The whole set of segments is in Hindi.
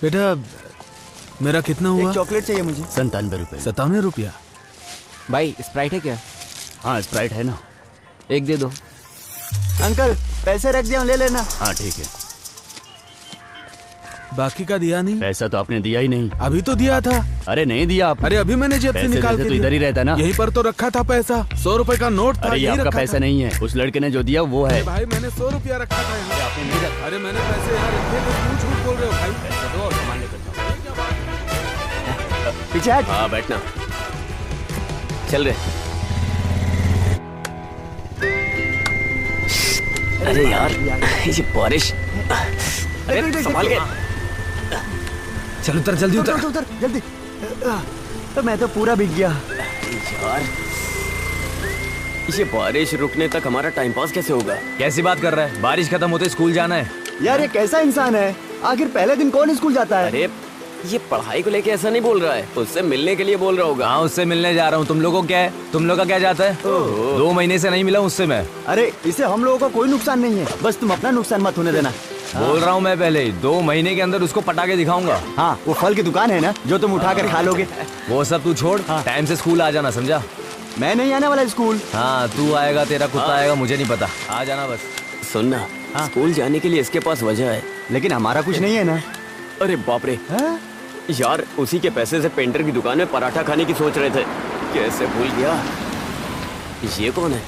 बेटा मेरा कितना हुआ? एक चॉकलेट चाहिए मुझे। 97 रुपए। 97 रुपया? भाई स्प्राइट है क्या? हाँ स्प्राइट है ना। एक दे दो। अंकल पैसे रख दिया, ले लेना। हाँ ठीक है। बाकी का दिया नहीं? पैसा तो आपने दिया ही नहीं। अभी तो दिया था। अरे नहीं दिया आप। अरे अभी मैंने जेब से निकाल के तो इधर ही रहता ना। यहीं पर तो रखा था पैसा। 100 रुपए का नोट था। अरे ये आपका पैसा नहीं है, उस लड़के ने जो दिया वो है। भाई मैंने 100 रुपया रखा था यहाँ। आपने नहीं रखा। अरे मैंने पैसे यहाँ रखे थे, क्यों झूठ बोल रहे हो भाई? पैसा दो और सामान लेकर जाओ। पीछे हट। हाँ बैठना। चल रहे। अरे यार ये बारिश। अरे संभाल के। चल उतर, जल्दी उतर। उतर जल्दी। तो मैं तो पूरा भीग गया यार ये बारिश रुकने तक हमारा टाइम पास कैसे होगा? कैसी बात कर रहा है? बारिश खत्म होते स्कूल जाना है। यार। ये कैसा इंसान है? आखिर पहले दिन कौन स्कूल जाता है? अरे ये पढ़ाई को लेके ऐसा नहीं बोल रहा है, उससे मिलने के लिए बोल रहा होगा। हाँ उससे मिलने जा रहा हूँ। तुम लोगों को क्या है? तुम लोग का क्या जाता है? 2 महीने से नहीं मिला उससे मैं। अरे इसे हम लोगों का कोई नुकसान नहीं है, बस तुम अपना नुकसान मत होने देना। बोल रहा हूँ मैं पहले ही 2 महीने के अंदर उसको पटा के दिखाऊंगा। हाँ वो फल की दुकान है ना जो तुम उठा कर खा लोगे। वो सब तू छोड़, टाइम से स्कूल आ जाना, समझा? मैं नहीं आने वाला स्कूल। हाँ तू आएगा, तेरा कुत्ता आएगा, मुझे नहीं पता। आ जाना बस। सुनना, स्कूल जाने के लिए इसके पास वजह है, लेकिन हमारा कुछ नहीं है ना। अरे बाप रे यार, उसी के पैसे से पेंटर की दुकान में पराठा खाने की सोच रहे थे। कैसे भूल गया। ये कौन है?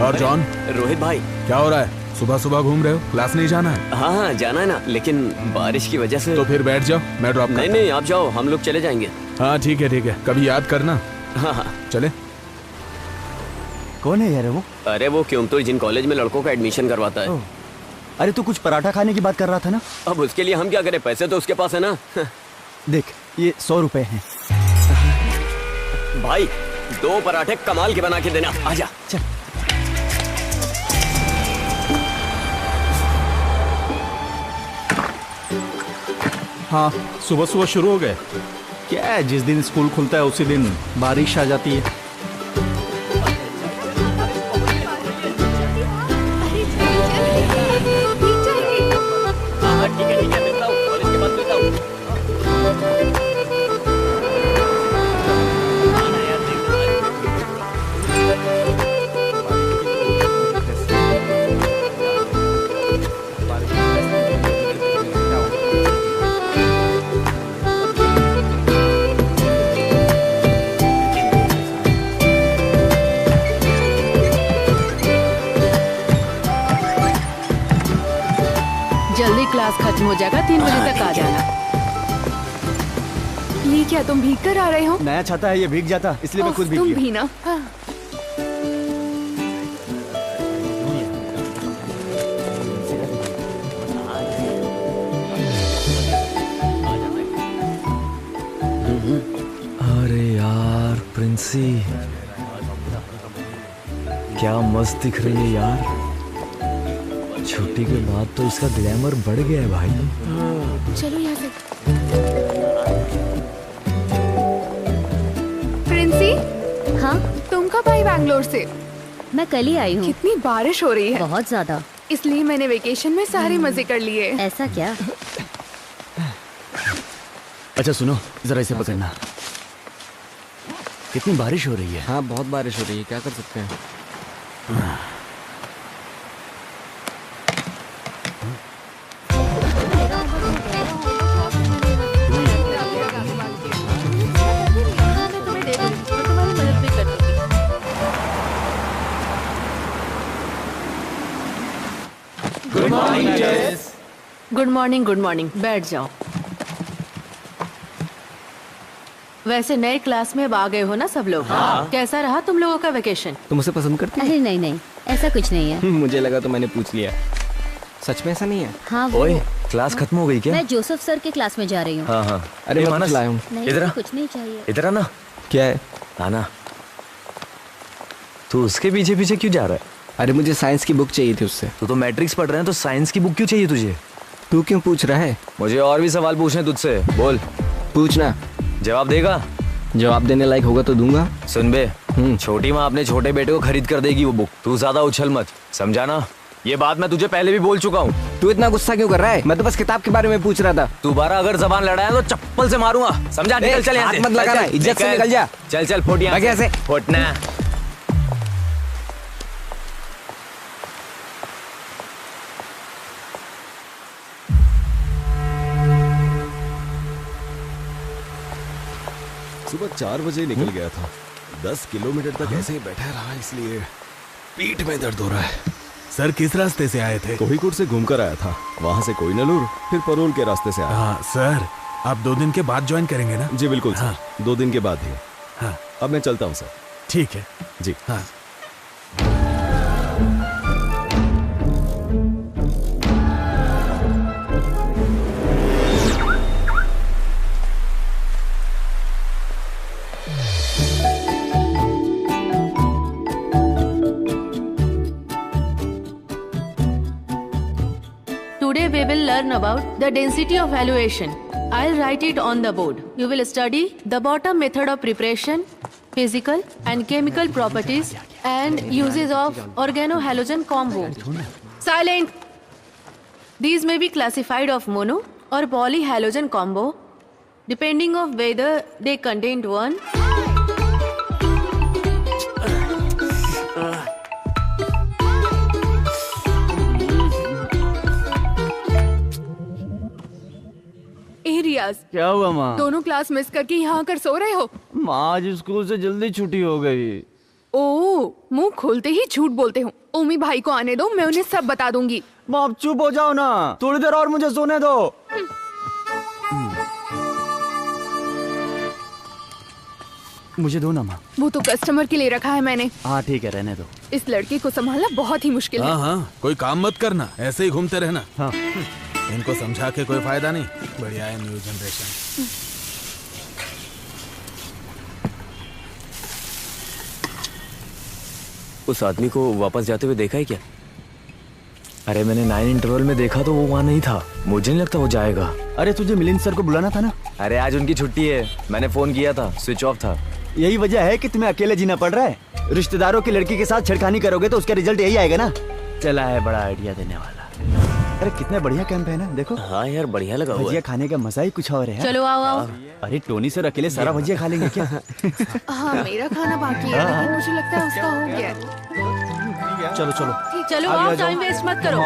और जॉन? रोहित भाई। क्या हो रहा है? सुबह सुबह घूम रहे हो? क्लास नहीं जाना है? हाँ हाँ जाना है ना, लेकिन बारिश की वजह से। तो फिर बैठ जाओ, मैं ड्रॉप करता हूं। नहीं आप जाओ, हम लोग चले जाएंगे। हाँ ठीक है कभी याद करना। हाँ चले। कौन है यार वो? अरे वो क्योंतुर जिन कॉलेज में लड़कों का एडमिशन करवाता है। अरे तू कुछ पराठा खाने की बात कर रहा था ना? अब उसके लिए हम क्या करें, पैसे तो उसके पास है ना। देख ये 100 रुपए हैं। भाई 2 पराठे कमाल के बना के देना। आजा चल। हाँ सुबह सुबह शुरू हो गए। क्या है, जिस दिन स्कूल खुलता है उसी दिन बारिश आ जाती है। ठीक है मिलता हूँ, कॉलेज के बाद मिलता हूँ। जल्दी क्लास खत्म हो जाएगा, 3 बजे तक आ जाना। ये क्या, तुम भीग कर आ रहे हो? नया छाता है, ये भीग जाता इसलिए मैं खुद भीग तुम गया। भी ना। हाँ। अरे यार प्रिंसी, क्या मस्त दिख रही है यार। छुट्टी के बाद तो इसका ग्लैमर बढ़ गया है भाई। चलो यहाँ से। प्रिंसी। हाँ तुम कब आई बैंगलोर से? मैं कल ही आई हूँ। कितनी बारिश हो रही है। बहुत ज्यादा, इसलिए मैंने वेकेशन में सारे मजे कर लिए। ऐसा क्या? अच्छा सुनो, जरा इसे पकड़ना। कितनी बारिश हो रही है। हाँ बहुत बारिश हो रही है, क्या कर सकते हैं। गुड मॉर्निंग, बैठ जाओ। वैसे नए क्लास में अब आ गए हो ना सब लोग। कैसा रहा तुम लोगों का वेकेशन? तुम उसे पसंद करती अरे नहीं ऐसा कुछ नहीं है। मुझे लगा तो मैंने पूछ लिया। सच में ऐसा नहीं है? हाँ वो ओए क्लास खत्म हो गई क्या? मैं जोसेफ सर के क्लास में जा रही हूँ। हाँ अरे मानस लाया हूँ। नहीं इधर आ। कुछ नहीं चाहिए। इधर आना। क्या है? आना। तू उसके पीछे पीछे क्यों जा रहा है? अरे मुझे साइंस की बुक चाहिए थी उससे। तू तो मैट्रिक्स पढ़ रहे हैं तो साइंस की बुक क्यों चाहिए तुझे? तू क्यों पूछ रहा है? मुझे और भी सवाल पूछने तुझसे, बोल। पूछना। जवाब देगा? जवाब देने लायक होगा तो दूंगा। सुन बे, छोटी माँ अपने छोटे बेटे को खरीद कर देगी वो बुक। तू ज्यादा उछल मत, समझा ना? ये बात मैं तुझे पहले भी बोल चुका हूँ। तू इतना गुस्सा क्यों कर रहा है? मैं तो बस किताब के बारे में पूछ रहा था। दोबारा अगर जबान लड़ाया तो चप्पल से मारूंगा, समझा? निकल चल यहाँ से। हाथ मत लगाना, चल, इज्जत से निकल जा। चल चल फुट यहाँ भाग यहाँ से। फुटना। सुबह 4 बजे निकल गया था। 10 किलोमीटर तक ऐसे ही बैठा रहा, इसलिए पीठ में दर्द हो रहा है। सर किस रास्ते से आए थे? कोहिकोड से घूमकर आया था, वहाँ से कोइनलूर, फिर परोल के रास्ते से आया। हाँ सर, आप 2 दिन के बाद ज्वाइन करेंगे ना? जी बिल्कुल सर, 2 दिन के बाद ही। हाँ अब मैं चलता हूँ सर। ठीक है जी हाँ। Today we will learn about the density of valuation. I'll write it on the board. You will study the bottom method of preparation, physical and chemical properties, and uses of organohalogen combo. Silent! These may be classified of mono or polyhalogen combo, depending of whether they contain one रियाज, क्या हुआ माँ? दोनों क्लास मिस करके यहाँ आकर सो रहे हो? माँ आज स्कूल से जल्दी छुट्टी हो गई। ओह, मुंह खोलते ही झूठ बोलते हो। ओमी भाई को आने दो, मैं उन्हें सब बता दूंगी। बाप चुप हो जाओ ना, थोड़ी देर और मुझे सोने दो। मुझे दो ना माँ। वो तो कस्टमर के लिए रखा है मैंने। हाँ ठीक है, रहने दो। इस लड़के को संभालना बहुत ही मुश्किल है। हाँ हाँ, कोई काम मत करना, ऐसे ही घूमते रहना। हाँ इनको समझा के कोई फायदा नहीं। बढ़िया है न्यू जनरेशन। उस आदमी को वापस जाते हुए देखा है क्या? अरे मैंने 9 इंटरवल में देखा तो वो वहाँ नहीं था। मुझे नहीं लगता वो जाएगा। अरे तुझे मिलिंद सर को बुलाना था ना। अरे आज उनकी छुट्टी है, मैंने फोन किया था, स्विच ऑफ था। यही वजह है कि तुम्हें अकेले जीना पड़ रहा है। रिश्तेदारों की लड़की के साथ छेड़खानी करोगे तो उसका रिजल्ट यही आएगा ना। चला है बड़ा आइडिया देने वाला। अरे कितना बढ़िया कैंप है ना, देखो। हाँ यार बढ़िया लगा हुआ भजिया है। खाने का मजा ही कुछ और है। चलो आओ आओ। अरे टोनी सर अकेले सारा भजिया खा लेंगे क्या? हाँ मेरा खाना बाकी है, लेकिन मुझे लगता है उसका हो गया। चलो चलो चलो आओ, टाइम वेस्ट मत करो।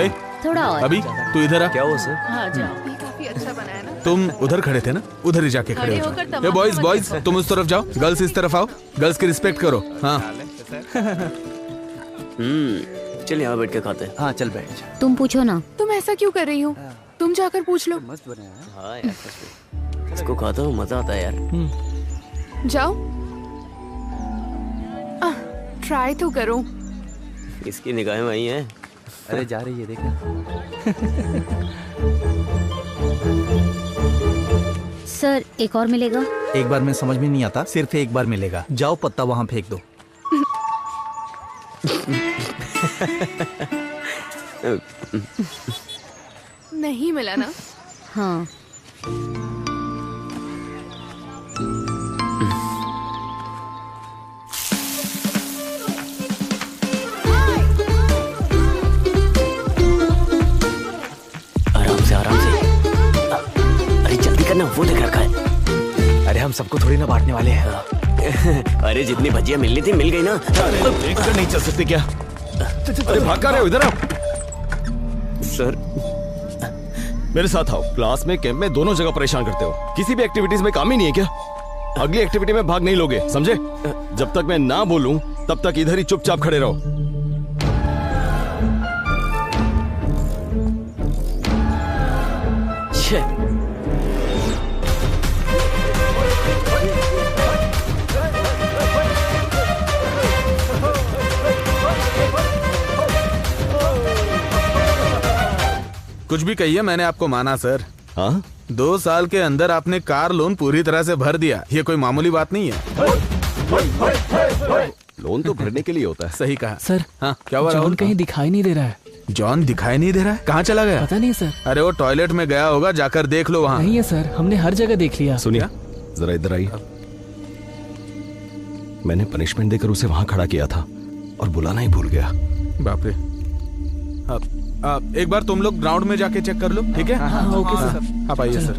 ए, थोड़ा और। अभी तू इधर आ। क्या हुआ सर? हाँ जाओ। ये काफी अच्छा बना है ना। तुम उधर खड़े थे ना, उधर ही जाके खड़े खड़े हो होकर जाओ। तमाशा बॉयज मत बॉयज तुम उस तरफ जाओ, गर्ल्स इस तरफ आओ। गर्ल्स की रिस्पेक्ट करो। हाँ चल यहाँ बैठ के खाते हैं। हाँ चल बैठ जा। तुम पूछो ना। तुम ऐसा क्यों कर रही हो? तुम जाकर पूछ लो। मस्त बना है। हाँ यार सच में। इसको खाता हूँ, मजा आता है यार। जाओ, ट्राई तो करो। इसकी निगाहें वही हैं। अरे जा रही है देखना। सर एक और मिलेगा? एक बार में समझ में नहीं आता, सिर्फ एक बार मिलेगा। जाओ पत्ता वहाँ फेंक दो। नहीं मिला ना? हाँ आराम से। अरे जल्दी करना, वो देख रखा है। अरे हम सबको थोड़ी ना बांटने वाले हैं। अरे जितनी भजिया मिलनी थी मिल गई ना। अगर नहीं चल सकते क्या? अरे भाग रहे हो, इधर आओ। सर मेरे साथ आओ। क्लास में, कैंप में, दोनों जगह परेशान करते हो। किसी भी एक्टिविटीज में काम ही नहीं है क्या? अगली एक्टिविटी में भाग नहीं लोगे, समझे? जब तक मैं ना बोलूं तब तक इधर ही चुपचाप खड़े रहो। कुछ भी कहिए, मैंने आपको माना सर। हाँ 2 साल के अंदर आपने कार लोन पूरी तरह से भर दिया। ये कोई मामूली बात नहीं है। लोन तो भरने के लिए होता है। सही कहा सर। हाँ क्या हुआ राहुल? कहीं दिखाई नहीं दे रहा है। जॉन दिखाई नहीं दे रहा है? कहाँ चला गया? पता नहीं सर। अरे वो टॉयलेट में गया होगा, जाकर देख लो वहाँ। नहीं है सर, हमने हर जगह देख लिया। सुनिए जरा इधर आइए। मैंने पनिशमेंट देकर उसे वहां खड़ा किया था और बुलाना ही भूल गया। बाप रे। एक बार तुम लोग ग्राउंड में जाके चेक कर लो, ठीक है? हाँ, ओके सर। आप आइए सर।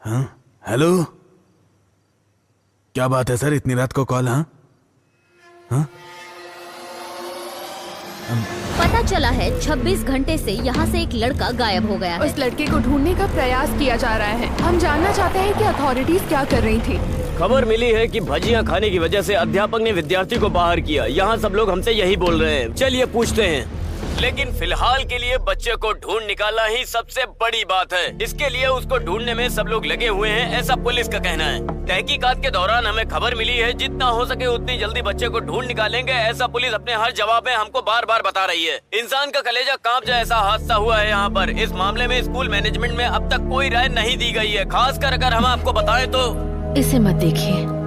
हाँ, हेलो, क्या बात है सर, इतनी रात को कॉल? हाँ हाँ, पता चला है 26 घंटे से यहाँ से एक लड़का गायब हो गया है। उस लड़के को ढूंढने का प्रयास किया जा रहा है। हम जानना चाहते हैं कि अथॉरिटीज क्या कर रही थी। खबर मिली है कि भजिया खाने की वजह से अध्यापक ने विद्यार्थी को बाहर किया। यहाँ सब लोग हमसे यही बोल रहे हैं। चलिए पूछते हैं। लेकिन फिलहाल के लिए बच्चे को ढूंढ निकालना ही सबसे बड़ी बात है। इसके लिए उसको ढूंढने में सब लोग लगे हुए हैं, ऐसा पुलिस का कहना है। तहकीकात के दौरान हमें खबर मिली है जितना हो सके उतनी जल्दी बच्चे को ढूंढ निकालेंगे, ऐसा पुलिस अपने हर जवाब में हमको बार बार बता रही है। इंसान का कलेजा कांप जाए ऐसा हादसा हुआ है यहाँ पर। इस मामले में स्कूल मैनेजमेंट में अब तक कोई राय नहीं दी गई है। खासकर अगर हम आपको बताएं तो इसे मत देखिए।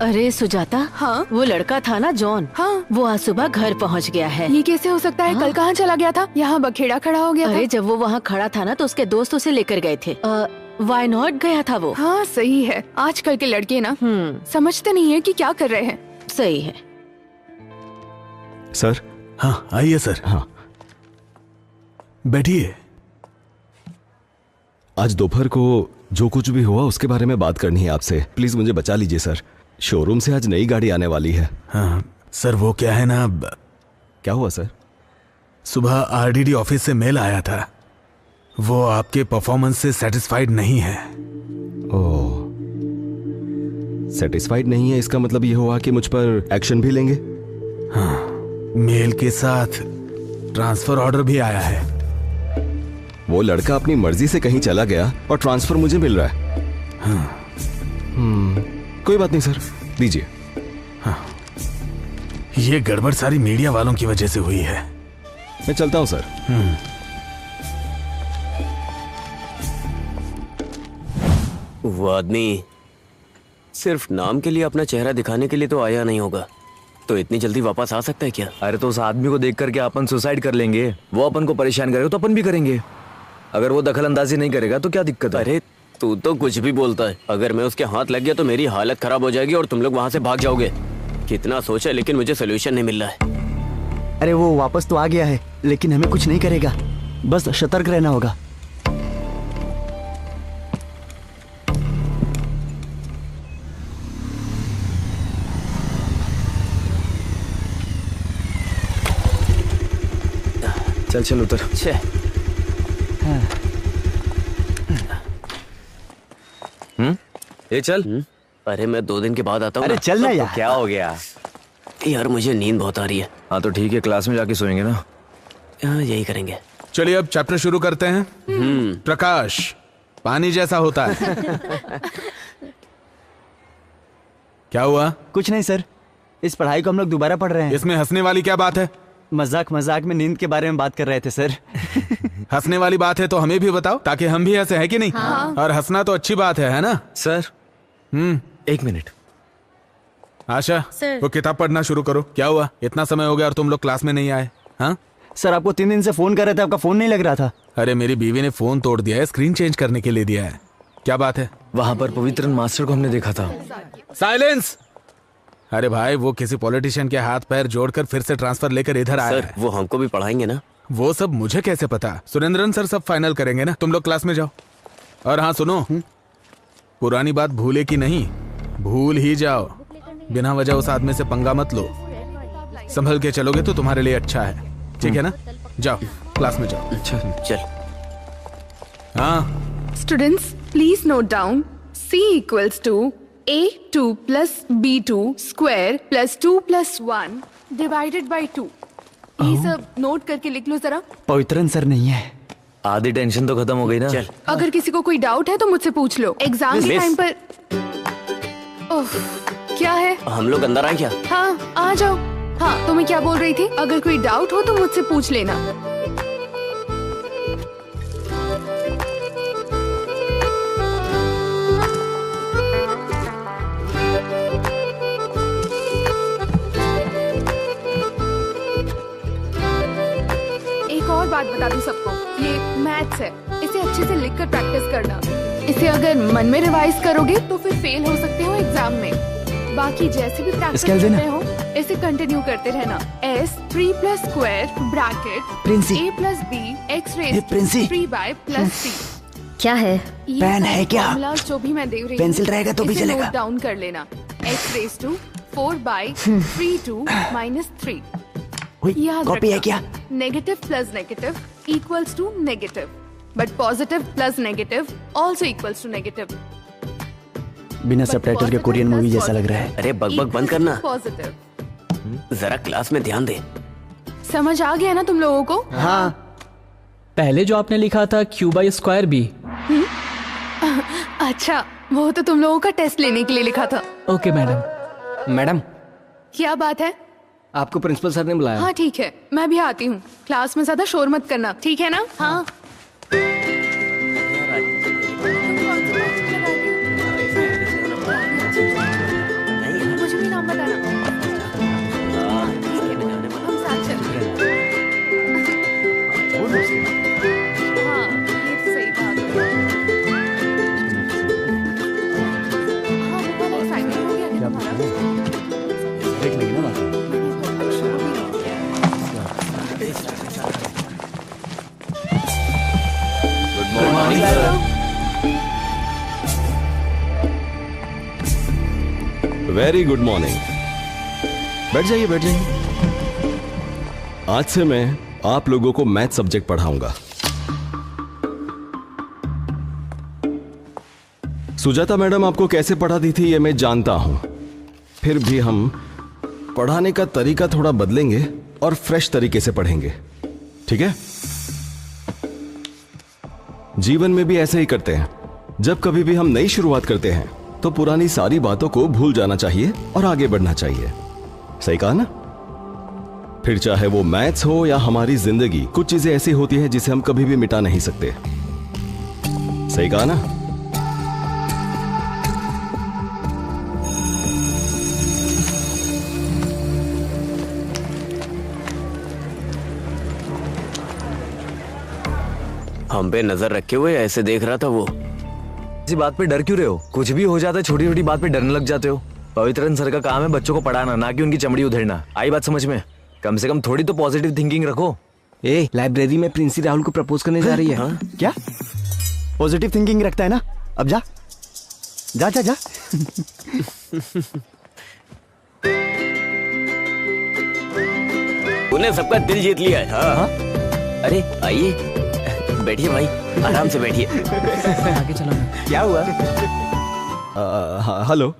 अरे सुजाता, हाँ? वो लड़का था ना जॉन, हाँ? वो आज सुबह घर पहुंच गया है। ये कैसे हो सकता है? हाँ? कल कहाँ चला गया था? यहाँ बखेड़ा खड़ा हो गया अरे था। जब वो वहाँ खड़ा था ना तो उसके दोस्त उसे लेकर गए थे। वाई नॉट गया था वो। हाँ सही है। आजकल के लड़के ना समझते नहीं है कि क्या कर रहे हैं। सही है सर। हाँ आइए सर। हाँ बैठिए। आज दोपहर को जो कुछ भी हुआ उसके बारे में बात करनी है आपसे। प्लीज मुझे बचा लीजिए सर। शोरूम से आज नई गाड़ी आने वाली है। हाँ सर, वो क्या है ना। क्या हुआ सर? सुबह आरडीडी ऑफिस से मेल आया था। वो आपके परफॉर्मेंस से सेटिस्फाइड नहीं है। ओह, सेटिस्फाइड नहीं है, इसका मतलब ये हुआ कि मुझ पर एक्शन भी लेंगे? हाँ, मेल के साथ ट्रांसफर ऑर्डर भी आया है। वो लड़का अपनी मर्जी से कहीं चला गया और ट्रांसफर मुझे मिल रहा है। हाँ। कोई बात नहीं सर, दीजिए। हाँ, ये गड़बड़ सारी मीडिया वालों की वजह से हुई है। मैं चलता हूं सर। वो आदमी सिर्फ नाम के लिए अपना चेहरा दिखाने के लिए तो आया नहीं होगा, तो इतनी जल्दी वापस आ सकता है क्या? अरे तो उस आदमी को देख करके अपन सुसाइड कर लेंगे। वो अपन को परेशान करेगा तो अपन भी करेंगे। अगर वो दखल अंदाजी नहीं करेगा तो क्या दिक्कत है? अरे तू तो कुछ भी बोलता है। अगर मैं उसके हाथ लग गया तो मेरी हालत खराब हो जाएगी और तुम लोग वहाँ से भाग जाओगे। कितना सोचा लेकिन मुझे सोल्यूशन नहीं मिल रहा है। अरे वो वापस तो आ गया है, लेकिन हमें कुछ नहीं करेगा। बस सतर्क रहना होगा। चल चल उतर। ये चल। अरे मैं 2 दिन के बाद आता हूँ। अरे चल ना यार। क्या हो गया यार? मुझे नींद बहुत आ रही है। हाँ तो ठीक है, क्लास में जाके सोएंगे ना। हाँ यही करेंगे। चलिए अब चैप्टर शुरू करते हैं। प्रकाश पानी जैसा होता है। क्या हुआ? कुछ नहीं सर, इस पढ़ाई को हम लोग दोबारा पढ़ रहे हैं। इसमें हंसने वाली क्या बात है? मजाक मजाक में नींद के बारे में बात कर रहे थे सर। हंसने वाली बात है तो हमें भी बताओ ताकि हम भी हंसे, है कि नहीं? हाँ। और हंसना तो अच्छी बात है ना? Sir 1 minute. आशा, सर। वो किताब पढ़ना शुरू करो। क्या हुआ? इतना समय हो गया और तुम लोग क्लास में नहीं आए? हाँ सर, आपको 3 दिन से फोन कर रहे थे, आपका फोन नहीं लग रहा था। अरे मेरी बीवी ने फोन तोड़ दिया है, स्क्रीन चेंज करने के लिए दिया है। क्या बात है? वहां पर पवित्रन मास्टर को हमने देखा था। साइलेंस! अरे भाई, वो किसी पॉलिटिशियन के हाथ पैर जोड़कर फिर से ट्रांसफर लेकर इधर आया सर, वो हमको भी पढ़ाएंगे ना? वो सब मुझे कैसे पता? सुरेंद्रन सर सब फाइनल करेंगे ना। तुम लोग क्लास में जाओ। और हाँ सुनो, पुरानी बात भूले की नहीं, भूल ही जाओ। बिना वजह उस आदमी से पंगा मत लो। संभल के चलोगे तो तुम्हारे लिए अच्छा है, ठीक है ना? जाओ क्लास में जाओ। अच्छा चल। हाँ students please note down C equals to A2 plus B2 square plus 2 plus 1 divided by 2। ये सब नोट करके लिख लो जरा। पवित्रन सर नहीं है। आधी टेंशन तो खत्म हो गई ना। चल। अगर किसी को कोई डाउट है तो मुझसे पूछ लो। एग्जाम के मिस। टाइम पर ओह, क्या है? हम लोग अंदर आए क्या? हाँ आ जाओ। हाँ तो मैं क्या बोल रही थी, अगर कोई डाउट हो तो मुझसे पूछ लेना। बात बता दूं सबको, ये मैथ्स है, इसे अच्छे से लिखकर प्रैक्टिस करना। इसे अगर मन में रिवाइज करोगे तो फिर फेल हो सकते हो एग्जाम में। बाकी जैसे भी प्रैक्टिस कर रहे हो इसे कंटिन्यू करते रहना। S 3 plus square bracket A plus B x raise to 3 by plus C। क्या है? पेन है क्या? जो भी मैं दे रही हूँ पेंसिल रहेगा तो भी चलेगा। नोट डाउन कर लेना। x raise to 4 by 3 to minus 3। Copy है क्या? Negative plus negative equals to negative, but positive plus negative also equals to negative. बिना सबटाइटल के कोरियन मूवी जैसा लग रहा है। अरे बकबक बंद करना, पॉजिटिव। जरा क्लास में ध्यान दे। समझ आ गया ना तुम लोगों को? हाँ। पहले जो आपने लिखा था क्यू बाई स्क्वायर बी। अच्छा, वो तो तुम लोगों का टेस्ट लेने के लिए लिखा था। Okay madam. मैडम, क्या बात है? आपको प्रिंसिपल सर ने बुलाया। हाँ ठीक है, मैं भी आती हूँ। क्लास में ज्यादा शोर मत करना, ठीक है ना? हाँ। मुझे भी नाम बताना। ठीक है, हम साथ चलते हैं। हाँ, ये तो सही बात है। हाँ, वो वाला assignment हो गया क्या तुम्हारा? देख लेंगे ना। Good morning. Very good morning. बैठ जाइए, बैठ जाइए। आज से मैं आप लोगों को मैथ सब्जेक्ट पढ़ाऊंगा। सुजाता मैडम आपको कैसे पढ़ाती थी ये मैं जानता हूं, फिर भी हम पढ़ाने का तरीका थोड़ा बदलेंगे और फ्रेश तरीके से पढ़ेंगे, ठीक है? जीवन में भी ऐसे ही करते हैं। जब कभी भी हम नई शुरुआत करते हैं तो पुरानी सारी बातों को भूल जाना चाहिए और आगे बढ़ना चाहिए। सही कहा ना? फिर चाहे वो मैथ्स हो या हमारी जिंदगी, कुछ चीजें ऐसी होती हैं जिसे हम कभी भी मिटा नहीं सकते। सही कहा ना? हम पे नजर रखे हुए ऐसे देख रहा था वो। इसी बात पे डर क्यों रहे हो? कुछ भी हो जाता है, छोटी छोटी बात पे डरने लग जाते हो। पवित्रन सर का काम है बच्चों को पढ़ाना, ना कि उनकी चमड़ी उधेड़ना। आई बात समझ में? कम से कम थोड़ी तो पॉजिटिव थिंकिंग रखो। ए, लाइब्रेरी में प्रिंसी राहुल को प्रपोज करने जा रही है। हाँ? क्या पॉजिटिव थिंकिंग रखता है ना? अब जा जा जा जा। तूने सबका दिल जीत लिया है। हाँ? हाँ? अरे आइए, बैठिए भाई, आराम से बैठिए। आगे चलो ना। क्या हुआ? हेलो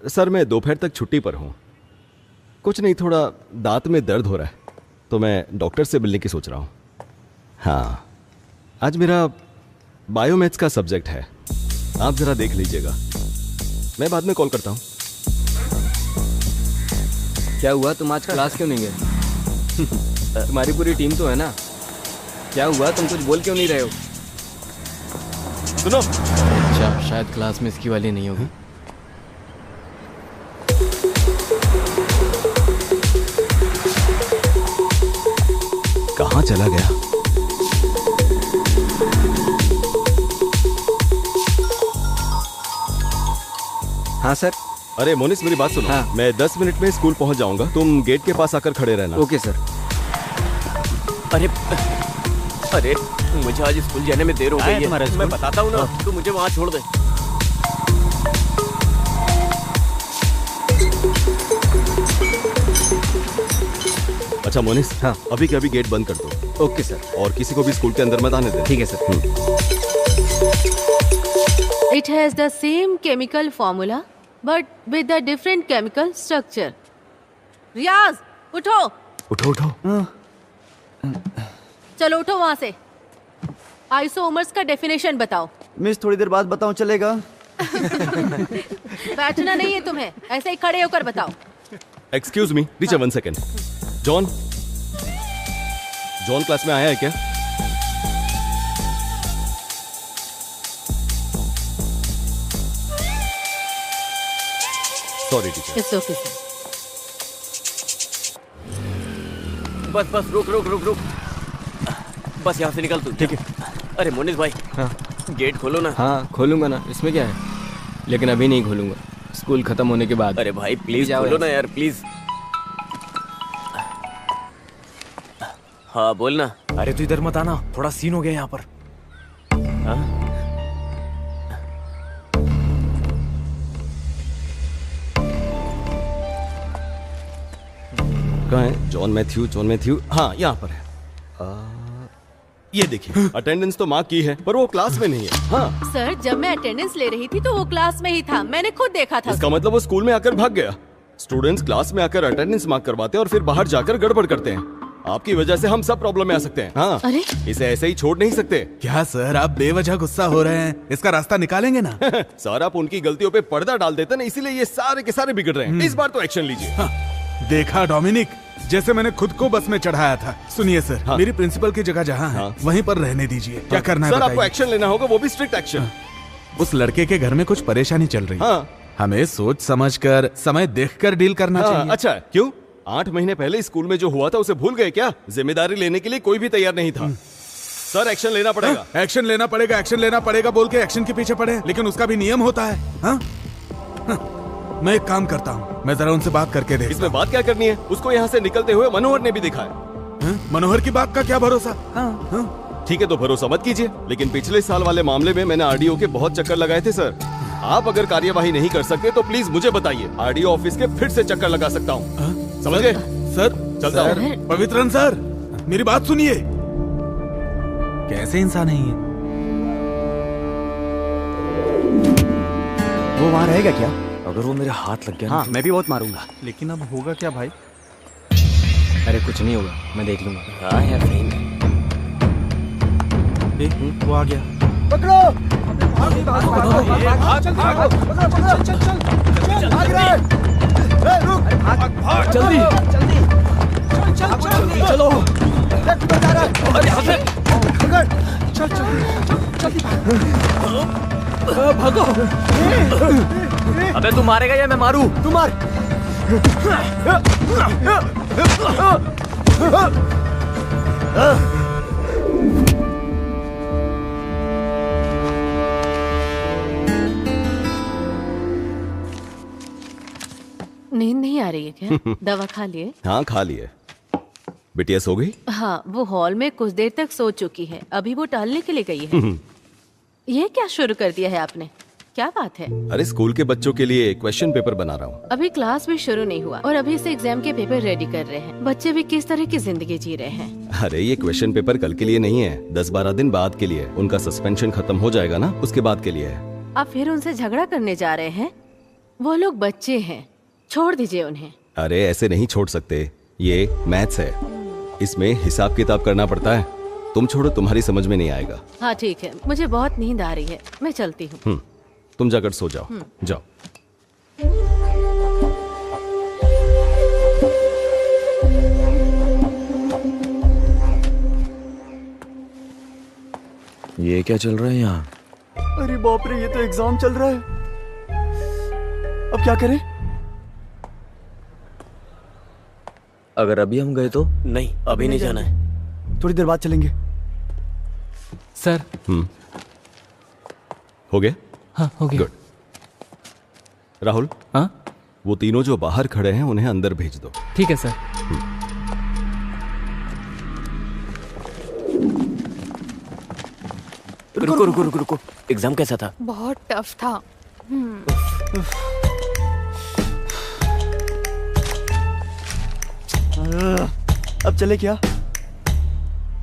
सर, मैं दोपहर तक छुट्टी पर हूँ। कुछ नहीं, थोड़ा दांत में दर्द हो रहा है तो मैं डॉक्टर से मिलने की सोच रहा हूँ। हाँ, आज मेरा बायोमैथ्स का सब्जेक्ट है, आप जरा देख लीजिएगा। मैं बाद में कॉल करता हूँ। क्या हुआ, तुम आज क्लास क्यों नहीं गए? तुम्हारी पूरी टीम तो है ना। क्या हुआ, तुम कुछ बोल क्यों नहीं रहे हो? सुनो। अच्छा, शायद क्लास में इसकी वाली नहीं होगी। कहाँ चला गया? हाँ सर। अरे मोनिस, मेरी बात सुनो। हाँ। मैं 10 मिनट में स्कूल पहुंच जाऊंगा, तुम गेट के पास आकर खड़े रहना। Okay sir. अरे अरे, मुझे आज स्कूल जाने में देर हो गई है। मैं बताता हूँ ना, तू मुझे वहाँ छोड़ दे। अच्छा मोनिस, हाँ। अभी के अभी गेट बंद कर दो। Okay sir. और किसी को भी स्कूल के अंदर मत आने दे। ठीक है sir. It has the same chemical formula but with a different chemical structure. रियाज, उठो। उठो उठो। चलो उठो वहां से। आइसोमर्स का डेफिनेशन बताओ। मिस, थोड़ी देर बाद बताऊं चलेगा? बैठना नहीं है तुम्हें, ऐसे ही खड़े होकर बताओ। Excuse me teacher, 1 second. John, John class में आया है क्या? Sorry teacher. It's okay. बस बस, रुक रुक रुक रुक। बस यहाँ से निकल तू। ठीक है। अरे मोनिस भाई, हाँ गेट खोलो ना। हाँ खोलूंगा ना, इसमें क्या है, लेकिन अभी नहीं खोलूंगा, स्कूल खत्म होने के बाद। अरे भाई प्लीज खोलो ना यार, प्लीज। हाँ बोलना। अरे तू इधर मत आना, थोड़ा सीन हो गया यहाँ पर। हाँ? कहाँ है जॉन मैथ्यू? हाँ यहाँ पर है। ये देखिए अटेंडेंस तो मार्क की है पर वो क्लास में नहीं है। हाँ सर, जब मैं अटेंडेंस ले रही थी तो वो क्लास में ही था, मैंने खुद देखा था। इसका मतलब वो स्कूल में आकर भाग गया। स्टूडेंट्स क्लास में आकर अटेंडेंस मार्क करवाते हैं और फिर बाहर जाकर गड़बड़ करते हैं। आपकी वजह से हम सब प्रॉब्लम में आ सकते हैं। हाँ अरे इसे ऐसे ही छोड़ नहीं सकते। क्या सर, आप बेवजह गुस्सा हो रहे हैं, इसका रास्ता निकालेंगे ना। सर आप उनकी गलतियों पे पर्दा डाल देते ना, इसीलिए ये सारे के सारे बिगड़ रहे हैं। इस बार तो एक्शन लीजिए। हाँ, देखा डोमिनिक, जैसे मैंने खुद को बस में चढ़ाया था। सुनिए सर, हाँ। मेरी प्रिंसिपल की जगह जहाँ है वहीं पर रहने दीजिए। क्या करना है सर आपको बताइए। एक्शन लेना होगा, वो भी स्ट्रिक्ट एक्शन। उस लड़के के घर में कुछ परेशानी चल रही है। हाँ। हमें सोच समझकर, समय देखकर डील करना चाहिए। अच्छा क्यों? 8 महीने पहले स्कूल में जो हुआ था उसे भूल गए क्या? जिम्मेदारी लेने के लिए कोई भी तैयार नहीं था। सर एक्शन लेना पड़ेगा। एक्शन लेना पड़ेगा, एक्शन लेना पड़ेगा बोल के एक्शन के पीछे पड़े, लेकिन उसका भी नियम होता है। हाँ? मैं एक काम करता हूँ, मैं जरा उनसे बात करके देख। इसमें बात क्या करनी है? उसको यहाँ से निकलते हुए मनोहर ने भी देखा है। मनोहर की बात का क्या भरोसा? ठीक है तो भरोसा मत कीजिए, लेकिन पिछले साल वाले मामले में मैंने आरडीओ के बहुत चक्कर लगाए थे सर। आप अगर कार्यवाही नहीं कर सकते तो प्लीज मुझे बताइए, आरडीओ ऑफिस के फिर से चक्कर लगा सकता हूँ। समझ गए? सर चलता हूँ। पवित्रन सर, मेरी बात सुनिए। कैसे इंसान है ये? वो वहाँ रहेगा क्या? अगर वो मेरे हाथ लग गया हाँ, मैं भी बहुत मारूंगा। लेकिन अब होगा क्या भाई? अरे कुछ नहीं होगा, मैं देख लूंगा। हाँ यार सही में। वो आ गया। पकड़ो! जल्दी चलो। भागो। अबे तू मारेगा या मैं मारूं? तू मार। नींद नहीं आ रही है क्या? दवा खा लिए? हाँ खा लिए। बिटिया सो गई? हाँ, वो हॉल में कुछ देर तक सो चुकी है, अभी वो टहलने के लिए गई है। ये क्या शुरू कर दिया है आपने? क्या बात है? अरे स्कूल के बच्चों के लिए क्वेश्चन पेपर बना रहा हूँ। अभी क्लास भी शुरू नहीं हुआ और अभी से एग्जाम के पेपर रेडी कर रहे हैं। बच्चे भी किस तरह की जिंदगी जी रहे हैं। अरे ये क्वेश्चन पेपर कल के लिए नहीं है, 10-12 दिन बाद के लिए। उनका सस्पेंशन खत्म हो जाएगा ना, उसके बाद के लिए है। आप फिर उनसे झगड़ा करने जा रहे हैं? वो लोग बच्चे हैं, छोड़ दीजिए उन्हें। अरे ऐसे नहीं छोड़ सकते, ये मैथ्स है, इसमें हिसाब किताब करना पड़ता है। तुम छोड़ो, तुम्हारी समझ में नहीं आएगा। हाँ ठीक है, मुझे बहुत नींद आ रही है, मैं चलती हूँ। तुम जाकर सो जाओ। जाओ। ये क्या चल रहा है यहाँ? अरे बाप रे, ये तो एग्जाम चल रहा है। अब क्या करें? अगर अभी हम गए तो? नहीं, अभी नहीं जाना है। थोड़ी देर बाद चलेंगे। सर। हो गया? हाँ हो गया। गुड। राहुल। हाँ? वो तीनों जो बाहर खड़े हैं उन्हें अंदर भेज दो। ठीक है सर। रुको रुको रुको रुको, एग्जाम कैसा था? बहुत टफ था। अब चले क्या?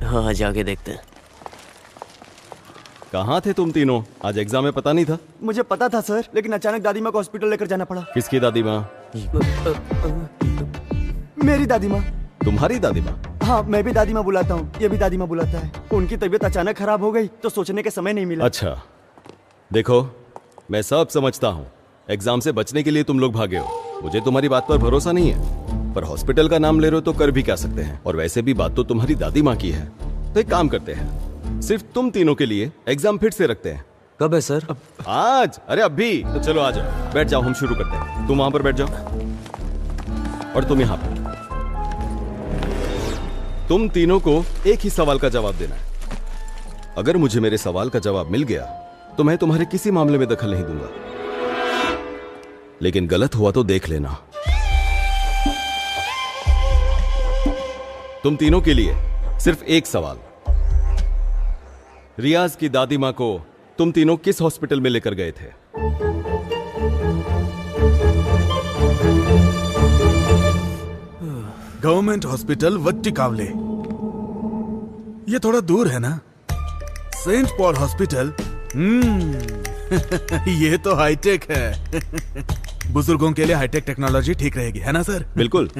हाँ जाके देखते हैं। कहाँ थे तुम तीनों? आज एग्जाम में पता नहीं था? मुझे पता था सर, लेकिन अचानक दादी माँ को हॉस्पिटल लेकर जाना पड़ा। किसकी दादी माँ? मेरी दादी माँ। तुम्हारी दादी माँ? हाँ, मैं भी दादी माँ बुलाता हूँ, ये भी दादी माँ बुलाता है। उनकी तबीयत अचानक खराब हो गई तो सोचने के समय नहीं मिला। अच्छा देखो, मैं सब समझता हूँ, एग्जाम से बचने के लिए तुम लोग भागे हो। मुझे तुम्हारी बात पर भरोसा नहीं है, पर हॉस्पिटल का नाम ले रहे हो तो कर भी क्या सकते हैं। और वैसे भी बात तो तुम्हारी दादी माँ की है, तो एक काम करते हैं, सिर्फ तुम तीनों के लिए एग्जाम फिर से रखते हैं। कब है सर? आज। अरे अभी तो चलो आ जाओ, बैठ जाओ, हम शुरू करते हैं। तुम वहां पर बैठ जाओ और तुम यहाँ पर। तुम तीनों को एक ही सवाल का जवाब देना है। अगर मुझे मेरे सवाल का जवाब मिल गया तो मैं तुम्हारे किसी मामले में दखल नहीं दूंगा, लेकिन गलत हुआ तो देख लेना। तुम तीनों के लिए सिर्फ एक सवाल। रियाज की दादी मां को तुम तीनों किस हॉस्पिटल में लेकर गए थे? गवर्नमेंट हॉस्पिटल वट्टिकावले। ये थोड़ा दूर है ना। सेंट पॉल हॉस्पिटल, ये तो हाईटेक है। बुजुर्गों के लिए हाईटेक टेक्नोलॉजी ठीक रहेगी, है ना सर? बिल्कुल।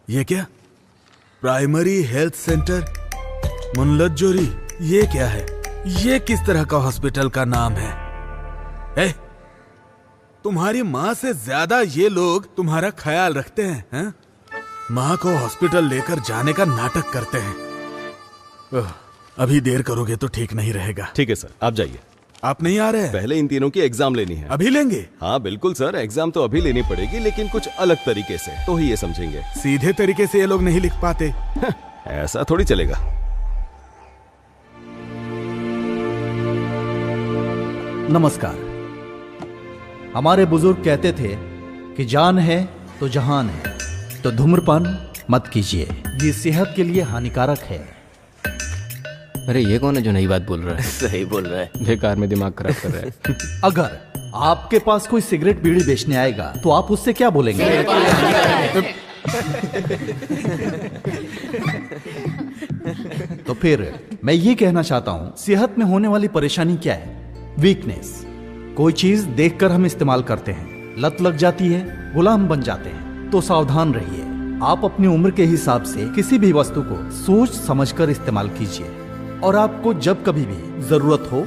ये क्या? प्राइमरी हेल्थ सेंटर मुनलज्जोरी, ये क्या है? ये किस तरह का हॉस्पिटल का नाम है? तुम्हारी माँ से ज्यादा ये लोग तुम्हारा ख्याल रखते हैं, माँ को हॉस्पिटल लेकर जाने का नाटक करते हैं। अभी देर करोगे तो ठीक नहीं रहेगा। ठीक है सर, आप जाइए। आप नहीं आ रहे हैं? पहले इन तीनों की एग्जाम लेनी है। अभी लेंगे? हाँ बिल्कुल सर, एग्जाम तो अभी लेनी पड़ेगी, लेकिन कुछ अलग तरीके से, तो ही ये समझेंगे। सीधे तरीके से ये लोग नहीं लिख पाते। ऐसा थोड़ी चलेगा। नमस्कार। हमारे बुजुर्ग कहते थे कि जान है तो जहान है, तो धूम्रपान मत कीजिए, ये सेहत के लिए हानिकारक है। अरे ये कौन है जो नई बात बोल रहा है? सही बोल रहा है, बेकार में दिमाग खराब कर रहा है। अगर आपके पास कोई सिगरेट बीड़ी बेचने आएगा तो आप उससे क्या बोलेंगे? तो फिर मैं ये कहना चाहता हूं, सेहत में होने वाली परेशानी क्या है? वीकनेस। कोई चीज देखकर हम इस्तेमाल करते हैं, लत लग जाती है, गुलाम बन जाते हैं। तो सावधान रहिए। आप अपनी उम्र के हिसाब से किसी भी वस्तु को सोच समझकर इस्तेमाल कीजिए, और आपको जब कभी भी जरूरत हो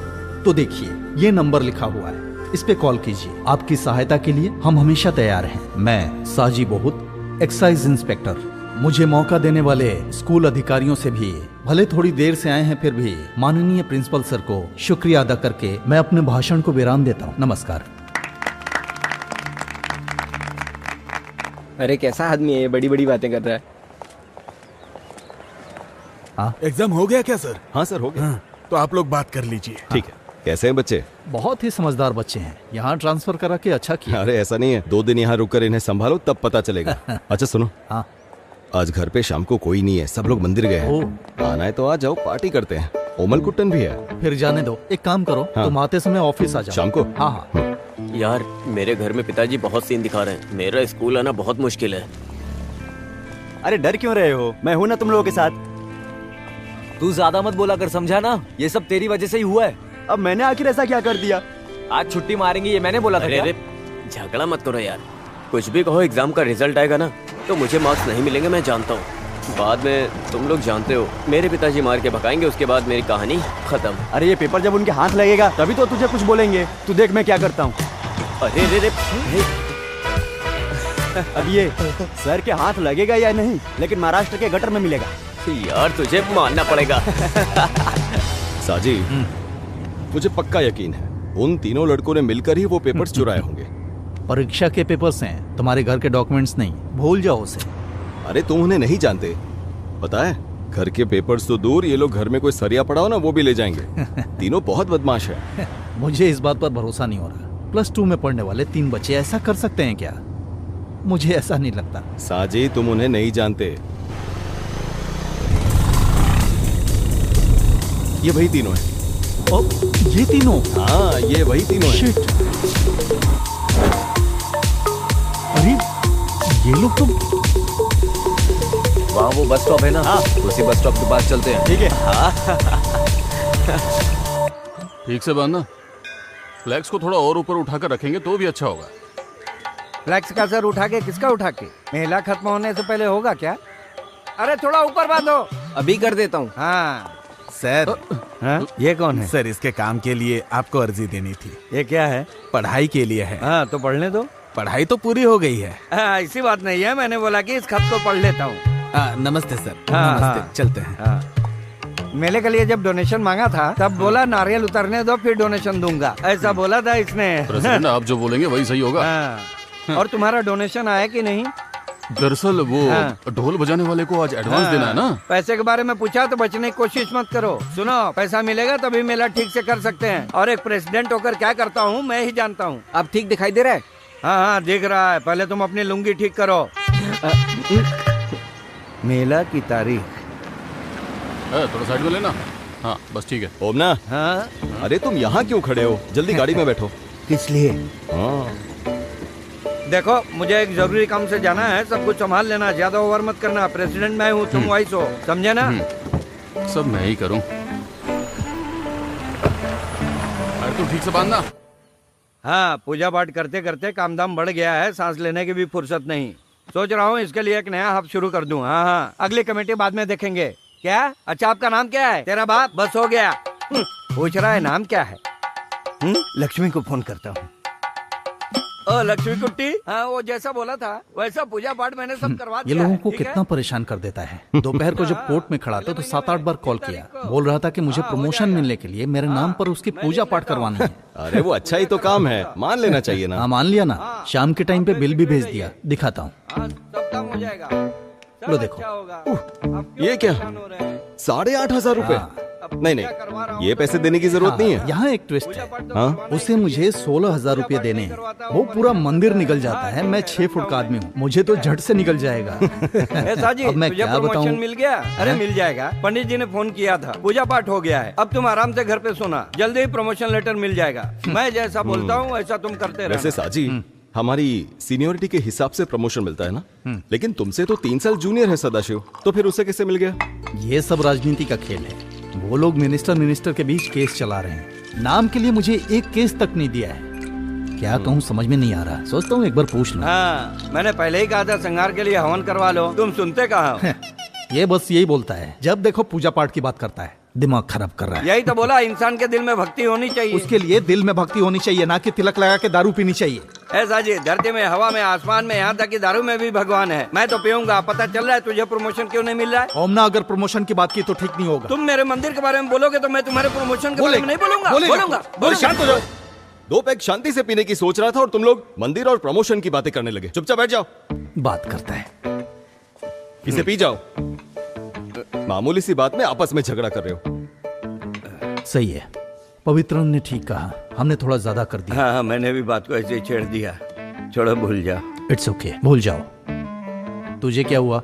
तो देखिए, ये नंबर लिखा हुआ है, इस पे कॉल कीजिए। आपकी सहायता के लिए हम हमेशा तैयार हैं। मैं साजी बहुत, एक्साइज इंस्पेक्टर। मुझे मौका देने वाले स्कूल अधिकारियों से भी, भले थोड़ी देर से आए हैं फिर भी, माननीय प्रिंसिपल सर को शुक्रिया अदा करके मैं अपने भाषण को विराम देता हूँ। नमस्कार। अरे कैसा आदमी है ये, बड़ी बड़ी बातें कर रहा है। हाँ, एग्जाम हो गया क्या सर? हाँ सर, हो गया। तो आप लोग बात कर लीजिए। ठीक है। कैसे हैं बच्चे? बहुत ही समझदार बच्चे हैं, यहाँ ट्रांसफर करा के अच्छा किया। अरे ऐसा नहीं है, 2 दिन यहाँ रुककर इन्हें संभालो तब पता चलेगा। अच्छा सुनो, हाँ, आज घर पे शाम को कोई नहीं है, सब लोग मंदिर गए हैं। आना है तो आ जाओ, पार्टी करते हैं। ओमल कुट्टन भी है। फिर जाने दो। एक काम करो, हाँ। तुम आते समय ऑफिस आ जाओ। शाम को? हाँ हाँ। यार मेरे घर में पिताजी बहुत सीन दिखा रहे हैं, मेरा स्कूल आना बहुत मुश्किल है। अरे डर क्यों रहे हो? मैं हूं ना तुम लोगों के साथ। तू ज्यादा मत बोला कर, समझा ना? ये सब तेरी वजह से ही हुआ है। अब मैंने आखिर ऐसा क्या कर दिया? आज छुट्टी मारेंगे ये मैंने बोला था अरे क्या? अरे झगड़ा मत करो यार, कुछ भी कहो, एग्जाम का रिजल्ट आएगा ना तो मुझे मार्क्स नहीं मिलेंगे, मैं जानता हूँ। बाद में तुम लोग जानते हो, मेरे पिताजी मार के भगाएंगे, उसके बाद मेरी कहानी खत्म। अरे ये पेपर जब उनके हाथ लगेगा तभी तो तुझे कुछ बोलेंगे। तू देख मैं क्या करता हूँ। अरे रे रे, अब ये सर के हाथ लगेगा या नहीं, लेकिन महाराष्ट्र के गटर में मिलेगा। यार तुझे मानना पड़ेगा। साजी, मुझे पक्का यकीन है उन तीनों लड़कों ने मिलकर ही वो पेपर्स चुराए होंगे। परीक्षा के पेपर्स हैं, तुम्हारे घर के डॉक्यूमेंट्स नहीं, भूल जाओ उसे। अरे तुम उन्हें नहीं जानते, पता है घर के पेपर्स तो दूर, ये लोग घर में कोई सरिया पड़ा हो ना वो भी ले जाएंगे। तीनों बहुत बदमाश है। मुझे इस बात पर भरोसा नहीं हो रहा। +2 में पढ़ने वाले 3 बच्चे ऐसा कर सकते हैं क्या? मुझे ऐसा नहीं लगता। साजी तुम उन्हें नहीं जानते, ये वही तीनों हैं। ओ, ये तीनों? हाँ ये वही तीनों हैं। शिट। अरे ये लोग तो वहाँ वो बस स्टॉप है ना? हाँ, उसी बस स्टॉप के पास चलते हैं। ठीक है। ठीक से बांधना। फ्लैक्स को थोड़ा और ऊपर उठाकर रखेंगे तो भी अच्छा होगा। फ्लैक्स का सर उठा के किसका उठा के? मेला खत्म होने से पहले होगा क्या? अरे थोड़ा ऊपर बांधो। अभी कर देता हूँ। हाँ सर। ये कौन है? सर इसके काम के लिए आपको अर्जी देनी थी। ये क्या है? पढ़ाई के लिए है। हाँ तो पढ़ने दो। पढ़ाई तो पूरी हो गई है। ऐसी बात नहीं है, मैंने बोला कि इस खत को पढ़ लेता हूँ। नमस्ते सर। हाँ, नमस्ते। हाँ, चलते हैं। हाँ। मेले के लिए जब डोनेशन मांगा था तब बोला नारियल उतरने दो फिर डोनेशन दूंगा, ऐसा बोला था इसने। प्रेसिडेंट आप जो बोलेंगे वही सही होगा। हाँ। और तुम्हारा डोनेशन आया कि नहीं? दरअसल वो हाँ। ढोल बजाने वाले को आज एडवांस देना है ना। पैसे के बारे में पूछा तो बचने की कोशिश मत करो। सुनो, पैसा मिलेगा तभी मेला ठीक से कर सकते हैं, और एक प्रेसिडेंट होकर क्या करता हूँ मैं ही जानता हूँ। अब ठीक दिखाई दे रहा है? हाँ हाँ दिख रहा है, पहले तुम अपनी लुंगी ठीक करो। मेला की तारीख थोड़ा साइड में लेना। हाँ बस ठीक है। ओमना, हाँ अरे तुम यहाँ क्यों खड़े हो? जल्दी गाड़ी में बैठो। किस लिए? हाँ देखो, मुझे एक जरूरी काम से जाना है, सब कुछ संभाल लेना, ज्यादा ओवर मत करना। प्रेसिडेंट मैं हूँ, तुम वाइस हो, समझे ना? सब मैं ही करूँ। अरे तू ठीक से बांधना। हाँ, पूजा पाठ करते करते काम धाम बढ़ गया है, सांस लेने की भी फुर्सत नहीं। सोच रहा हूँ इसके लिए एक नया हब शुरू कर दूं। हाँ हाँ, अगली कमेटी बाद में देखेंगे। क्या? अच्छा, आपका नाम क्या है? तेरा बाप? बस हो गया। पूछ रहा है नाम क्या है? लक्ष्मी को फोन करता हूँ। ओ लक्ष्मी कुट्टी, हाँ वो जैसा बोला था वैसा पूजा पाठ मैंने सब करवा ये दिया लोगों है, को ठीक कितना परेशान कर देता है। दोपहर को जब कोर्ट में खड़ा था तो 7-8 बार कॉल किया, बोल रहा था कि मुझे प्रमोशन मिलने के लिए मेरे नाम पर उसकी पूजा पाठ करवानी है। अरे वो अच्छा ही तो काम है, मान लेना चाहिए ना। हाँ मान लिया ना। शाम के टाइम पे बिल भी भेज दिया, दिखाता हूँ। सब काम हो जाएगा। लो देखो। ये क्या? 8,500 रुपए? नहीं नहीं, ये पैसे देने की जरूरत नहीं है। यहाँ एक ट्विस्ट है। हाँ? उसे मुझे 16,000 रुपए देने हैं। वो पूरा मंदिर निकल जाता है। मैं 6 फुट का आदमी हूँ, मुझे तो झट से निकल जाएगा। ऐसा जी, अब मैं तुझे क्या प्रमोशन बताऊँ? मिल गया? अरे मिल जाएगा, पंडित जी ने फोन किया था, पूजा पाठ हो गया है, अब तुम आराम से घर पे सोना, जल्दी ही प्रमोशन लेटर मिल जाएगा। मैं जैसा बोलता हूँ वैसा तुम करते वैसे रहना। साजी, हमारी सीनियोरिटी के हिसाब से प्रमोशन मिलता है ना, लेकिन तुमसे तो 3 साल जूनियर है सदाशिव, तो फिर उसे कैसे मिल गया? ये सब राजनीति का खेल है। वो लोग मिनिस्टर के बीच केस चला रहे हैं। नाम के लिए मुझे एक केस तक नहीं दिया है। क्या कहूँ समझ में नहीं आ रहा, सोचता हूँ एक बार पूछ लूं। हाँ, मैंने पहले ही कहा था श्रृंगार के लिए हवन करवा लो, तुम सुनते कहाँ हो? ये बस यही बोलता है, जब देखो पूजा पाठ की बात करता है, दिमाग खराब कर रहा है। यही तो बोला, इंसान के दिल में भक्ति होनी चाहिए। उसके लिए दिल में भक्ति होनी चाहिए, ना कि तिलक लगा के दारू पीनी चाहिए। ऐसा जी, धरती में, हवा में, आसमान में, यहाँ तक कि दारू में भी भगवान है। मैं तो पीऊंगा। पता चल रहा है तुझे प्रमोशन क्यों नहीं मिल रहा है? ओमना, अगर प्रमोशन की बात की तो ठीक नहीं होगा। तुम मेरे मंदिर के बारे में बोलोगे तो मैं तुम्हारे प्रमोशन के बारे में नहीं बोलूंगा। बोलूंगा। शांत हो जाओ। 2 पैक शांति से पीने की सोच रहा था और तुम लोग मंदिर और प्रमोशन की बातें करने लगे। चुपचाप बैठ जाओ। बात करता है। इसे पी जाओ। मामूली सी बात में आपस में झगड़ा कर रहे हो। सही है, पवित्रन ने ठीक कहा, हमने थोड़ा ज्यादा कर दिया। हाँ, मैंने भी बात को ऐसे ही छेड़ दिया। छोड़ो, भूल जाओ। इट्स ओके, भूल जाओ। तुझे क्या हुआ?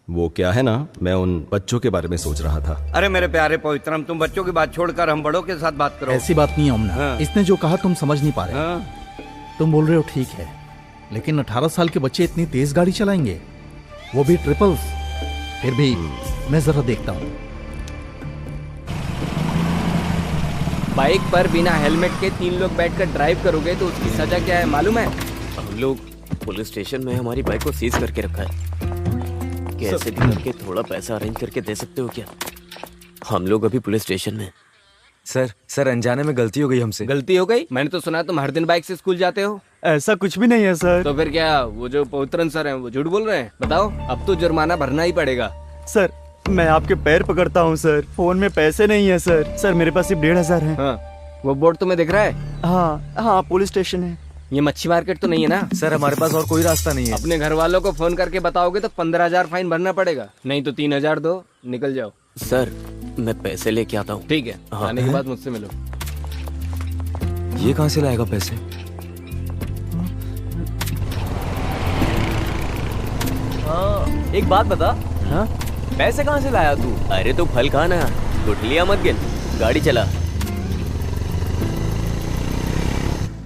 वो क्या है ना, मैं उन बच्चों के बारे में सोच रहा था। अरे मेरे प्यारे पवित्रम, तुम बच्चों की बात छोड़कर हम बड़ों के साथ बात करो। ऐसी बात नहीं है ओमना। हाँ। इसने जो कहा तुम समझ नहीं पा रहे। तुम बोल रहे हो ठीक है, लेकिन 18 साल के बच्चे इतनी तेज गाड़ी चलाएंगे, वो भी ट्रिपल्स। फिर भी मैं जरा देखता हूँ। बाइक पर बिना हेलमेट के 3 लोग बैठकर ड्राइव करोगे तो उसकी सजा क्या है मालूम है? हम लोग पुलिस स्टेशन में हमारी बाइक को सीज करके रखा है। कैसे भी करके थोड़ा पैसा अरेंज करके दे सकते हो क्या? हम लोग अभी पुलिस स्टेशन में। सर अनजाने में गलती हो गई हमसे। गलती हो गई? मैंने तो सुना तुम हर दिन बाइक से स्कूल जाते हो। ऐसा कुछ भी नहीं है सर। तो फिर क्या वो जो पवित्रन सर हैं वो झूठ बोल रहे हैं? बताओ, अब तो जुर्माना भरना ही पड़ेगा। सर मैं आपके पैर पकड़ता हूँ सर, फोन में पैसे नहीं है सर। सर मेरे पास सिर्फ 1,500 है। हाँ, वो बोर्ड तुम्हें दिख रहा है? हाँ हाँ, पुलिस स्टेशन है। ये मच्छी मार्केट तो नहीं है ना? सर हमारे पास और कोई रास्ता नहीं है। अपने घर वालों को फोन करके बताओगे तो 15,000 फाइन भरना पड़ेगा, नहीं तो 3,000 दो, निकल जाओ। सर मैं पैसे लेके आता हूँ। ठीक है, आने के बाद मुझसे मिलो। ये कहाँ से लाएगा पैसे? एक बात बता। हाँ? पैसे कहाँ से लाया तू? अरे तू फल खा ना, गुठलियां मत गिन, गाड़ी चला।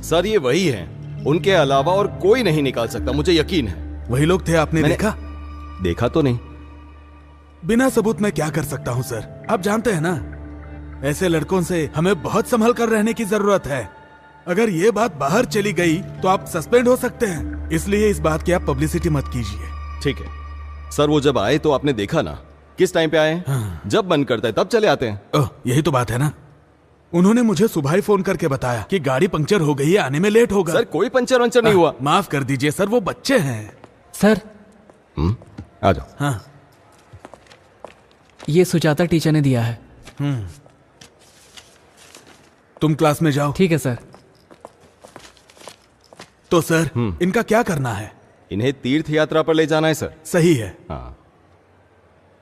सर ये वही है, उनके अलावा और कोई नहीं निकाल सकता, मुझे यकीन है। वही लोग थे, आपने देखा? देखा तो नहीं। बिना सबूत मैं क्या कर सकता हूँ सर? आप जानते हैं ना, ऐसे लड़कों से हमें बहुत संभल कर रहने की जरूरत है। अगर ये बात बाहर चली गई तो आप सस्पेंड हो सकते हैं, इसलिए इस बात की आप पब्लिसिटी मत कीजिए। ठीक है सर, वो जब आए तो आपने देखा ना किस टाइम पे आए? हाँ। जब मन करता है तब चले आते हैं। यही तो बात है ना। उन्होंने मुझे सुबह ही फोन करके बताया कि गाड़ी पंक्चर हो गई है, आने में लेट होगा। सर कोई पंचर वंचर नहीं हुआ। माफ कर दीजिए सर, वो बच्चे हैं। सर आ जाओ। हाँ, ये सुजाता टीचर ने दिया है। तुम क्लास में जाओ। ठीक है सर। तो सर इनका क्या करना है? इन्हें तीर्थ यात्रा पर ले जाना है सर। सही है। हाँ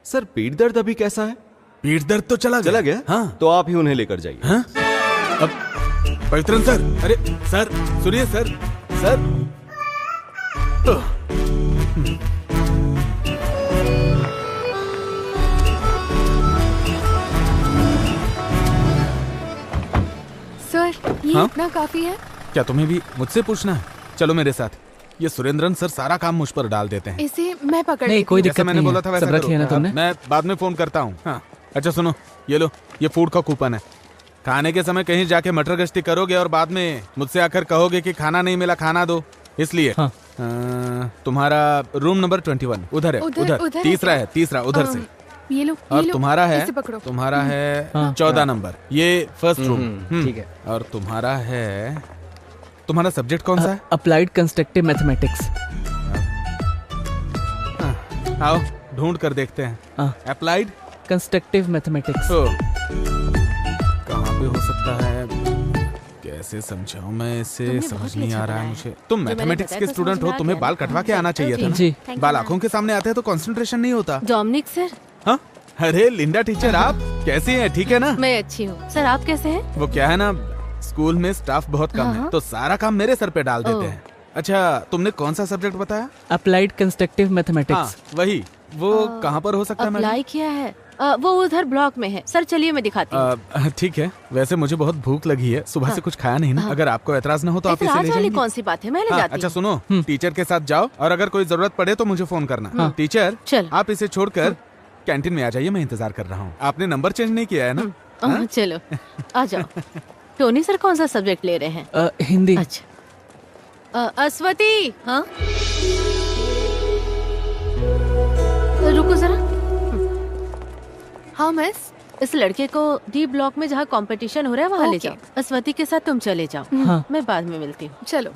सर, पीठ दर्द अभी कैसा है? पीठ दर्द तो चला गया। हाँ, तो आप ही उन्हें लेकर जाइए। हाँ? अब पवित्रन सर, अरे सर सुनिए सर, सर सर ये हाँ? इतना काफी है? क्या तुम्हें भी मुझसे पूछना है? चलो मेरे साथ। ये सुरेंद्रन सर सारा काम मुझ पर डाल देते हैं। इसे मैं पकड़ नहीं, कोई जैसा दिक्कत मैंने नहीं बोला है। था वैसा सब रखी है ना करो। तुमने? मैं बाद में फोन करता हूँ। हाँ अच्छा सुनो, ये लो, ये फूड का कूपन है। खाने के समय कहीं जाके मटर गश्ती करोगे और बाद में मुझसे आकर कहोगे कि खाना नहीं मिला, खाना दो, इसलिए। हाँ। तुम्हारा रूम नंबर 21 उधर है, उधर तीसरा है, तीसरा उधर से। ये लो, और ये लो, तुम्हारा है, इसे पकड़ो। तुम्हारा है हाँ। 14 नंबर, ये फर्स्ट रूम। ठीक है। और तुम्हारा है, तुम्हारा सब्जेक्ट कौन सा है? Applied constructive mathematics. आओ ढूंढ कर देखते हैं। Applied constructive mathematics. कहाँ पे हो सकता है? कैसे समझाऊं मैं इसे, समझ नहीं आ रहा है मुझे। तुम मैथमेटिक्स के स्टूडेंट हो, तुम्हें बाल कटवा के आना चाहिए था ना? जी। बाल आंखों के सामने आते हैं तो कंसंट्रेशन नहीं होता। Dominic sir. हाँ? अरे लिंडा टीचर, आप कैसी हैं? ठीक है ना? मैं अच्छी हूँ सर, आप कैसे हैं? वो क्या है ना, स्कूल में स्टाफ बहुत कम है, तो सारा काम मेरे सर पे डाल देते हैं। अच्छा, तुमने कौन सा सब्जेक्ट बताया? Applied constructive mathematics. वही, वो कहाँ पर हो सकता है? अप्लाई किया है, वो उधर ब्लॉक में है। सर चलिए मैं दिखाती हूँ। ठीक है, वैसे मुझे बहुत भूख लगी है, सुबह से कुछ खाया नहीं ना। अगर आपको एतराज ना हो तो आप इसे ले जाइए। कौन सी बात है, मैं ले जाती हूँ। अच्छा सुनो, टीचर के साथ जाओ और अगर कोई जरूरत पड़े तो मुझे फोन करना। टीचर चल। आप इसे छोड़कर कैंटीन में आ जाइए, मैं इंतजार कर रहा हूँ। आपने नंबर चेंज नहीं किया है ना? चलो आ जाओ। टोनी सर कौन सा सब्जेक्ट ले रहे हैं? हिंदी। अच्छा अस्वती। हाँ रुको जरा। हाँ मिस। इस लड़के को डी ब्लॉक में जहाँ कंपटीशन हो रहा है वहाँ ले जाओ। अस्वती के साथ तुम चले जाओ। हाँ। मैं बाद में मिलती हूँ। चलो।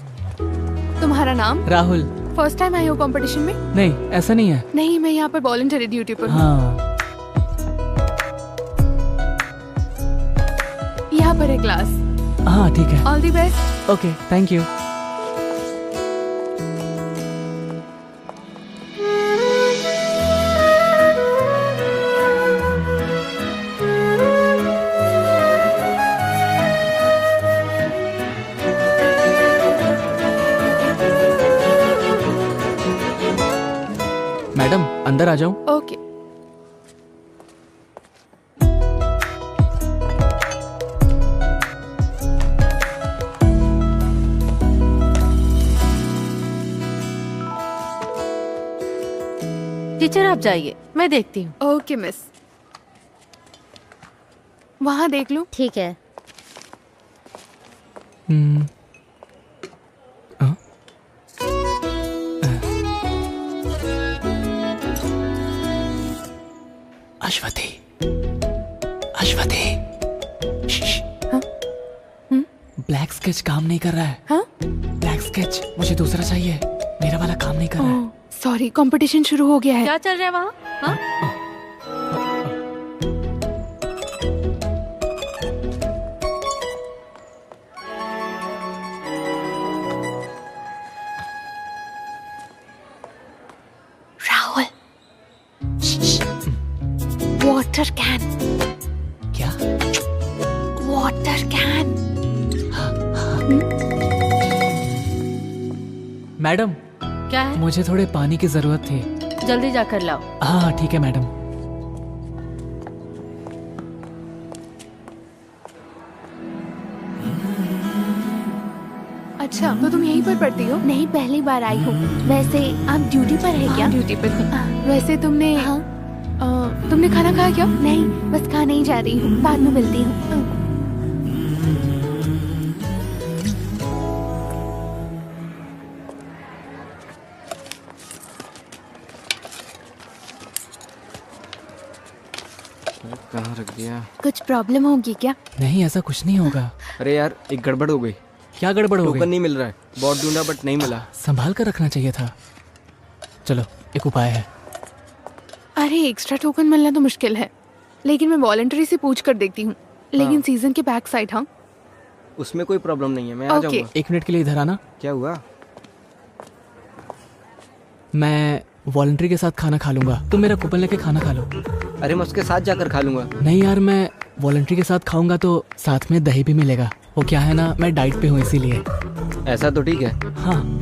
तुम्हारा नाम? राहुल। फर्स्ट टाइम आई हो कंपटीशन में? नहीं ऐसा नहीं है। नहीं, मैं यहाँ पर वॉलंटरी ड्यूटी पर हूँ। हाँ। यहाँ पर है क्लास। हाँ ठीक है। All the best. Okay thank you. Madam अंदर आ जाऊं? ओके। टीचर आप जाइए, मैं देखती हूँ। Okay miss. वहाँ देख लो। ठीक है। अश्वती, अश्वती। ब्लैक स्केच काम नहीं कर रहा है। हाँ? ब्लैक स्केच मुझे दूसरा चाहिए, मेरा वाला काम नहीं कर रहा है। सॉरी, कंपटीशन शुरू हो गया है। क्या चल रहा है वहाँ? हाँ? Rahul, water can. क्या? Water can. मैडम क्या है? मुझे थोड़े पानी की जरूरत थी। जल्दी जाकर लाओ। हाँ ठीक है मैडम। अच्छा, तो तुम यहीं पर पढ़ती हो? नहीं, पहली बार आई हूँ। वैसे आप ड्यूटी पर है क्या? ड्यूटी पर हूँ। वैसे तुमने तुमने खाना खाया क्या? नहीं, बस खाने ही जा रही हूँ, बाद में मिलती हूँ। कहाँ रख दिया? कुछ प्रॉब्लम होगी क्या? नहीं ऐसा कुछ नहीं होगा। अरे यार एक गड़बड़ हो गई। क्या गड़बड़ हो गई? टोकन नहीं मिल रहा है, बहुत ढूंढा बट नहीं मिला। संभाल कर रखना चाहिए था। चलो एक उपाय है। अरे एक्स्ट्रा टोकन मिलना तो मुश्किल है, लेकिन मैं वॉलंटरी से पूछ कर देखती हूँ। लेकिन सीजन के बैक साइड। हाँ उसमें कोई प्रॉब्लम नहीं है, मैं आ जाऊंगा। 1 मिनट के लिए इधर आना। क्या हुआ? मैं वॉलंटरी के साथ खाना खा लूंगा, तुम मेरा कूपन लेके खाना खा लो। अरे मैं उसके साथ जाकर खा लूंगा। नहीं यार, मैं वॉलंटरी के साथ खाऊंगा तो साथ में दही भी मिलेगा। वो क्या है ना, मैं डाइट पे हूँ इसीलिए। ऐसा तो ठीक है। हाँ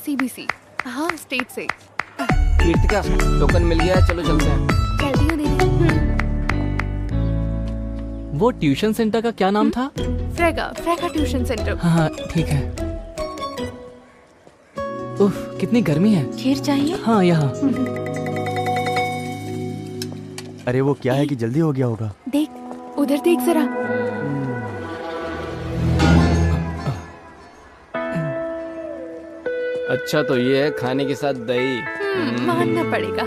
सीबीसी, हाँ स्टेट से। कीर्तिका टोकन मिल गया है, चलो चलते हैं। जल्दी हो दीदी। वो ट्यूशन सेंटर का क्या नाम था? फ्रेगा ट्यूशन सेंटर। हाँ ठीक है। उफ, कितनी गर्मी है। खीर चाहिए? हाँ यहाँ। अरे वो क्या है कि जल्दी हो गया होगा। देख उधर देख जरा। अच्छा तो ये है खाने के साथ दही। मानना पड़ेगा।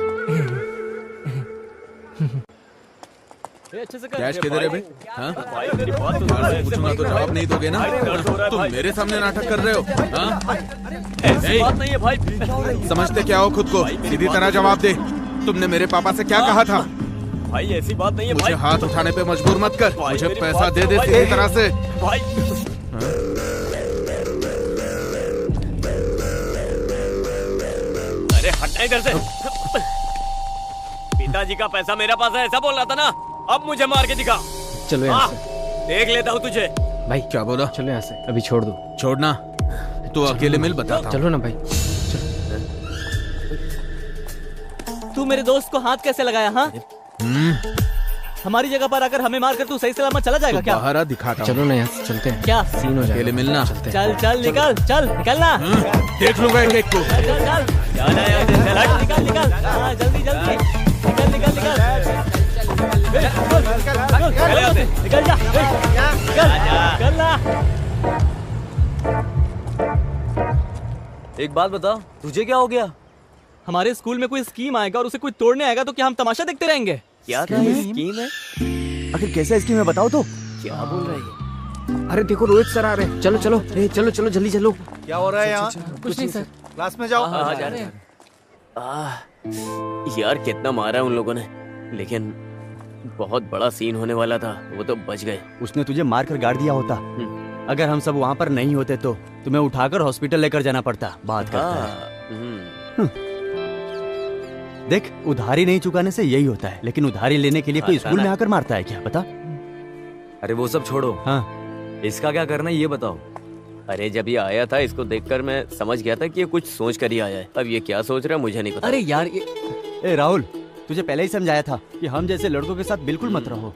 कैश किधर है भाई? हाँ? पूछूंगा तो जवाब नहीं दोगे ना? तुम मेरे सामने नाटक कर रहे हो? हाँ? ऐसी बात नहीं है भाई। समझते क्या हो खुद को? सीधी तरह जवाब दे। तुमने मेरे पापा से क्या कहा था? भाई ऐसी बात नहीं है मुझे भाई। हाथ उठाने पे मजबूर मत कर। मुझे पैसा दे दे सीधी तरह से। भाई अरे हटना इधर से। पिताजी का पैसा मेरे पास है, ऐसा बोल रहा था ना? अब मुझे मार के दिखा। चलो यहाँ से। देख लेता हूँ तुझे। भाई क्या बोला? चलो यहाँ से, अभी छोड़ दो। छोड़ना तू अकेले मिल, बताता हूँ। चलो ना भाई। तू मेरे दोस्त को हाथ कैसे लगाया? हाँ, हमारी जगह पर आकर हमें मारकर तू सही सलामत चला जाएगा क्या? बाहर आ, दिखाता हूँ। चलो ना यहाँ से चलते हैं। क्या सीन हो जाएगा। अकेले मिलना। चल चल निकल, चल निकलना। देख लूंगा एक एक को। चल चल चल, निकल निकल। हाँ जल्दी जल्दी निकल निकल निकल। निकल जा, निकल ना। एक बात बता, तुझे क्या हो गया? हमारे स्कूल में कोई स्कीम आएगा और उसे कोई तोड़ने आएगा तो क्या हम तमाशा देखते रहेंगे? क्या था ये स्कीम है? आखिर कैसा स्कीम है बताओ तो। क्या बोल रही है? अरे देखो रोहित सर आ रहे हैं। चलो चलो चलो चलो जल्दी चलो। क्या हो रहा है यहाँ? कुछ नहीं सर। क्लास में जाओ। हाँ जा रहे हैं। यार कितना मारा उन लोगों ने, लेकिन बहुत बड़ा सीन होने वाला था, वो तो बच गए। उसने तुझे मार कर गाड़ दिया होता। अगर हम सब वहाँ पर नहीं होते तो तुम्हें उठाकर हॉस्पिटल लेकर जाना पड़ता। बात करता है। देख, उधारी नहीं चुकाने से यही होता है, लेकिन उधारी लेने के लिए कोई स्कूल में आकर मारता है क्या? बता। अरे वो सब छोड़ो। हाँ, इसका क्या करना है ये बताओ। अरे जब ये आया था, इसको देखकर मैं समझ गया था कि ये कुछ सोच कर ही आया है। अब ये क्या सोच रहा है मुझे नहीं पता। अरे यार ए राहुल, तुझे पहले ही समझाया था कि हम जैसे लड़कों के साथ बिल्कुल मत रहो।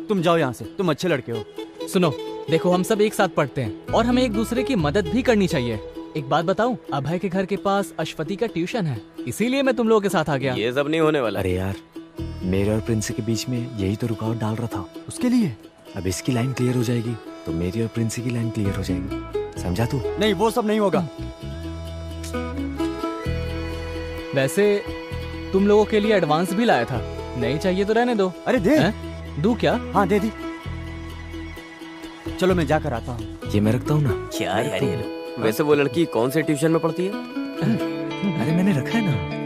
तुम जाओ यहाँ से, तुम अच्छे लड़के हो। सुनो, देखो हम सब एक साथ पढ़ते हैं और हमें एक दूसरे की मदद भी करनी चाहिए। एक बात बताऊं, अभय के घर के पास अश्वती का ट्यूशन है, इसीलिए मैं तुम लोगों के साथ आ गया। ये सब नहीं होने वाला। अरे यार, मेरे और प्रिंस के बीच में यही तो रुकावट डाल रहा था। उसके लिए अब इसकी लाइन क्लियर हो जाएगी तो मेरी और प्रिंस की लाइन क्लियर हो जाएगी। समझा तू? नहीं, वो सब नहीं होगा। वैसे तुम लोगों के लिए एडवांस भी लाया था, नहीं चाहिए तो रहने दो। अरे दे। दू क्या? हाँ दे दी। चलो मैं जाकर आता हूँ। ये मैं रखता हूँ ना। क्या यार ये? वैसे वो लड़की कौन से ट्यूशन में पढ़ती है? अरे मैंने रखा है ना।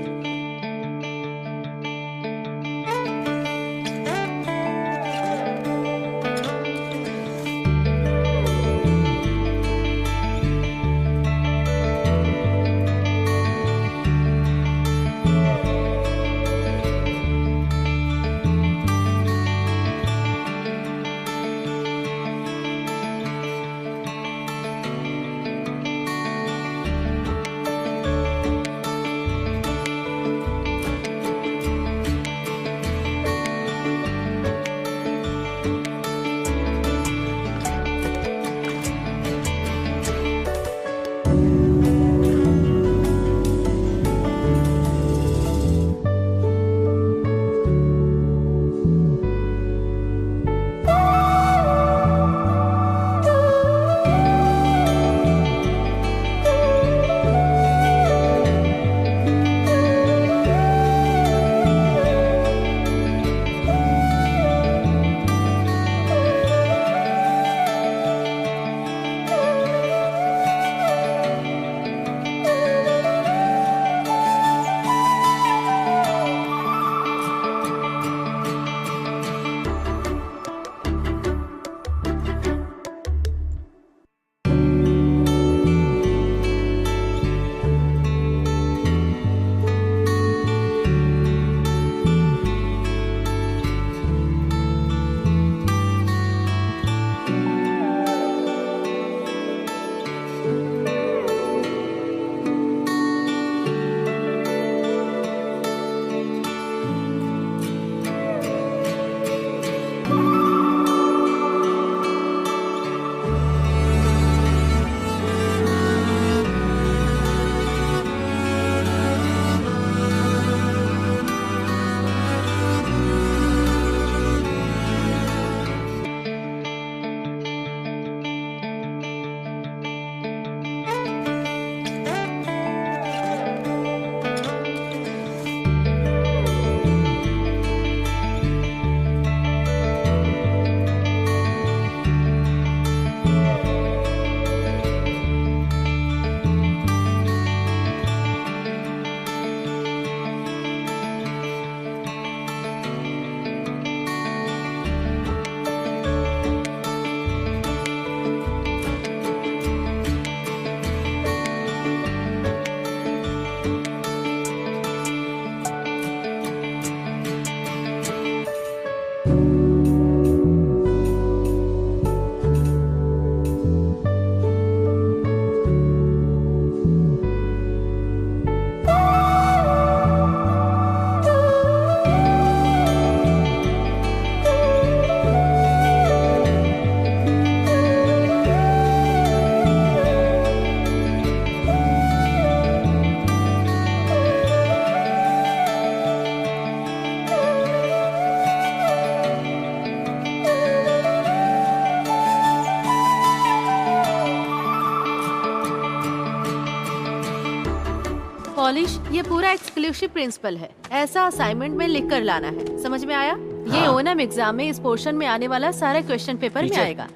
पूरा एक्सक्लूसिव प्रिंसिपल है। ऐसा असाइनमेंट में लिख कर लाना है, समझ में आया? ये ओनम एग्जाम में इस पोर्शन में आने वाला सारा क्वेश्चन पेपर में टीचर, आएगा।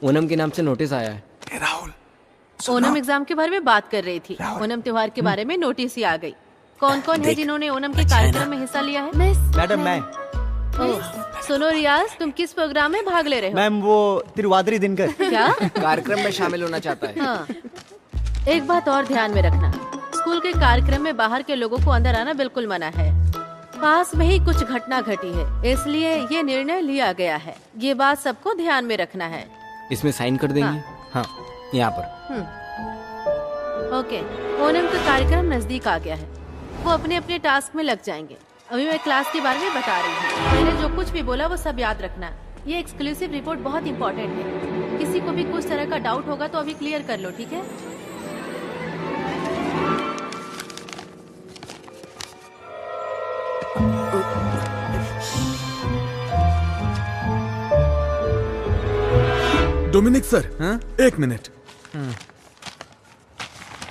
ओनम के नाम से नोटिस आया है। ओनम एग्जाम के बारे में बात कर रही थी। ओनम त्योहार के बारे में नोटिस ही आ गई। कौन कौन है जिन्होंने ओनम के कार्यक्रम में हिस्सा लिया है? मैडम मैं। सुनो रियाज, तुम किस प्रोग्राम में भाग ले रहे हो? मैम वो तिरुवादिरी दिनकर। क्या? कार्यक्रम में शामिल होना चाहता है। हाँ। एक बात और ध्यान में रखना, स्कूल के कार्यक्रम में बाहर के लोगों को अंदर आना बिल्कुल मना है। पास में ही कुछ घटना घटी है, इसलिए ये निर्णय लिया गया है। ये बात सबको ध्यान में रखना है। इसमें साइन कर देंगे? हाँ, यहाँ पर। ओके, ओनम का कार्यक्रम नजदीक आ गया है। वो अपने अपने टास्क में लग जाएंगे। अभी मैं क्लास के बारे में बता रही हूँ। मैंने जो कुछ भी बोला वो सब याद रखना। ये एक्सक्लूसिव रिपोर्ट बहुत इंपॉर्टेंट है। किसी को भी कुछ तरह का डाउट होगा तो अभी क्लियर कर लो, ठीक है? डोमिनिक सर, हाँ? एक मिनट।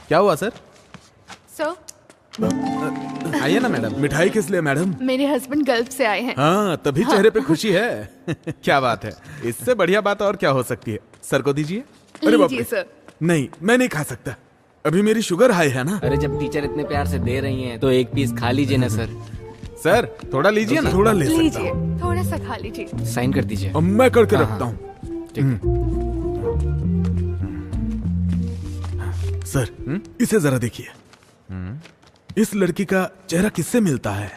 क्या हुआ सर? आइए ना मैडम। मिठाई किस लिए मैडम? मेरे हस्बैंड गल्फ से आए हैं। हाँ, तभी चेहरे पे खुशी है। क्या बात है, इससे बढ़िया बात और क्या हो सकती है। सर को दीजिए। अरे बाप रे। सर। नहीं, मैं नहीं खा सकता, अभी मेरी शुगर हाई है ना। अरे जब टीचर इतने प्यार से दे रही हैं तो एक पीस खा लीजिए ना सर। सर थोड़ा लीजिए ना। थोड़ा ले सकता लीजिए, हूँ। थोड़ा सा खा लीजिए। साइन कर दीजिए। अब मैं करके हाँ, रखता हाँ। हूँ। सर, इसे जरा देखिए। इस लड़की का चेहरा किससे मिलता है?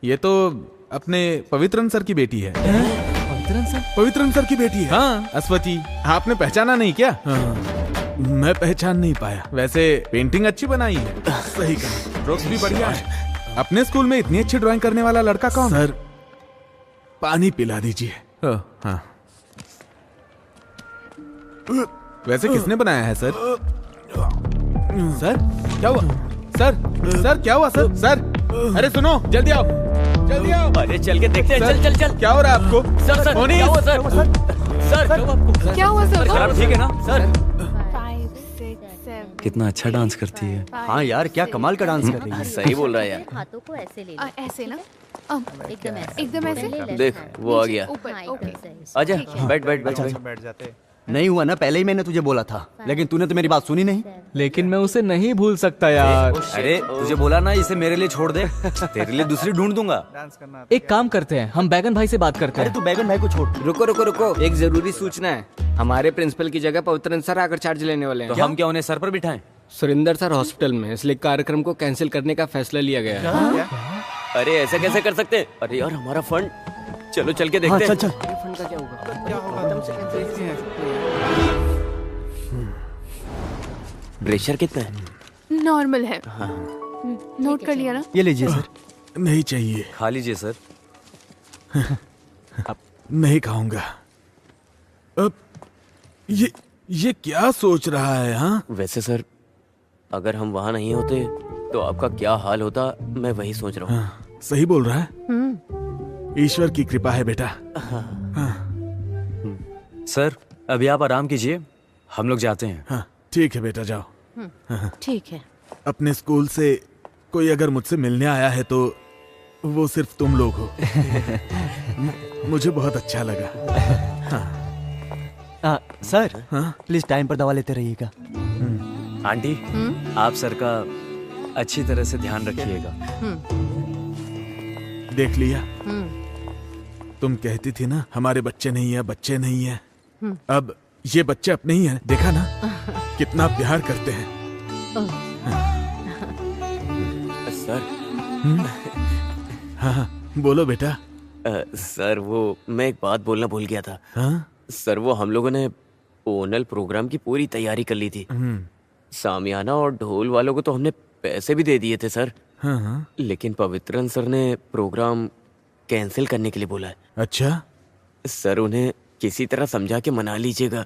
ये तो अपने पवित्रन सर की बेटी है। पवित्रन सर? पवित्रन सर की बेटी है। हाँ, अश्वती। आपने पहचाना नहीं क्या? हाँ, मैं पहचान नहीं पाया। वैसे पेंटिंग अच्छी बनाई है। सही कहा, स्ट्रोक्स भी बढ़िया है। अपने स्कूल में इतनी अच्छी ड्राइंग करने वाला लड़का कौन? सर, पानी पिला दीजिए। हाँ। वैसे किसने बनाया है सर? सर क्या हुआ? सर क्या हुआ सर? सर अरे सुनो, जल्दी आओ, जल्दी आओ। अरे चल के देखते हैं। चल चल चल। क्या हो रहा है आपको? सर सर क्या हुआ सर? सर क्या हुआ सर? आप ठीक है ना सर? 5, 6, 7। कितना अच्छा डांस करती है। हाँ यार, क्या कमाल का डांस कर रही है। सही बोल रहा है यार। हाथों को ऐसे ले ऐसे ना? एकदम ऐसे। एकदम ऐसे? देख वो आ गया। ऊपर। ओके। आजा, बैठ बैठ बैठ। बैठ जाते। नहीं हुआ ना, पहले ही मैंने तुझे बोला था, लेकिन तूने तो मेरी बात सुनी नहीं। लेकिन मैं उसे नहीं भूल सकता यार। अरे तुझे बोला ना इसे मेरे लिए छोड़ दे, तेरे लिए दूसरी ढूंढ दूंगा। एक काम करते हैं, हम बैगन भाई से बात करते हैं। तू बैगन भाई को छोड़। रुको रुको रुको, एक जरूरी सूचना है। हमारे प्रिंसिपल की जगह पवित्रन सर आकर चार्ज लेने वाले हैं। तो हम क्या उन्हें सर पर बिठाएं? सुरेंद्र सर हॉस्पिटल में, इसलिए कार्यक्रम को कैंसिल करने का फैसला लिया गया है। अरे ऐसे कैसे कर सकते हैं? अरे यार हमारा फंड। चलो चल के देखते हैं। चल। फंड का क्या होगा? प्रेशर कितना है? नॉर्मल है। नोट कर लिया ना? ये लीजिए सर। नहीं चाहिए। खा लीजिए सर। नहीं खाऊंगा। अब ये क्या सोच रहा है? हाँ, वैसे सर, अगर हम वहाँ नहीं होते तो आपका क्या हाल होता, मैं वही सोच रहा हूँ। हाँ, सही बोल रहा है। ईश्वर की कृपा है बेटा। हाँ। सर अभी आप आराम कीजिए, हम लोग जाते हैं। हाँ ठीक है बेटा, जाओ। हाँ। ठीक है। अपने स्कूल से कोई अगर मुझसे मिलने आया है तो वो सिर्फ तुम लोग हो। मुझे बहुत अच्छा लगा। हाँ। सर, प्लीज टाइम पर दवा लेते रहिएगा। आंटी, आप सर का अच्छी तरह से ध्यान रखिएगा। देख लिया, तुम कहती थी ना हमारे बच्चे नहीं है, बच्चे नहीं है। अब ये बच्चे अपने ही हैं, देखा ना कितना प्यार करते हैं। सर। हाँ बोलो बेटा। सर वो मैं एक बात बोलना भूल गया था। हाँ? सर वो हम लोगों ने ओनल प्रोग्राम की पूरी तैयारी कर ली थी। सामियाना और ढोल वालों को तो हमने पैसे भी दे दिए थे सर। हाँ। लेकिन पवित्रन सर ने प्रोग्राम कैंसिल करने के लिए बोला है। अच्छा सर, उन्हें किसी तरह समझा के मना लीजिएगा।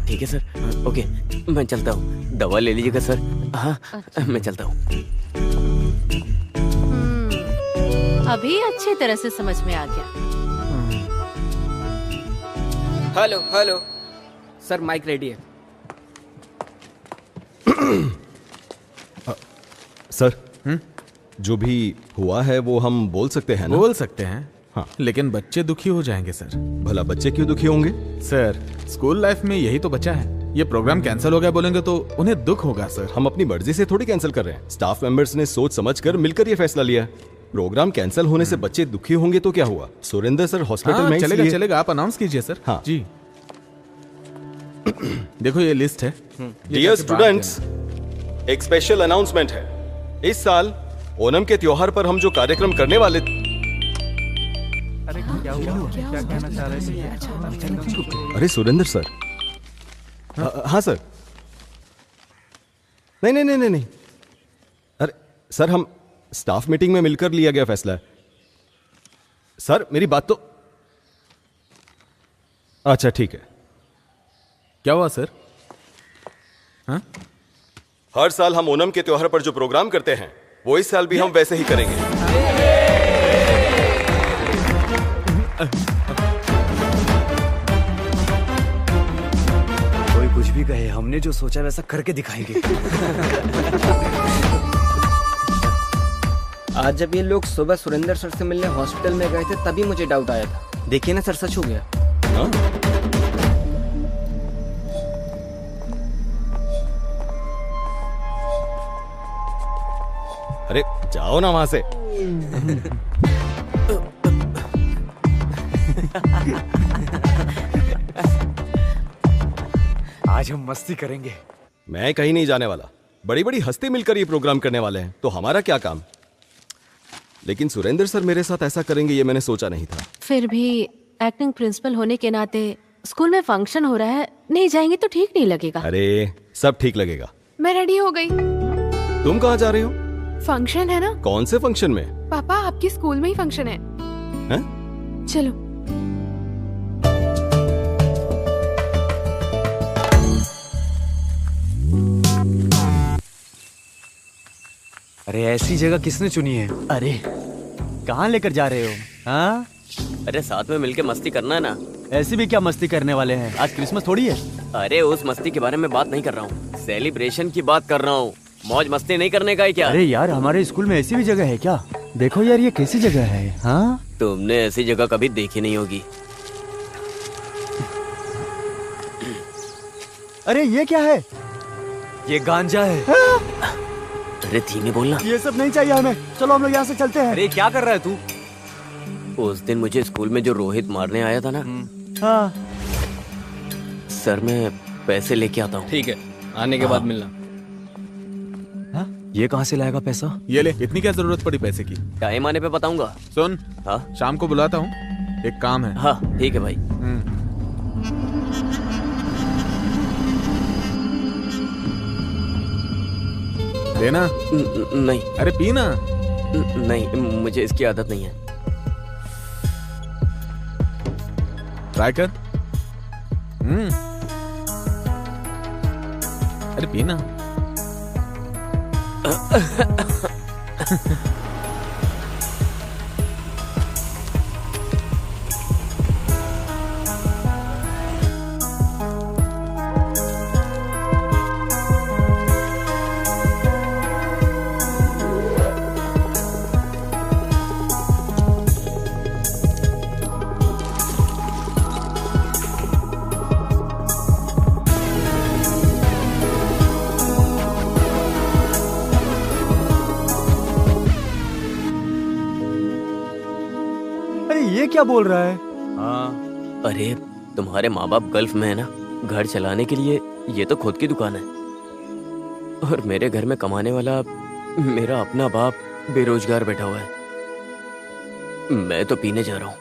ठीक है सर? ओके, मैं चलता हूँ। दवा ले लीजिएगा सर। हाँ मैं चलता हूँ। अभी अच्छी तरह से समझ में आ गया। Hello hello sir, mike ready है। सर जो भी हुआ है वो हम बोल सकते हैं ना? बोल सकते हैं हाँ। लेकिन बच्चे दुखी हो जाएंगे सर। भला बच्चे क्यों दुखी होंगे? सर स्कूल लाइफ में यही तो बचा है। ये प्रोग्राम कैंसिल हो गया बोलेंगे तो उन्हें दुख होगा सर। हम अपनी मर्जी से थोड़ी कैंसिल कर रहे हैं। स्टाफ मेंबर्स ने सोच समझकर मिलकर ये फैसला लिया। प्रोग्राम कैंसिल होने से बच्चे दुखी होंगे तो क्या हुआ? सुरेंद्र सर हॉस्पिटल में चलेगा इसलिए- चलेगा, आप अनाउंस कीजिए सर। हाँ जी देखो ये लिस्ट है। डियर स्टूडेंट्स, एक स्पेशल अनाउंसमेंट है। इस साल ओणम के त्योहार पर हम जो कार्यक्रम करने वाले क्या कहना चाह रहे थे? अरे सुरेंद्र सर। हाँ सर। नहीं। अरे सर, हम स्टाफ मीटिंग में मिलकर लिया गया फैसला है। सर मेरी बात तो अच्छा ठीक है। क्या हुआ सर? हाँ? हर साल हम ओणम के त्योहार पर जो प्रोग्राम करते हैं वो इस साल भी हम वैसे ही करेंगे। कोई कुछ भी कहे, हमने जो सोचा वैसा करके दिखाएंगे। आज जब ये लोग सुबह सुरेंद्र सर से मिलने हॉस्पिटल में गए थे तभी मुझे डाउट आया था। देखिए ना सर, सच हो गया। अरे जाओ ना वहां से। आज हम मस्ती करेंगे। मैं कहीं नहीं जाने वाला। बड़ी बड़ी हस्ती मिलकर ये प्रोग्राम करने वाले हैं तो हमारा क्या काम? लेकिन सुरेंद्र सर मेरे साथ ऐसा करेंगे ये मैंने सोचा नहीं था। फिर भी एक्टिंग प्रिंसिपल होने के नाते स्कूल में फंक्शन हो रहा है, नहीं जाएंगे तो ठीक नहीं लगेगा। अरे सब ठीक लगेगा। मैं रेडी हो गई। तुम कहाँ जा रही हो? फंक्शन है ना। कौन से फंक्शन में? पापा आपकी स्कूल में ही फंक्शन है। चलो। अरे ऐसी जगह किसने चुनी है? अरे कहाँ लेकर जा रहे हो? हाँ? अरे साथ में मिलके मस्ती करना है ना। ऐसी भी क्या मस्ती करने वाले हैं? आज क्रिसमस थोड़ी है। अरे उस मस्ती के बारे में बात नहीं कर रहा हूँ, सेलिब्रेशन की बात कर रहा हूँ। मौज मस्ती नहीं करने का है क्या? अरे यार, हमारे स्कूल में ऐसी भी जगह है क्या? देखो यार, ये कैसी जगह है? हाँ? तुमने ऐसी जगह कभी देखी नहीं होगी। अरे ये क्या है? ये गांजा है। अरे धीमे बोलना। ये सब नहीं चाहिए हमें। चलो हम लोग यहाँ से चलते हैं। अरे क्या कर रहा है तू? उस दिन मुझे स्कूल में जो रोहित मारने आया था ना। हाँ। सर मैं पैसे लेके आता हूँ। ठीक है, आने के बाद मिलना। ये कहाँ से लाएगा पैसा? ये ले, इतनी क्या जरूरत पड़ी पैसे की? टाइम आने पे बताऊंगा। सुन, हाँ शाम को बुलाता हूँ, एक काम है। हाँ ठीक है भाई। लेना? नहीं। अरे पीना। नहीं, मुझे इसकी आदत नहीं है। ट्राई कर। अरे पीना। ये क्या बोल रहा है? हाँ। अरे तुम्हारे माँ बाप गल्फ में है ना, घर चलाने के लिए ये तो खुद की दुकान है। और मेरे घर में कमाने वाला मेरा अपना बाप बेरोजगार बैठा हुआ है। मैं तो पीने जा रहा हूँ।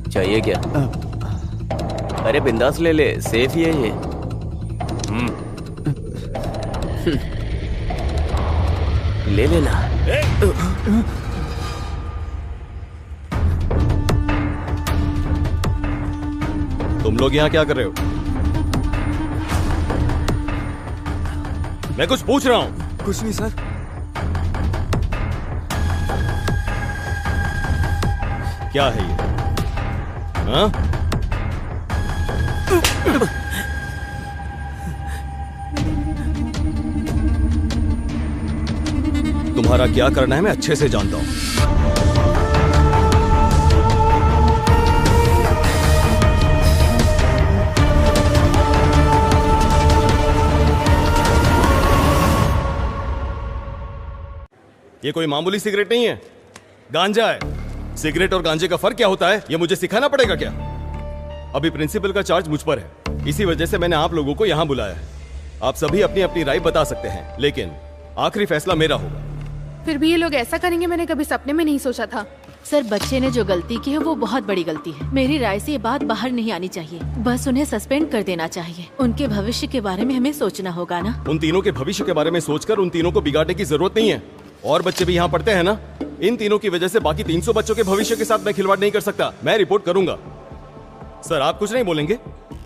चाहिए क्या? अरे बिंदास ले ले, सेफ ही है ये। ले लेना। तुम लोग यहाँ क्या कर रहे हो? मैं कुछ पूछ रहा हूँ। कुछ नहीं सर। क्या है ये? हाँ? तुम्हारा क्या करना है मैं अच्छे से जानता हूं। ये कोई मामूली सिगरेट नहीं है, गांजा है। सिगरेट और गांजे का फर्क क्या होता है ये मुझे सिखाना पड़ेगा क्या? अभी प्रिंसिपल का चार्ज मुझ पर है, इसी वजह से मैंने आप लोगों को यहाँ बुलाया है। आप सभी अपनी अपनी राय बता सकते हैं, लेकिन आखिरी फैसला मेरा होगा। फिर भी ये लोग ऐसा करेंगे मैंने कभी सपने में नहीं सोचा था। सर, बच्चे ने जो गलती की है वो बहुत बड़ी गलती है। मेरी राय से ये बात बाहर नहीं आनी चाहिए, बस उन्हें सस्पेंड कर देना चाहिए। उनके भविष्य के बारे में हमें सोचना होगा ना। उन तीनों के भविष्य के बारे में सोचकर उन तीनों को बिगाड़ने की जरूरत नहीं है। और बच्चे भी यहाँ पढ़ते हैं ना, इन तीनों की वजह से बाकी 300 बच्चों के भविष्य के साथ मैं खिलवाड़ नहीं कर सकता। मैं रिपोर्ट करूंगा। सर, आप कुछ नहीं बोलेंगे?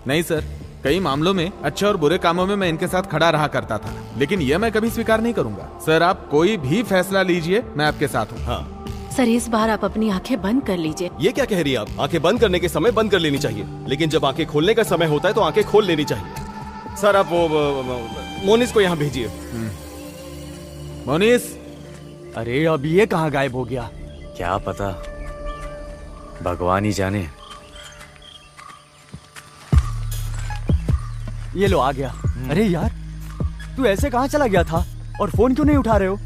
नहीं सर, कई मामलों में अच्छे और बुरे कामों में मैं इनके साथ खड़ा रहा करता था, लेकिन यह मैं कभी स्वीकार नहीं करूंगा। सर, आप कोई भी फैसला लीजिए, मैं आपके साथ हूँ। हाँ सर, इस बार आप अपनी आंखें बंद कर लीजिए। ये क्या कह रही है आप? आंखें बंद करने के समय बंद कर लेनी चाहिए, लेकिन जब आंखें खोलने का समय होता है तो आंखें खोल लेनी चाहिए। सर, आप वो मोनिस को यहाँ भेजिए। मोनिस। अरे अब ये कहाँ गायब हो गया? क्या पता, भगवान ही जाने। ये लो आ गया। अरे यार, तू ऐसे कहाँ चला गया था और फोन क्यों नहीं उठा रहे हो?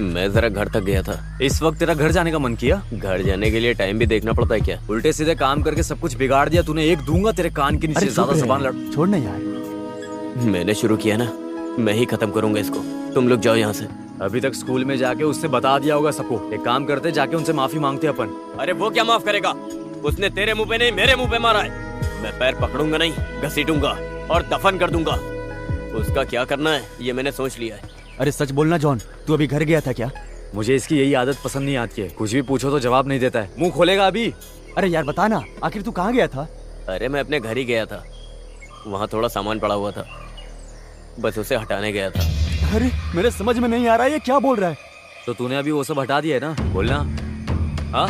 मैं जरा घर तक गया था। इस वक्त तेरा घर जाने का मन किया? घर जाने के लिए टाइम भी देखना पड़ता है क्या? उल्टे सीधे काम करके सब कुछ बिगाड़ दिया तूने। एक दूंगा तेरे कान के नीचे। ज्यादा जबान लड़। छोड़ ना यार। मैंने शुरू किया ना, मैं ही खत्म करूंगा इसको। तुम लोग जाओ यहाँ से। अभी तक स्कूल में जाके उससे बता दिया होगा सबको। एक काम करते, जाके उनसे माफी मांगते अपन। अरे वो क्या माफ करेगा? उसने तेरे मुंह पे नहीं मेरे मुंह पे मारा है। मैं पैर पकड़ूंगा नहीं, घसीटूंगा और दफन कर दूंगा। उसका क्या करना है ये मैंने सोच लिया है। अरे सच बोलना जॉन, तू अभी घर गया था क्या? मुझे इसकी यही आदत पसंद नहीं आती है। कुछ भी पूछो तो जवाब नहीं देता है, मुंह खोलेगा अभी। अरे यार बता ना, आखिर तू कहाँ गया था? अरे मैं अपने घर ही गया था, वहाँ थोड़ा सामान पड़ा हुआ था, बस उसे हटाने गया था। अरे मेरे समझ में नहीं आ रहा है ये क्या बोल रहा है। तो तूने अभी वो सब हटा दिया है ना? बोलना। हाँ,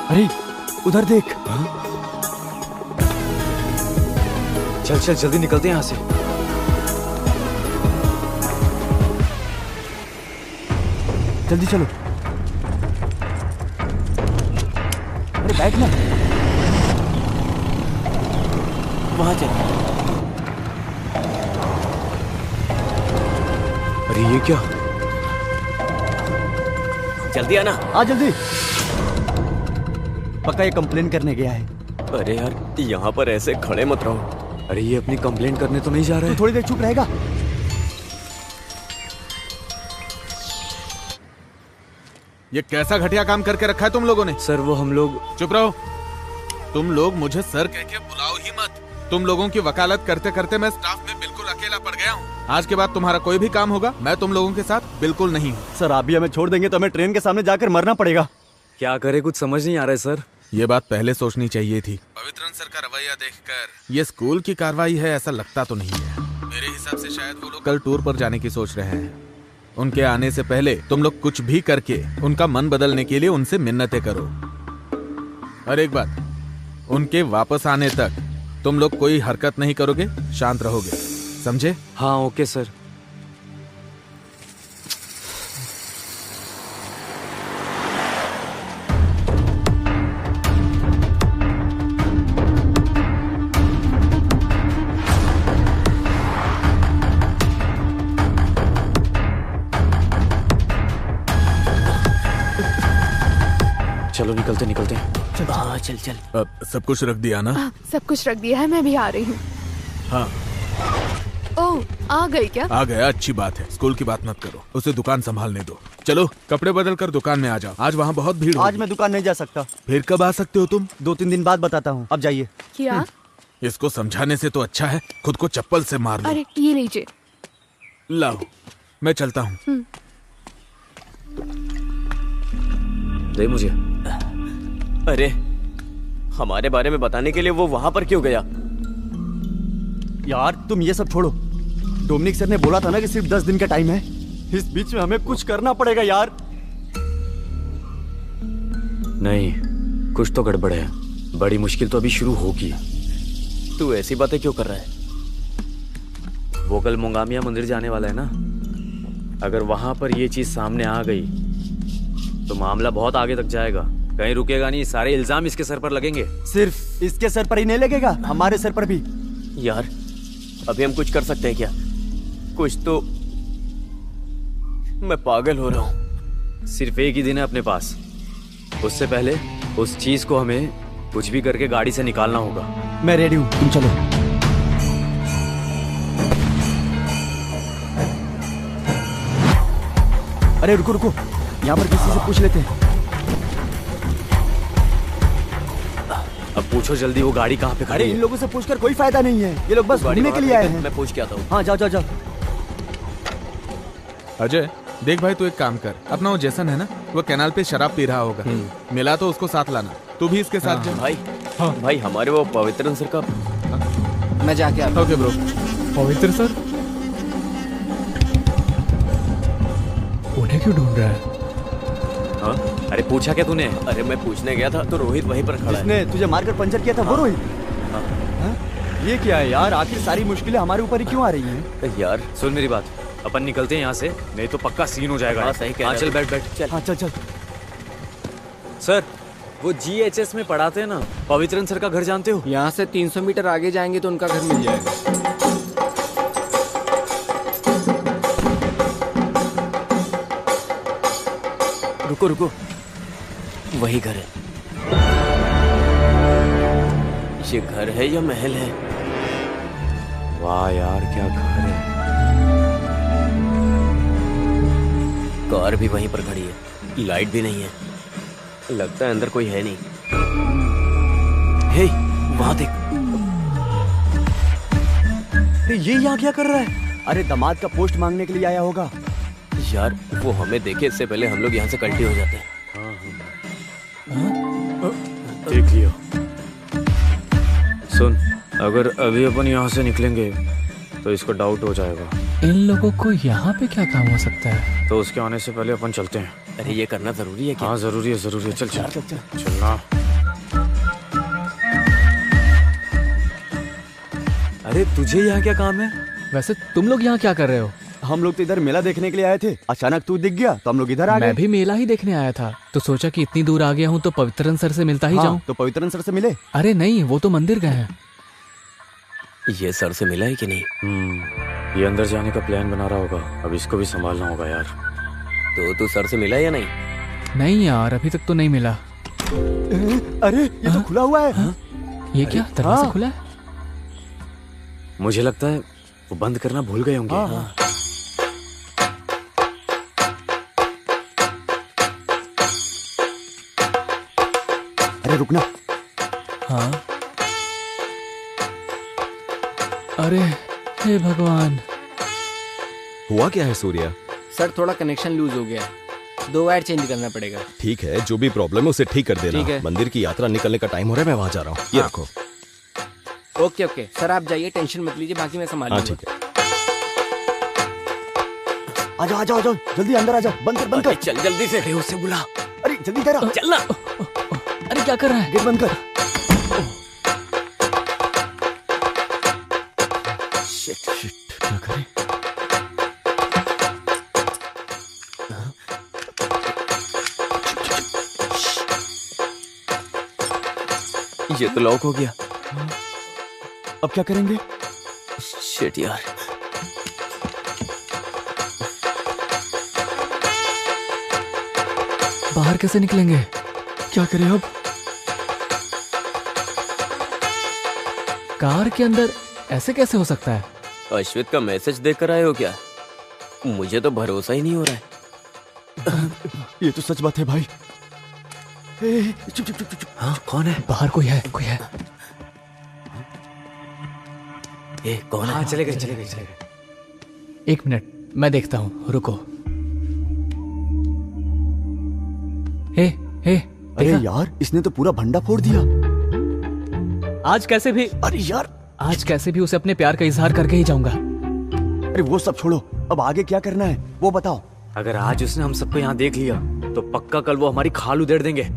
अरे उधर देख। चल चल जल्दी निकलते हैं यहाँ से। जल्दी चलो। अरे बैठ ना। वहां चल। अरे ये क्या? जल्दी आना। आ जल्दी। पक्का ये कंप्लेन करने गया है। अरे यार यहाँ पर ऐसे खड़े मत रहो। अरे ये अपनी कंप्लेन करने तो नहीं जा रहा है। तू थोड़ी देर चुप रहेगा? ये कैसा घटिया काम करके रखा है तुम लोगों ने? सर वो हम लोग। चुप रहो। तुम लोग मुझे सर कह के बुलाओ ही मत। तुम लोगों की वकालत करते करते मैं स्टाफ में बिल्कुल अकेला पड़ गया हूँ। आज के बाद तुम्हारा कोई भी काम होगा मैं तुम लोगों के साथ बिल्कुल नहीं हूँ। सर आप भी हमें छोड़ देंगे तो हमें ट्रेन के सामने जाकर मरना पड़ेगा। क्या करे कुछ समझ नहीं आ रहा है सर। ये बात पहले सोचनी चाहिए थी। पवित्रन सर का रवैया देखकर ये स्कूल की कार्रवाई है ऐसा लगता तो नहीं है। मेरे हिसाब हिसाब से शायद वो लोग कल टूर पर जाने की सोच रहे हैं। उनके आने से पहले तुम लोग कुछ भी करके उनका मन बदलने के लिए उनसे मिन्नतें करो। और एक बात, उनके वापस आने तक तुम लोग कोई हरकत नहीं करोगे, शांत रहोगे, समझे? हाँ ओके सर। चलो निकलते निकलते। चल चल। सब कुछ रख दिया ना? सब कुछ रख दिया है, मैं भी आ रही हूँ। हाँ। ओह, आ गई क्या? आ गया, अच्छी बात है। स्कूल की बात मत करो, उसे दुकान संभालने दो। चलो कपड़े बदल कर दुकान में आ जाओ, आज वहाँ बहुत भीड़ आज मैं दुकान नहीं जा सकता। फिर कब आ सकते हो तुम? 2-3 दिन बाद बताता हूँ, अब जाइए। क्या? इसको समझाने से तो अच्छा है खुद को चप्पल से मार लो। अरे ये लीजिए। लाओ, मैं चलता हूँ। दे मुझे। अरे हमारे बारे में बताने के लिए वो वहां पर क्यों गया? यार तुम ये सब छोड़ो। डोमिनिक सर ने बोला था ना कि सिर्फ 10 दिन का टाइम है। इस बीच में हमें कुछ करना पड़ेगा यार। नहीं, कुछ तो गड़बड़ है। बड़ी मुश्किल तो अभी शुरू होगी। तू ऐसी बातें क्यों कर रहा है? वो कल मोंगामिया मंदिर जाने वाला है ना। अगर वहां पर ये चीज सामने आ गई तो मामला बहुत आगे तक जाएगा। कहीं रुकेगा नहीं, सारे इल्जाम इसके सर पर लगेंगे। सिर्फ इसके सर पर ही नहीं लगेगा, हमारे सर पर भी। यार अभी हम कुछ कर सकते हैं क्या? कुछ तो। मैं पागल हो रहा हूँ। सिर्फ एक ही दिन है अपने पास, उससे पहले उस चीज को हमें कुछ भी करके गाड़ी से निकालना होगा। मैं रेडी हूँ, तुम चलो। अरे रुको रुको, यहाँ पर किसी से पूछ लेते हैं। अब पूछो जल्दी, वो गाड़ी कहाँ पे खड़ी अरे है? इन लोगों से पूछकर कोई फायदा नहीं है, ये लोग बस घूमने के लिए आए हैं। मैं पूछ के आता हूँ। हाँ जाओ जाओ जाओ। अजय देख भाई, तू एक काम कर, अपना वो जैसन है ना, वो कैनाल पे शराब पी रहा होगा, मिला तो उसको साथ लाना। तू भी इसके साथ जा। भाई भाई हमारे वो पवित्रन सर का। मैं जाके आता हूँ। Okay bro. पवित्र सर उन्हें क्यों ढूंढ रहा है? हाँ? अरे पूछा क्या तूने? अरे मैं पूछने गया था तो रोहित वहीं पर खड़ा है। जिसने तुझे मारकर पंचर किया था वो रोहित? हाँ? ये क्या है यार, आखिर सारी मुश्किलें हमारे ऊपर ही क्यों आ रही हैं? यार सुन मेरी बात, अपन निकलते हैं यहाँ से, नहीं तो पक्का सीन हो जाएगा। हाँ, सही कह रहे हो। चल बैठ बैठ। चल। हाँ चल चल। सर वो GHS में पढ़ाते हैं ना, पवित्रन सर का घर जानते हो? यहाँ से 300 मीटर आगे जाएंगे तो उनका घर मिल जाएगा। रुको रुको, वही घर है। ये घर है या महल है? वाह यार क्या घर है। कार भी वहीं पर खड़ी है, लाइट भी नहीं है, लगता है अंदर कोई है नहीं। हे, वहां देख। ये यहाँ क्या कर रहा है? अरे दामाद का पोस्ट मांगने के लिए आया होगा। यार वो हमें देखे इससे पहले हम लोग यहाँ से कल्टी हो जाते हैं। देख लियो। सुन, अगर अभी अपन यहाँ से निकलेंगे तो इसको डाउट हो जाएगा। इन लोगों को यहाँ पे क्या काम हो सकता है? तो उसके आने से पहले अपन चलते हैं। अरे ये करना जरूरी है क्या? हाँ जरूरी है जरूरी है। चल चल चल चल। चलना। अरे तुझे यहाँ क्या काम है? वैसे तुम लोग यहाँ क्या कर रहे हो? हम लोग तो इधर मेला देखने के लिए आए थे, अचानक तू दिख गया तो हम लोग इधर आ गए। मैं भी मेला ही देखने आया था, तो सोचा कि इतनी दूर आ गया हूँ तो पवित्रन सर से मिलता ही जाऊँ। तो पवित्रन सर से मिले? अरे नहीं, वो तो मंदिर गए हैं। ये सर से मिला है कि नहीं? ये अंदर जाने का प्लान बना रहा होगा, अब इसको भी संभालना होगा यार। तो तू सर से मिला या नहीं? नहीं यार, अभी तक तो नहीं मिला। अरे ये तो खुला हुआ है। ये क्या दरवाजा खुला है? मुझे लगता है वो बंद करना भूल गए होंगे। अरे रुकना। हाँ। अरे हे भगवान, हुआ क्या है सूर्या? सर थोड़ा कनेक्शन लूज हो गया, 2 वायर चेंज करना पड़ेगा। ठीक है, जो भी प्रॉब्लम है उसे ठीक कर देना। ठीक है। मंदिर की यात्रा निकलने का टाइम हो रहा है, मैं वहां जा रहा हूँ। ये रखो। ओके ओके सर, आप जाइए, टेंशन मत लीजिए, बाकी मैं संभाल हाँ लूंगा। ठीक है। आ जाओ आ जाओ आ जाओ, जल्दी अंदर आ जाओ, बंद कर। चल जल्दी से। अरे उससे बुला। अरे जल्दी कर। चलना। अरे क्या कर रहा है? गेट बंद कर। शिट, क्या करें? ये तो लॉक हो गया। अब क्या करेंगे? शिट यार। बाहर कैसे निकलेंगे? क्या करें अब? कार के अंदर ऐसे कैसे हो सकता है? अश्वित का मैसेज देख कर आए हो क्या? मुझे तो भरोसा ही नहीं हो रहा है। ये तो सच बात है भाई। चुप चुप चुप चुप। हाँ, कौन है? बाहर कोई है, कोई है। कौन है? हाँ, चले गए। एक मिनट, मैं देखता हूँ, रुको। हे, अरे यार, इसने तो पूरा भंडा फोड़ दिया। आज कैसे भी, अरे यार, आज कैसे भी उसे अपने प्यार का इजहार करके ही जाऊंगा। अरे वो सब छोड़ो, अब आगे क्या करना है वो बताओ। अगर आज उसने हम सबको यहाँ देख लिया तो पक्का कल वो हमारी खाल उधेड़ देंगे।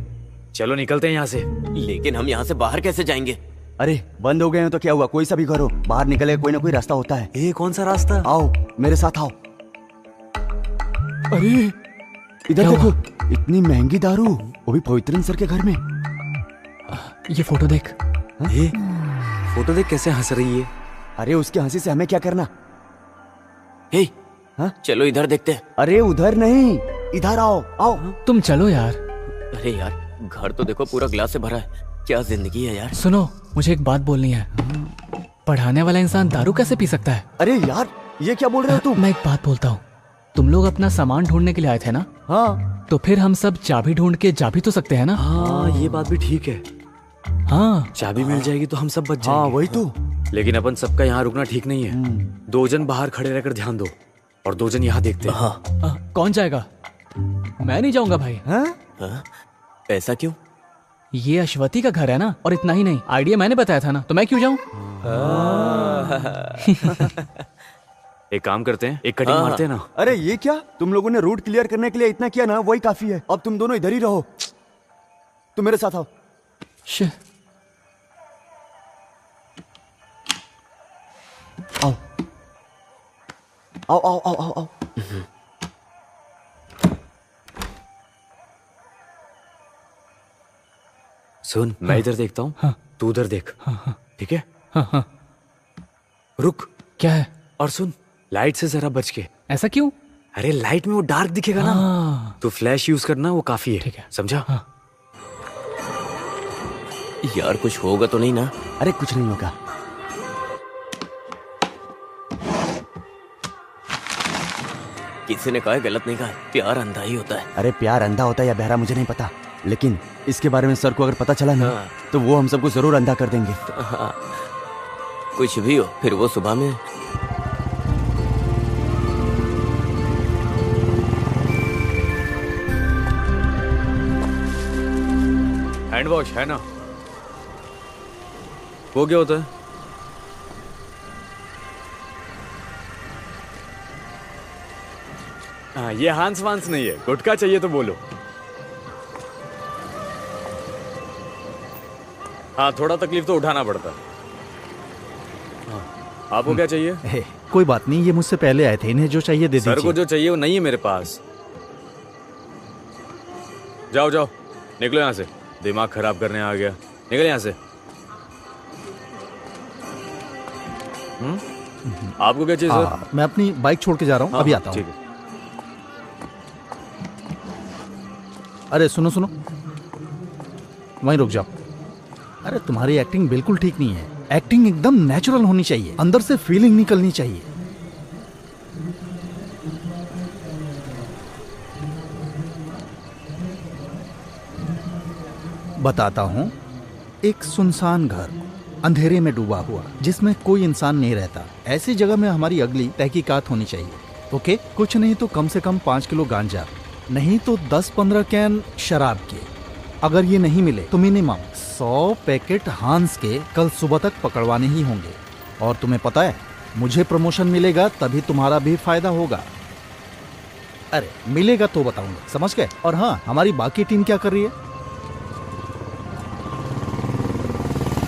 चलो निकलते हैं यहाँ से। लेकिन हम यहाँ से बाहर कैसे जाएंगे? अरे बंद हो गए हैं तो क्या हुआ, कोई सा भी करो, बाहर निकले कोई ना कोई रास्ता होता है। कौन सा रास्ता? आओ मेरे साथ आओ। अरे इधर देखो, इतनी महंगी दारू, वो भी पवित्रन सर के घर में। ये फोटो देख। फोटो देख कैसे हंस रही है। अरे उसके हंसी से हमें क्या करना? चलो इधर देखते हैं। अरे उधर नहीं, इधर आओ आओ। तुम चलो यार। अरे यार, घर तो देखो पूरा ग्लास से भरा है। क्या जिंदगी है यार। सुनो, मुझे एक बात बोलनी है। पढ़ाने वाला इंसान दारू कैसे पी सकता है? अरे यार, ये क्या बोल रहे हो तुम? मैं एक बात बोलता हूँ, तुम लोग अपना सामान ढूंढने के लिए आए थे ना? हाँ। तो फिर हम सब चाबी ढूंढ के जा भी तो सकते हैं ना? हाँ, ये बात भी ठीक है। हाँ, चाबी मिल जाएगी तो हम सब बच जाएंगे। हाँ वही तो। लेकिन अपन सबका यहाँ रुकना ठीक नहीं है। 2 जन बाहर खड़े रहकर ध्यान दो और 2 जन यहाँ देखते हैं। हाँ। कौन जाएगा? मैं नहीं जाऊंगा भाई। हाँ? ऐसा क्यों? ये अश्वती का घर है ना, और इतना ही नहीं, आइडिया मैंने बताया था ना, तो मैं क्यों जाऊं? एक काम करते हैं, एक कटिंग मारते हैं ना। अरे ये क्या, तुम लोगों ने रूट क्लियर करने के लिए इतना किया ना, वही काफी है। अब तुम दोनों इधर ही रहो। तुम मेरे साथ आओ। आओ आओ आओ आओ आओ आओ। सुन, मैं इधर देखता हूँ, तू उधर देख। ठीक है? रुक। क्या है? और सुन, लाइट से जरा बच के। ऐसा क्यों? अरे लाइट में वो डार्क दिखेगा ना, तो फ्लैश यूज करना, वो काफी है। ठीक है, समझा? यार कुछ होगा तो नहीं ना? अरे कुछ नहीं होगा। किसी ने कहा है, गलत नहीं कहा है, प्यार अंधा ही होता है। अरे प्यार अंधा होता है या बहरा मुझे नहीं पता, लेकिन इसके बारे में सर को अगर पता चला ना, तो वो हम सबको जरूर अंधा कर देंगे। कुछ भी हो, फिर वो सुबह में। हैंड वॉश है ना? वो क्या होता है? हाँ, ये हांस वांस नहीं है, गुटखा चाहिए तो बोलो। हाँ, थोड़ा तकलीफ तो उठाना पड़ता है। हाँ, आपको क्या चाहिए? कोई बात नहीं, ये मुझसे पहले आए थे, इन्हें जो चाहिए दे दीजिए। सर को जो चाहिए वो नहीं है मेरे पास। जाओ जाओ, निकलो यहाँ से, दिमाग खराब करने आ गया। निकल यहाँ से। आपको क्या चाहिए सर? मैं अपनी बाइक छोड़ के जा रहा हूँ, अभी आता हूँ। ठीक है। अरे सुनो सुनो, वहीं रुक जाओ। अरे तुम्हारी एक्टिंग बिल्कुल ठीक नहीं है। एक्टिंग एकदम नेचुरल होनी चाहिए, अंदर से फीलिंग निकलनी चाहिए। बताता हूँ, एक सुनसान घर, अंधेरे में डूबा हुआ, जिसमें कोई इंसान नहीं रहता। ऐसी जगह में हमारी अगली तहकीकात होनी चाहिए। ओके, कुछ नहीं तो कम से कम 5 किलो गांजा, नहीं तो 10-15 कैन शराब के। अगर ये नहीं मिले तो मिनिमम 100 पैकेट हांस के कल सुबह तक पकड़वाने ही होंगे। और तुम्हें पता है, मुझे प्रमोशन मिलेगा तभी तुम्हारा भी फायदा होगा। अरे मिलेगा तो बताऊंगा, समझ गए? और हाँ, हमारी बाकी टीम क्या कर रही है?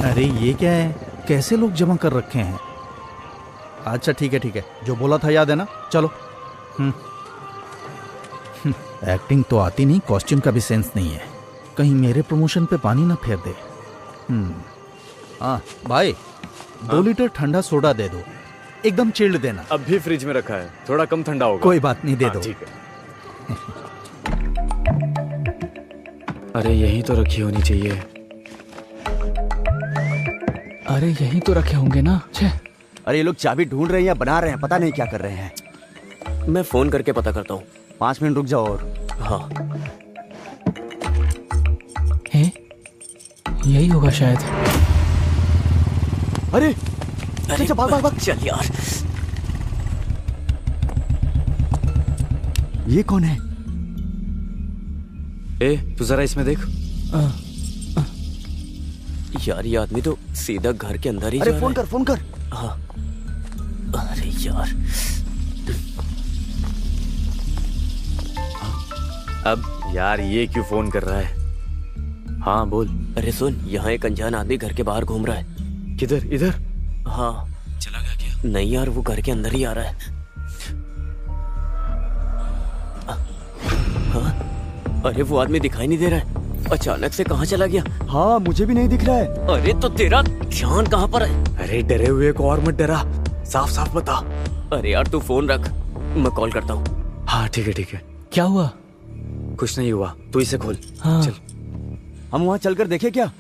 अरे ये क्या है, कैसे लोग जमा कर रखे हैं? अच्छा ठीक है ठीक है, जो बोला था याद है ना? चलो। एक्टिंग तो आती नहीं, कॉस्ट्यूम का भी सेंस नहीं है, कहीं मेरे प्रमोशन पे पानी ना फेर दे। हाँ भाई, 2 लीटर ठंडा सोडा दे दो, एकदम चिल्ड देना। अब भी फ्रिज में रखा है, थोड़ा कम ठंडा होगा। कोई बात नहीं, दे दो। ठीक है। अरे यही तो रखी होनी चाहिए। अरे यही तो रखे होंगे ना। छे। अरे ये लोग चाबी ढूंढ रहे हैं या बना रहे हैं, पता नहीं क्या कर रहे हैं। मैं फोन करके पता करता हूँ। 5 मिनट रुक जाओ। और हाँ, यही होगा शायद। अरे अरे भाग भाग भाग। चल यार, ये कौन है? ए तू जरा इसमें देख। यार ये आदमी तो सीधा घर के अंदर ही अरे जा फोन रहा है। कर, फोन कर। हाँ, अरे यार, अब यार ये क्यों फोन कर रहा है? हाँ बोल। अरे सुन, यहाँ एक अनजान आदमी घर के बाहर घूम रहा है। किधर? इधर? हाँ। चला गया क्या? नहीं यार, वो घर के अंदर ही आ रहा है। हाँ? अरे वो आदमी दिखाई नहीं दे रहा है, अचानक से कहाँ चला गया? हाँ मुझे भी नहीं दिख रहा है। अरे तो तेरा ध्यान कहाँ पर है? अरे डरे हुए को और मत डरा, साफ साफ बता। अरे यार तू फोन रख, मैं कॉल करता हूँ। हाँ ठीक है ठीक है। क्या हुआ? कुछ नहीं हुआ, तू इसे खोल। हाँ। चल। हम वहाँ चलकर देखे क्या?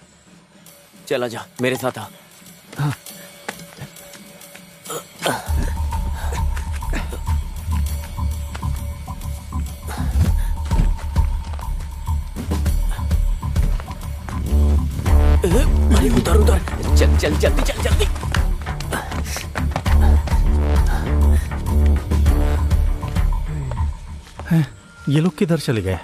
चला जा, मेरे साथ आ। अरे उधर उधर, चल चल जल्दी, चल जल्दी। ये लोग किधर चले गए?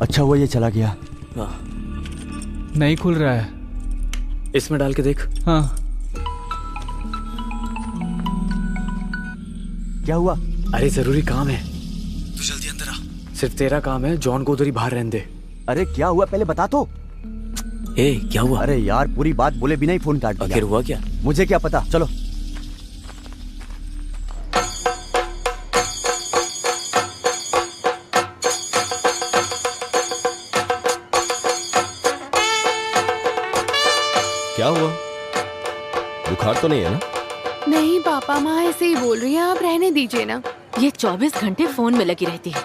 अच्छा हुआ ये चला गया। नहीं खुल रहा है। इसमें डाल के देख। हाँ। क्या हुआ? अरे जरूरी काम है, तू जल्दी अंदर आ। सिर्फ तेरा काम है, जॉन को उधर ही बाहर रहने दे। अरे क्या हुआ पहले बता तो। ए क्या हुआ? अरे यार पूरी बात बोले बिना ही फोन काट दिया। आखिर हुआ क्या? मुझे क्या पता, चलो। क्या हुआ? बुखार तो नहीं है ना? नहीं पापा, माँ ऐसे ही बोल रही है, आप रहने दीजिए ना। ये 24 घंटे फोन में लगी रहती है।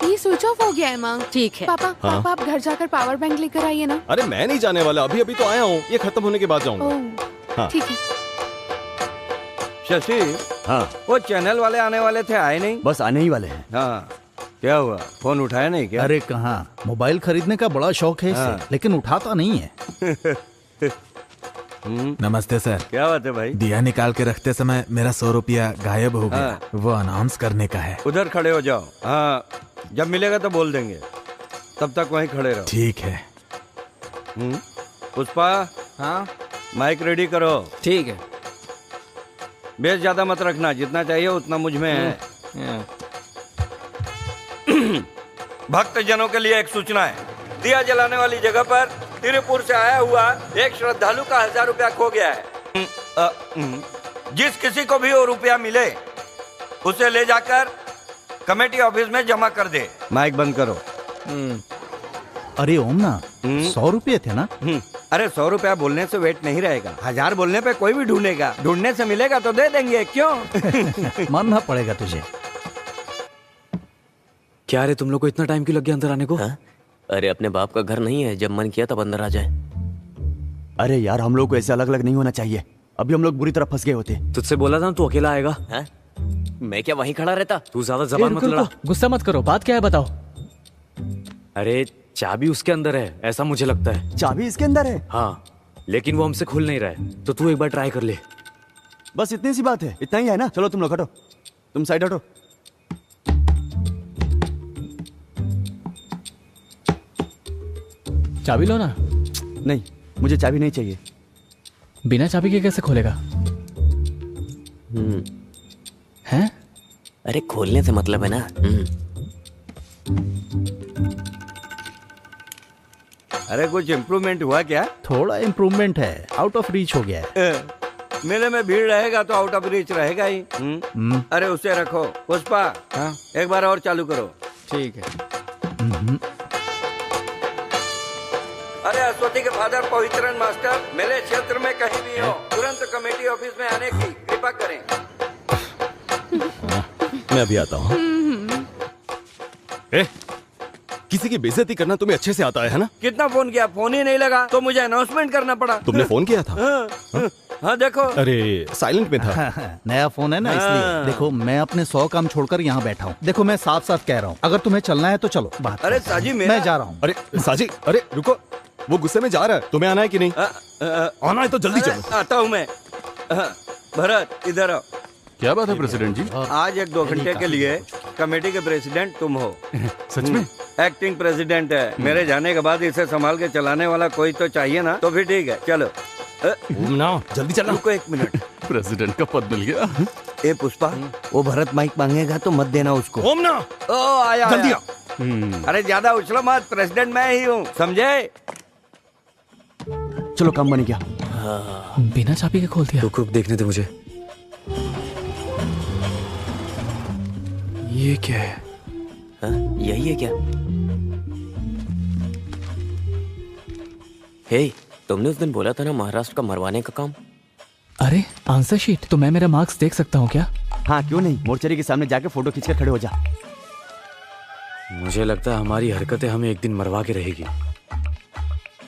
ये स्विच ऑफ हो गया है माँ। ठीक है पापा। हाँ? पापा आप घर जाकर पावर बैंक लेकर आइए ना। अरे मैं नहीं जाने वाला, अभी अभी तो आया हूँ, ये खत्म होने के बाद जाऊंगा। ओह हाँ। ठीक है। शशि, हाँ वो चैनल वाले आने वाले थे, आए नहीं? बस आने ही वाले हैं। हाँ, क्या हुआ? फोन उठाया नहीं क्या? अरे कहाँ, मोबाइल खरीदने का बड़ा शौक है इसे, हाँ। लेकिन उठाता नहीं है। नमस्ते सर। क्या बात है भाई? दिया निकाल के रखते समय मेरा 100 रुपया गायब हो गया। वो अनाउंस करने का है। उधर खड़े हो जाओ। हाँ, जब मिलेगा तो बोल देंगे, तब तक वहीं खड़े रहो। ठीक है। पुष्पा। हाँ माइक रेडी करो। ठीक है। बेस ज्यादा मत रखना, जितना चाहिए उतना मुझ में है। भक्त जनों के लिए एक सूचना है। दिया जलाने वाली जगह पर तिरुपुर से आया हुआ एक श्रद्धालु का 1000 रुपया खो गया है। जिस किसी को भी वो रुपया मिले उसे ले जाकर कमेटी ऑफिस में जमा कर दे। माइक बंद करो। अरे ओम ना, 100 रुपये थे ना? अरे 100 रुपया बोलने से वेट नहीं रहेगा, 1000 बोलने पे कोई भी ढूंढेगा। ढूंढने से मिलेगा तो दे देंगे, क्यों? मानना पड़ेगा तुझे। क्या रे, तुम लोग को इतना टाइम क्यों लग गया अंदर आने को? हाँ? अरे अपने बाप का घर नहीं है, जब मन किया तब अंदर आ जाए। अरे यार हम लोग को ऐसे अलग अलग नहीं होना चाहिए, अभी हम लोग बुरी तरह फंस गए होते। तुझसे बोला था तू अकेला आएगा। हाँ? मैं क्या वहीं खड़ा रहता? तू ज्यादा जबान मत लड़ा। गुस्सा मत करो, बात क्या है बताओ। अरे चाबी उसके अंदर है, ऐसा मुझे लगता है। चाबी इसके अंदर है? हाँ, लेकिन वो हमसे खुल नहीं रहा है, तो तू एक बार ट्राई कर ले। बस इतनी सी बात है, इतना ही है ना? चलो तुम लोग हटो, तुम साइड हटो। चाबी लो ना। नहीं, मुझे चाबी नहीं चाहिए। बिना चाबी के कैसे खोलेगा? हैं? अरे खोलने से मतलब है ना। अरे कुछ इम्प्रूवमेंट हुआ क्या? थोड़ा इम्प्रूवमेंट है, आउट ऑफ रीच हो गया है। मेले में भीड़ रहेगा तो आउट ऑफ रीच रहेगा ही। अरे उसे रखो। पुष्पा, हाँ? एक बार और चालू करो। ठीक है। अरे अश्वती के फादर पवित्रन मास्टर मेरे क्षेत्र में कहीं भी हो, तुरंत कमेटी ऑफिस में आने की कृपा करें। मैं अभी आता हूँ। किसी की बेइज्जती करना तुम्हें अच्छे से आता है ना? कितना फोन किया, फोन ही नहीं लगा तो मुझे अनाउंसमेंट करना पड़ा। तुमने फोन किया था? हाँ देखो। अरे साइलेंट में था। नया फोन है ना, इसलिए। देखो मैं अपने 100 काम छोड़कर यहाँ बैठा हूँ। देखो मैं साफ साफ कह रहा हूँ, अगर तुम्हें चलना है तो चलो। बात अरे साजी मैं जा रहा हूँ। अरे साजी, अरे रुको, वो गुस्से में जा रहा है। तुम्हें आना है कि नहीं? आना है तो जल्दी चलो। आता हूँ मैं। भरत इधर आओ। क्या बात है प्रेसिडेंट जी? आज 1-2 घंटे के लिए कमेटी के प्रेसिडेंट तुम हो। सच में? एक्टिंग प्रेसिडेंट है। मेरे जाने के बाद इसे संभाल के चलाने वाला कोई तो चाहिए ना, तो फिर ठीक है चलो। ना जल्दी चलो। रुको 1 मिनट। प्रेसिडेंट का पद मिल गया। ए पुष्पा, वो भरत माइक मांगेगा तो मत देना उसको। ओम ना। ओ आया जल्दी आया। अरे ज्यादा उछलो मत, प्रेसिडेंट मैं ही हूँ, समझे? चलो काम बन गया। बिना चाबी के खोल दिया। रुक देखने दे मुझे। ये क्या है? यही है क्या? हे, तुमने उस दिन बोला था ना महाराष्ट्र का मरवाने का काम। अरे आंसर शीट, तो मैं मेरा मार्क्स देख सकता हूँ क्या? हाँ क्यों नहीं, मोर्चरी के सामने जाके फोटो खींचकर खड़े हो जा। मुझे लगता है हमारी हरकतें हमें एक दिन मरवा के रहेगी।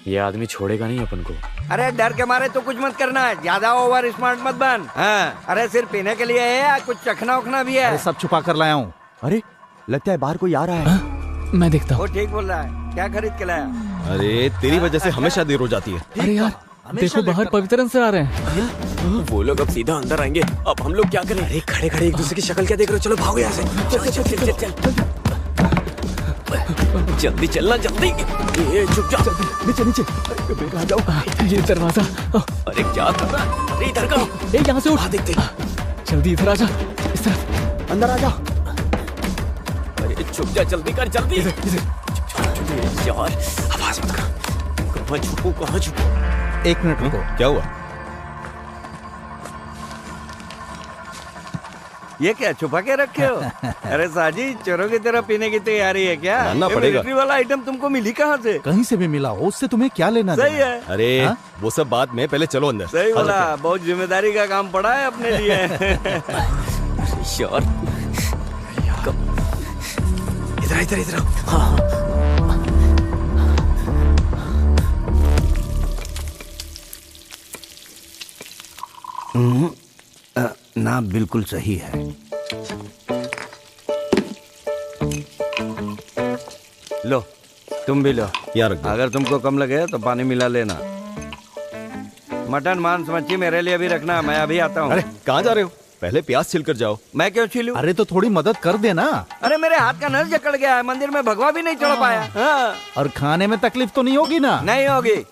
ये आदमी छोड़ेगा नहीं अपन को। अरे डर के मारे तो कुछ मत करना है, ज्यादा ओवर स्मार्ट मत बन। हाँ, अरे सिर्फ पीने के लिए है या कुछ चखना उखना भी है? अरे सब छुपा कर लाया हूँ। अरे लगता है बाहर कोई आ रहा है। मैं देखता हूँ। वो ठीक बोल रहा है। क्या खरीद के लाया? अरे तेरी वजह से हमेशा देर हो जाती है। अरे यार देखो बाहर पवित्रन से आ रहे हैं। वो लोग अब सीधा अंदर आएंगे, अब हम लोग क्या करें? अरे खड़े खड़े एक दूसरे की शक्ल क्या देख रहे हो? चलो भागो यहाँ से। चल चल चल चल चल। जल्दी चलना जल्दी। ये चुप जा। नीचे नीचे। बेटा आ जाओ। ये दरवाजा। अरे क्या कर रहा है? अरे इधर का। ए यहाँ से उठा देखते। जल्दी इधर आ जा। इस तरफ अंदर आ जा। अरे चुप जा, जल्दी कर जल्दी। यार आवाज मत कर। कहाँ छुपू कहाँ छुपू? 1 मिनट रुको। क्या हुआ? ये क्या छुपा के रखे हो? अरे साजी, चोरों की तरह पीने की तैयारी है क्या? मानना ये पड़ेगा। मिलिट्री वाला आइटम तुमको मिली कहाँ से? कहीं से भी मिला हो, उससे तुम्हें क्या लेना सही देना? है। अरे हाँ? वो सब बाद में, पहले चलो अंदर। सही बोला, बहुत जिम्मेदारी का काम पड़ा है अपने लिए। यार इधर इधर इधर। हाँ ना बिल्कुल सही है। लो तुम भी लो। यार अगर तुमको कम लगे तो पानी मिला लेना। मटन मांस मच्छी मेरे लिए भी रखना, मैं अभी आता हूँ। अरे कहाँ जा रहे हो? पहले प्याज छिलकर जाओ। मैं क्यों छिलूं? अरे तो थोड़ी मदद कर देना। अरे मेरे हाथ का नल जकड़ गया है, मंदिर में भगवा भी नहीं चढ़ पाया। हाँ। और खाने में तकलीफ तो नहीं होगी ना? नहीं होगी।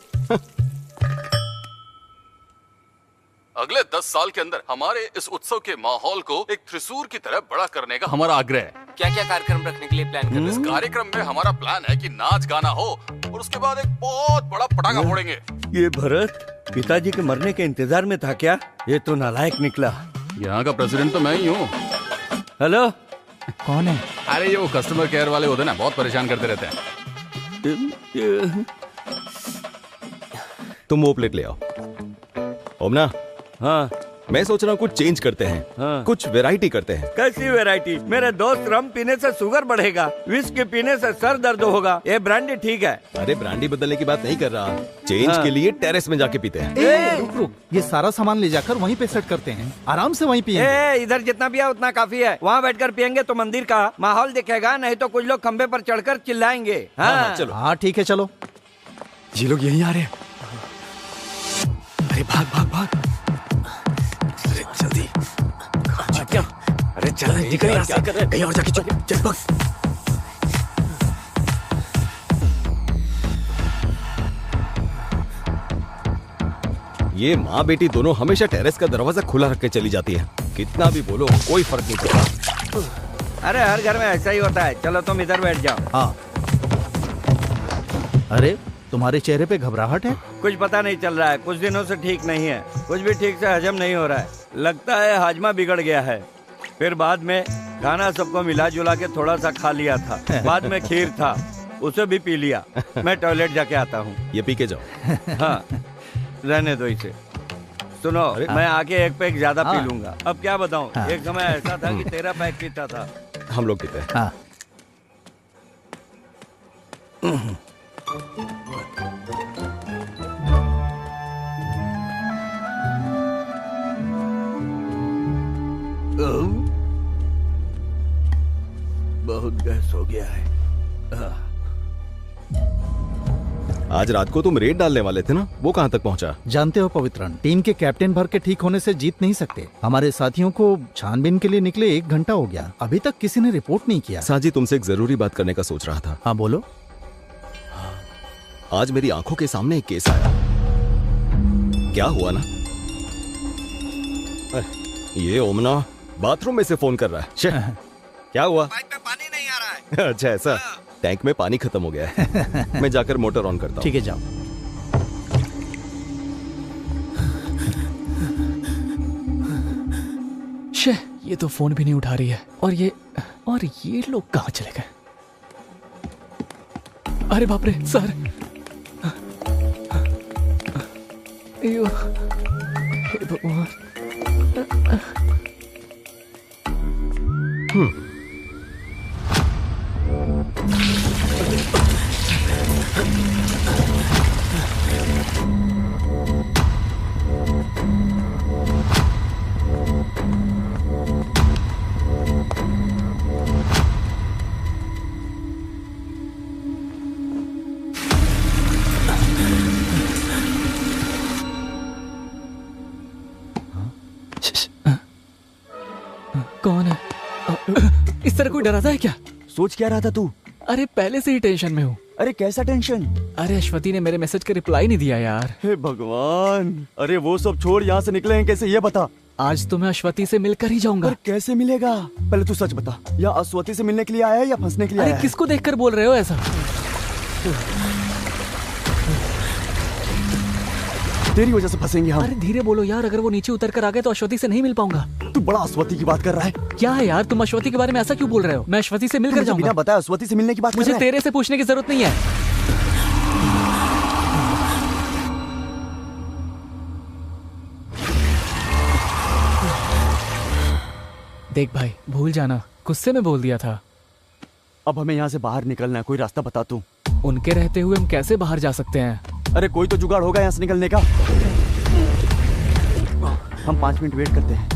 अगले 10 साल के अंदर हमारे इस उत्सव के माहौल को एक त्रिशूल की तरह बड़ा करने का हमारा आग्रह है। क्या क्या कार्यक्रम रखने के लिए प्लान कर रहे इस कार्यक्रम में हमारा प्लान है कि नाच गाना हो और उसके बाद एक बहुत बड़ा पटाखा फोड़ेंगे। ये भरत पिताजी के मरने के इंतजार में था क्या? ये तो नालायक निकला। यहाँ का प्रेसिडेंट तो मैं ही हूँ। हेलो, कौन है? अरे ये वो कस्टमर केयर वाले होते हैं ना, बहुत परेशान करते रहते हैं। तुम वो प्लेट ले आओ। ओमना। हाँ मैं सोच रहा हूँ कुछ चेंज करते हैं। हाँ। कुछ वैरायटी करते हैं। कैसी वैरायटी? मेरे दोस्त, रम पीने से शुगर बढ़ेगा, विस्की पीने से सर दर्द होगा, ये ब्रांडी ठीक है। अरे ब्रांडी बदलने की बात नहीं कर रहा, चेंज हाँ। के लिए टेरेस में जाके पीते हैं। रुक रुक, ये सारा सामान ले जाकर वहीं पे सेट करते हैं, आराम से वहीं पिएंगे। इधर जितना भी है उतना काफी है। वहाँ बैठकर पियेंगे तो मंदिर का माहौल दिखेगा, नहीं तो कुछ लोग खंबे पर चढ़कर चिल्लाएंगे। हाँ चलो। हाँ ठीक है चलो। ये लोग यहीं आ रहे हैं। अरे भाग भाग भाग। अरे जल्दी। क्या? अरे चल निकल यहाँ से। कहीं और जाके चुप चल भाग। ये माँ बेटी दोनों हमेशा टेरेस का दरवाजा खुला रख के चली जाती है। कितना भी बोलो कोई फर्क नहीं पड़ता। अरे हर घर में ऐसा ही होता है। चलो तुम इधर बैठ जाओ। हाँ। अरे तुम्हारे चेहरे पे घबराहट है? कुछ पता नहीं चल रहा है, कुछ दिनों से ठीक नहीं है, कुछ भी ठीक से हजम नहीं हो रहा है। लगता है हाजमा बिगड़ गया है। फिर बाद में खाना सबको मिला जुला के थोड़ा सा खा लिया था। बाद में खीर था, उसे भी पी लिया। मैं टॉयलेट जाके आता हूँ। ये पी के जाओ। हाँ रहने दो इसे। सुनो, मैं आके एक पैक ज्यादा पी लूंगा। अब क्या बताऊँ, एक समय ऐसा था कि 13 पैक पीता था। हम लोग पीते हैं। हाँ। बहुत गैस हो गया है। आज रात को तुम रेड डालने वाले थे ना, वो कहाँ तक पहुँचा? जानते हो पवित्रन, टीम के कैप्टन भर के ठीक होने से जीत नहीं सकते। हमारे साथियों को छानबीन के लिए निकले 1 घंटा हो गया, अभी तक किसी ने रिपोर्ट नहीं किया। साजी, तुमसे एक जरूरी बात करने का सोच रहा था। हाँ बोलो। आज मेरी आंखों के सामने एक केस आया। क्या हुआ ना, ये ओमना बाथरूम में से फोन कर रहा है। क्या हुआ? पाइप में पानी नहीं आ रहा है। अच्छा ऐसा, टैंक में पानी खत्म हो गया है। मैं जाकर मोटर ऑन करता हूँ। ठीक है जाओ। शे, ये तो फोन भी नहीं उठा रही है। और ये लोग कहाँ चले गए? अरे बाप रे सर। अयो, हे भगवान। कौन है? इस तरह कोई डराता है क्या? सोच क्या रहा था तू? अरे पहले से ही टेंशन में हूँ। अरे कैसा टेंशन? अरे अश्वती ने मेरे मैसेज का रिप्लाई नहीं दिया यार। हे भगवान, अरे वो सब छोड़, यहाँ से निकले हैं कैसे ये बता। आज तो मैं अश्वती से मिलकर ही जाऊंगा। पर कैसे मिलेगा? पहले तू सच बता, या अश्वती से मिलने के लिए आया है या फंसने के लिए आया है? अरे किसको देखकर बोल रहे हो ऐसा? तेरी वजह से फंसेंगे हम। अरे धीरे बोलो यार, अगर वो नीचे उतर कर आ गए तो अश्वती से नहीं मिल पाऊंगा। तू बड़ा अश्वती की बात कर रहा है। क्या है यार, तुम अश्वती के बारे में ऐसा क्यों बोल रहे हो? मैं अश्वती से मिलकर जाऊंगा। बिना बताए अश्वती से मिलने की बात मुझे तेरे से पूछने की जरूरत नहीं है। देख भाई, भूल जाना, गुस्से में बोल दिया था। अब हमें यहाँ से बाहर निकलना है, कोई रास्ता बता तू। उनके रहते हुए हम कैसे बाहर जा सकते हैं? अरे कोई तो जुगाड़ होगा यहाँ से निकलने का। हम 5 मिनट वेट करते हैं।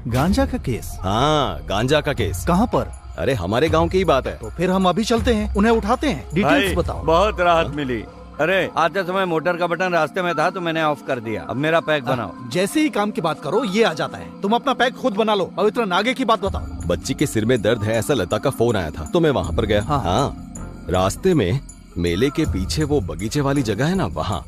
गांजा का केस? हाँ, गांजा का केस। कहाँ पर? अरे हमारे गांव की ही बात है। तो फिर हम अभी चलते हैं, उन्हें उठाते हैं। डिटेल्स बताओ। बहुत राहत मिली। अरे आते समय मोटर का बटन रास्ते में था तो मैंने ऑफ कर दिया। अब मेरा पैक बनाओ। जैसे ही काम की बात करो ये आ जाता है। तुम अपना पैक खुद बना लो। पवित्र, आगे की बात बताओ। बच्ची के सिर में दर्द है ऐसा लता का फोन आया था, तो मैं वहाँ पर गया। हाँ, रास्ते में मेले के पीछे वो बगीचे वाली जगह है ना, वहाँ।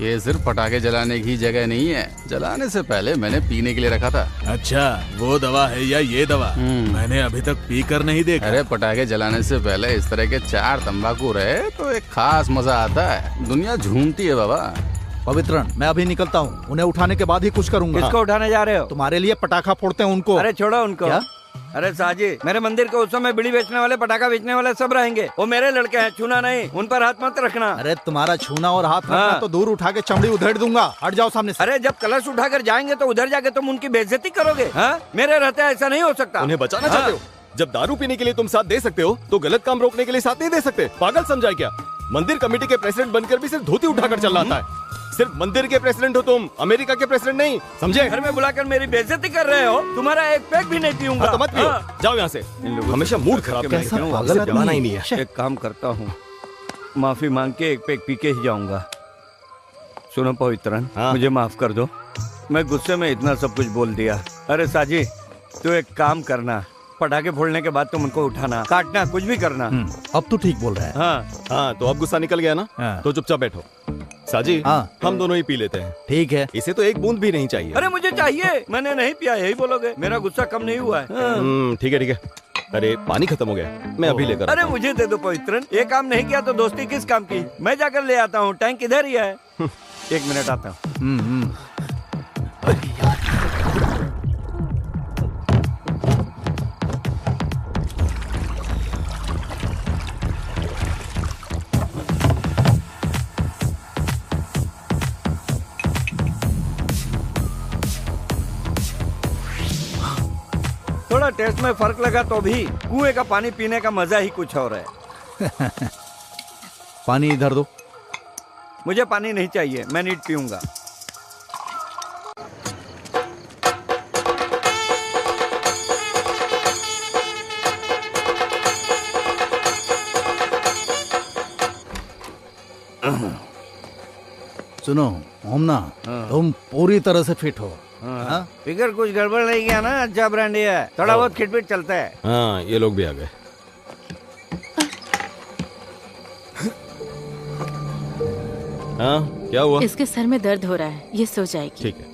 ये सिर्फ पटाखे जलाने की जगह नहीं है, जलाने से पहले मैंने पीने के लिए रखा था। अच्छा, वो दवा है या ये दवा? मैंने अभी तक पी कर नहीं देखा। अरे पटाखे जलाने से पहले इस तरह के 4 तंबाकू रहे तो एक खास मजा आता है। दुनिया झूमती है बाबा। पवित्रन, मैं अभी निकलता हूँ, उन्हें उठाने के बाद ही कुछ करूंगा। किसको उठाने जा रहे हो? तुम्हारे लिए पटाखा फोड़ते हैं उनको। अरे छोड़ो उनको। क्या? अरे साजी, मेरे मंदिर के उत्सव में बीड़ी बेचने वाले, पटाखा बेचने वाले सब रहेंगे। वो मेरे लड़के हैं, छूना नहीं, उन पर हाथ मत रखना। अरे तुम्हारा छूना और हाथ रखना तो दूर उठा के चमड़ी उधेड़ दूंगा। हट जाओ सामने से। अरे जब कलश उठाकर जाएंगे तो उधर जाके तुम उनकी बेइज्जती करोगे। हाँ? मेरे रहते ऐसा नहीं हो सकता। उन्हें बचाना चाहते हो? जब दारू पीने के लिए तुम साथ दे सकते हो तो गलत काम रोकने के लिए साथ नहीं दे सकते? पागल समझाए क्या? मंदिर कमेटी के प्रेसिडेंट बनकर भी सिर्फ धोती उठाकर चल रहा है। सिर्फ मंदिर के प्रेसिडेंट हो तुम, अमेरिका के प्रेसिडेंट नहीं, समझे? घर में बुलाकर मेरी बेइज्जती कर रहे हो। तुम्हारा एक पैक भी नहीं पीऊंगा। तो मत पियो, जाओ यहाँ से। हमेशा मूड खराब कैसा पागल आदमी ही नहीं है। एक काम करता हूँ, माफी मांग के एक पैक पी के ही जाऊंगा। सुनो पवित्रन, मुझे माफ कर दो, मैं गुस्से में इतना सब कुछ बोल दिया। अरे साजी, तू एक काम करना, पटाखे फोड़ने के बाद तुम उनको उठाना, काटना, कुछ भी करना। अब तो ठीक बोल रहा है। हाँ हाँ, तो अब गुस्सा निकल गया ना? तो चुपचाप बैठो। साजी, हाँ। हम दोनों ही पी लेते हैं। ठीक है। इसे तो एक बूंद भी नहीं चाहिए। अरे मुझे चाहिए, मैंने नहीं पिया, यही बोलोगे? मेरा गुस्सा कम नहीं हुआ है। ठीक है ठीक है। अरे पानी खत्म हो गया, मैं अभी लेकर अरे मुझे दे दो पवित्रन, ये काम नहीं किया तो दोस्ती किस काम की? मैं जाकर ले आता हूँ, टैंक इधर ही है। 1 मिनट आता हूँ। थोड़ा टेस्ट में फर्क लगा तो भी कुएं का पानी पीने का मजा ही कुछ और है। पानी इधर दो। मुझे पानी नहीं चाहिए, मैं नीट पीऊंगा। सुनो ओमना, तुम पूरी तरह से फिट हो। हाँ? फिगर कुछ गड़बड़ नहीं किया ना? अच्छा ब्रांडी है, थोड़ा बहुत खिटपिट चलता है। हाँ, ये लोग भी आ गए। हाँ, क्या हुआ? इसके सर में दर्द हो रहा है, ये सो जाएगी। ठीक है,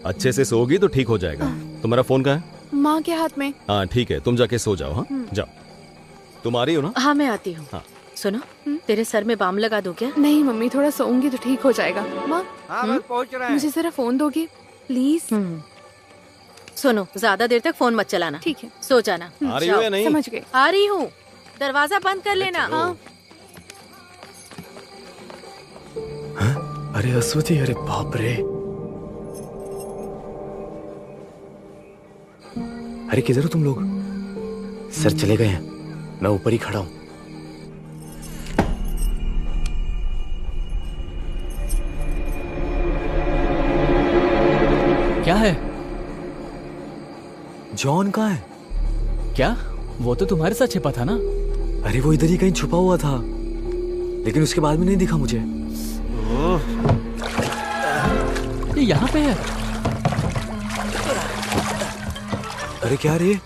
अच्छे से सोओगी तो ठीक हो जाएगा। तुम्हारा फोन कहाँ है? माँ के हाथ में। हाँ ठीक है, तुम जाके सो जाओ। हाँ जाओ। तुम आ रही हो ना? हाँ मैं आती हूँ। हाँ। सुनो, तेरे सर में बाम लगा दूं क्या? नहीं मम्मी, थोड़ा सोऊंगी तो ठीक हो जाएगा। माँ, हाँ बस पहुँच रहा है। मुझे जरा फोन दोगी प्लीज? सुनो, ज्यादा देर तक फोन मत चलाना। ठीक है, सो जाना। आ रही हो या नहीं? समझ गए। आ रही हूँ, दरवाजा बंद कर लेना। हाँ। अरे अश्वती, अरे बाप रे। अरे किधर हो तुम लोग? सर चले गए हैं, मैं ऊपर ही खड़ा हूँ। क्या है? जॉन कहाँ है? क्या? वो तो तुम्हारे साथ छिपा था ना? अरे वो इधर ही कहीं छुपा हुआ था, लेकिन उसके बाद में नहीं दिखा मुझे। ये यहाँ पे है। अरे क्या रे?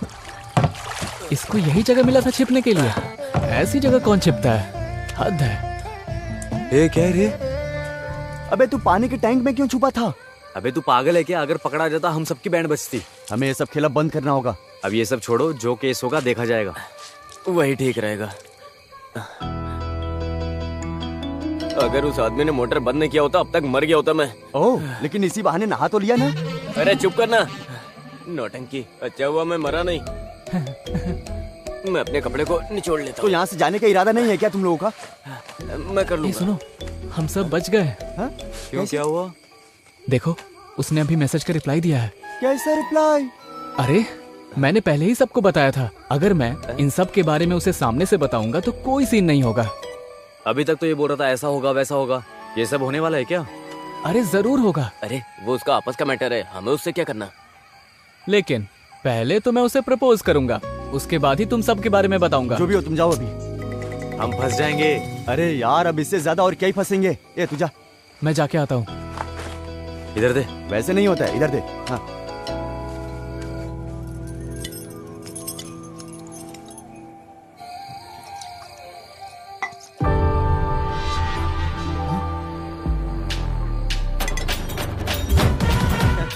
इसको यही जगह मिला था छिपने के लिए। ऐसी जगह कौन छिपता है? हद है। ए क्या रे? अबे तू पानी के टैंक में क्यों छुपा था? अबे तू पागल है क्या? अगर पकड़ा जाता हम सबकी बैंड बजती। हमें ये सब खेला बंद करना होगा। अब ये सब छोड़ो, जो केस होगा देखा जाएगा, वही ठीक रहेगा। अगर उस आदमी ने मोटर बंद नहीं किया होता अब तक मर गया होता मैं। ओह, लेकिन इसी बहाने नहा तो लिया ना। अरे चुप करना, नौटंकी। अच्छा हुआ मैं मरा नहीं। मैं अपने कपड़े को निचोड़ लेता तो हूँ। यहाँ से जाने का इरादा नहीं है क्या तुम लोगों का? मैं कर लूंगा। सुनो, हम सब बच गए। क्यों, क्या हुआ? देखो, उसने अभी मैसेज का रिप्लाई दिया है। कैसा रिप्लाई? अरे मैंने पहले ही सबको बताया था, अगर मैं इन सब के बारे में उसे सामने से बताऊंगा तो कोई सीन नहीं होगा। अभी तक तो ये बोल रहा था ऐसा होगा वैसा होगा, ये सब होने वाला है क्या? अरे जरूर होगा। अरे वो उसका आपस का मैटर है, हमें उससे क्या करना? लेकिन पहले तो मैं उसे प्रपोज करूंगा, उसके बाद ही तुम सब के बारे में बताऊंगा। जो भी हो तुम जाओ अभी। हम फंस जाएंगे। अरे यार, अब इससे ज्यादा और क्या ही फंसेंगे। ए तू जा। मैं जाके आता हूँ। इधर दे। वैसे नहीं होता है, इधर दे। हाँ।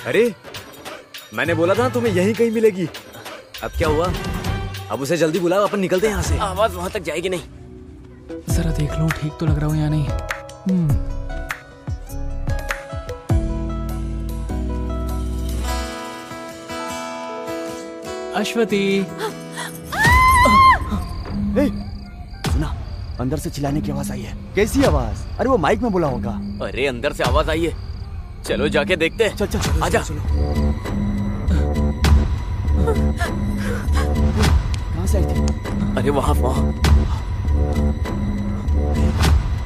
अरे मैंने बोला था तुम्हें यहीं कहीं मिलेगी। अब क्या हुआ? अब उसे जल्दी बुलाओ, अपन निकलते हैं यहाँ से। आवाज वहां तक जाएगी नहीं। जरा देख लो ठीक तो लग रहा हूँ या नहीं। अश्वती। सुना, अंदर से चिल्लाने की आवाज आई है। कैसी आवाज? अरे वो माइक में बोला होगा। अरे अंदर से आवाज आई है, चलो जाके देखते हैं। चल चल आजा। कहाँ से आई थी? अरे वहाँ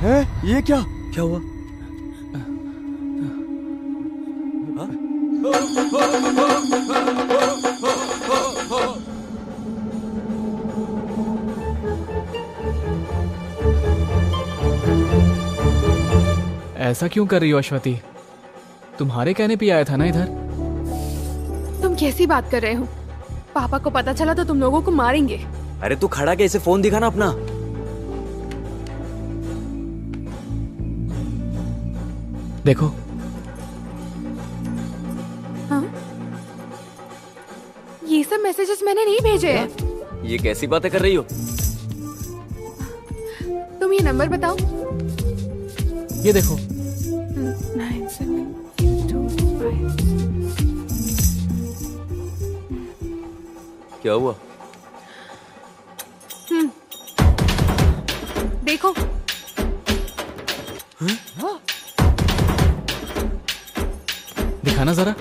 है? ये क्या? क्या हुआ? ऐसा क्यों कर रही हो अश्वती? तुम्हारे कहने पे आया था ना इधर। तुम कैसी बात कर रहे हो? पापा को पता चला तो तुम लोगों को मारेंगे। अरे तू खड़ा कैसे? फोन दिखा ना अपना। देखो हाँ? ये सब मैसेजेस मैंने नहीं भेजे हैं। ये कैसी बातें कर रही हो? तुम ये नंबर बताओ। ये देखो। 9725। क्या हुआ? देखो। दिखाना जरा।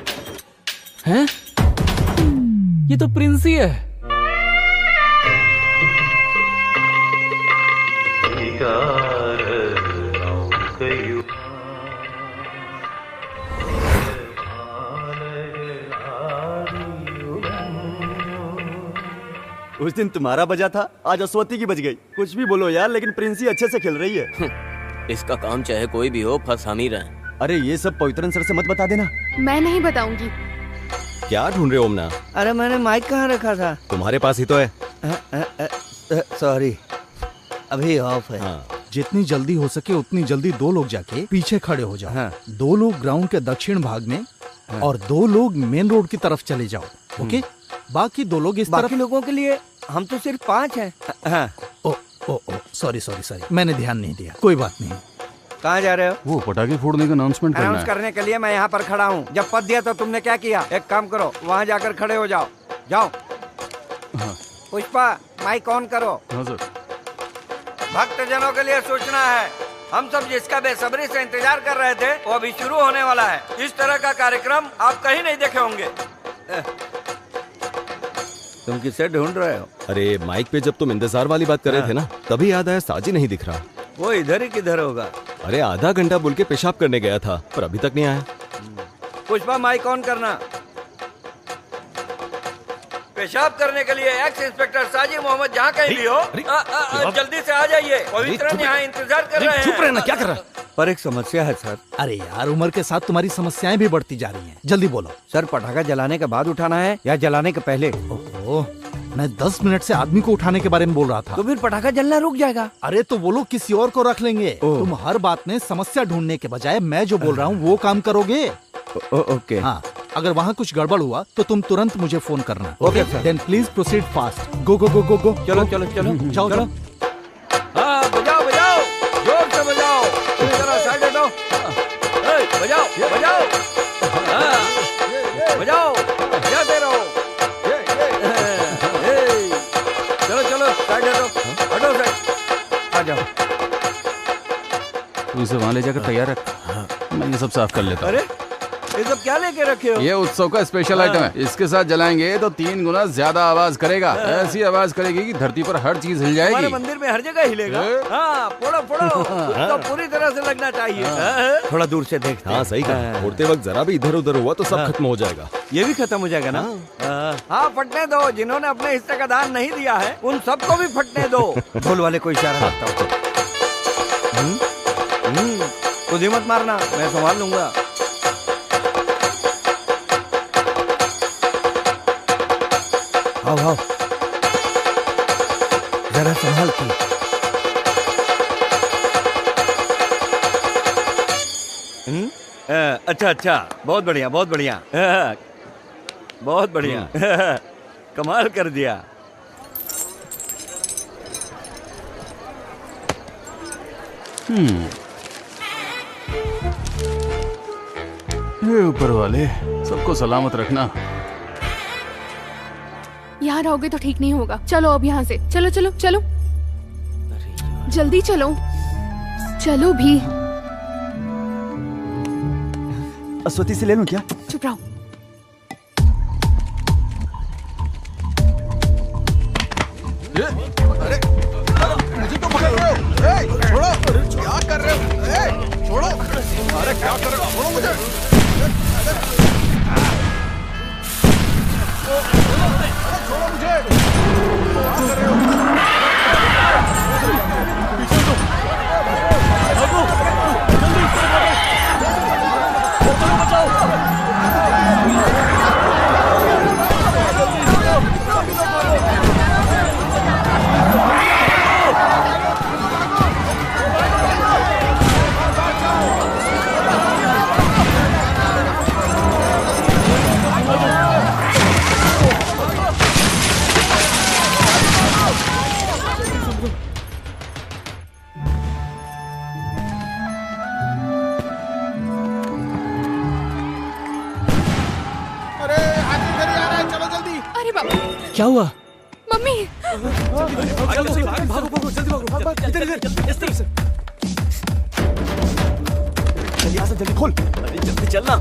हैं? ये तो प्रिंसी है। उस दिन तुम्हारा बजा था, आज अश्वती की बज गई। कुछ भी बोलो यार, लेकिन प्रिंसी अच्छे से खेल रही है। इसका काम चाहे कोई भी हो, फंस हम ही रहे। अरे ये सब पवित्रन सर से मत बता देना। मैं नहीं बताऊंगी। क्या ढूंढ रहे हो ओमना? अरे मैंने माइक कहाँ रखा था? तुम्हारे पास ही तो है। सॉरी, अभी ऑफ है। हाँ। जितनी जल्दी हो सके उतनी जल्दी 2 लोग जाके पीछे खड़े हो जाओ। हाँ। 2 लोग ग्राउंड के दक्षिण भाग में और 2 लोग मेन रोड की तरफ चले जाओ। ओके? बाकी 2 लोग इस तरफ। बाकी लोगों के लिए हम तो सिर्फ 5 हैं। हाँ। ओ सॉरी मैंने ध्यान नहीं दिया। कोई बात नहीं। कहाँ जा रहे हो? वो पटाखे फोड़ने का अनाउंसमेंट करना है। करने के लिए मैं यहाँ पर खड़ा हूँ। जब पद दिया तो तुमने क्या किया? एक काम करो, वहाँ जाकर खड़े हो जाओ। जाओ। हाँ। पुष्पा, माइक ऑन करो। हाँ सर। भक्तजनों के लिए सूचना है, हम सब जिसका बेसब्री से इंतजार कर रहे थे वो अभी शुरू होने वाला है। इस तरह का कार्यक्रम आप कहीं नहीं देखे होंगे। तुम किससे ढूंढ रहे हो? अरे माइक पे जब तुम इंतजार वाली बात कर रहे थे ना, तभी याद आया साजी नहीं दिख रहा। वो इधर ही किधर होगा? अरे आधा घंटा बोल के पेशाब करने गया था, पर अभी तक नहीं आया। पुष्पा, माइक ऑन करना। पेशाब करने के लिए एक्स इंस्पेक्टर साजिद मोहम्मद जहाँ कहीं भी हो, जल्दी से आ जाइए। पवित्रन यहाँ इंतजार कर रहे हैं। चुप रहना, क्या कर रहा है? पर एक समस्या है सर। अरे यार, उम्र के साथ तुम्हारी समस्याएं भी बढ़ती जा रही हैं। जल्दी बोलो। सर, पटाखा जलाने के बाद उठाना है या जलाने के पहले? ओह, मैं 10 मिनट से आदमी को उठाने के बारे में बोल रहा था। तो फिर पटाखा जलना रुक जाएगा। अरे तो वो लोग किसी और को रख लेंगे। तुम हर बात में समस्या ढूंढने के बजाय मैं जो बोल रहा हूँ वो काम करोगे। ओके। हाँ, अगर वहाँ कुछ गड़बड़ हुआ तो तुम तुरंत मुझे फोन करना। Okay sir. Then please proceed fast. Go go go go go. चलो चलो चलो जाओ जाओ। हाँ, बजाओ बजाओ, जोर से बजाओ। जरा साइड हटो। बजाओ बजाओ, बजाओ, बजाते रहो। चलो चलो साइड हटो, हटो साइड। आ जाओ। तू इसे वहाँ ले जाकर तैयार रख, मैं ये सब साफ कर लेता हूँ। अरे ये सब क्या लेके रखे हो? ये उत्सव का स्पेशल आइटम है। इसके साथ जलाएंगे तो 3 गुना ज्यादा आवाज करेगा। ऐसी आवाज करेगी कि धरती पर हर चीज हिल जाएगी। हमारे मंदिर में हर जगह हिलेगा। हाँ, फोड़ो फोड़ो, तो पूरी तरह से लगना चाहिए। थोड़ा दूर से देखते। हाँ सही कहा। फोड़ते वक्त जरा भी इधर उधर हुआ तो सब खत्म हो जाएगा। ये भी खत्म हो जाएगा ना? हाँ, फटने दो। जिन्होंने अपने हिस्से का दान नहीं दिया है उन सबको भी फटने दो। ढोल वाले को इशारा करता हूँ। खुद ही मत मारना, मैं संभाल लूंगा। आओ आओ, जरा संभाल के। अच्छा अच्छा, बहुत बढ़िया बहुत बढ़िया, बहुत बढ़िया। कमाल कर दिया। हे ऊपर वाले, सबको सलामत रखना। यहाँ रहोगे तो ठीक नहीं होगा। चलो अब यहाँ से। चलो चलो चलो, जल्दी चलो, चलो भी। अश्वती से ले लूं क्या? चुप रहो। अरे मुझे तो पकड़ रहे हो। छोड़ो, क्या कर रहे हो? छोड़ो। अरे क्या कर रहे हो? छोड़ो मुझे। छोड़ो मुझे। क्या कर रहे हो? पीछे तो भागो, जल्दी चलो बचाओ। क्या हुआ? मम्मी भागो जल्दी भागो इधर इस तरफ से। जल्दी यहाँ से जल्दी खोल। अरे जल्दी चलना।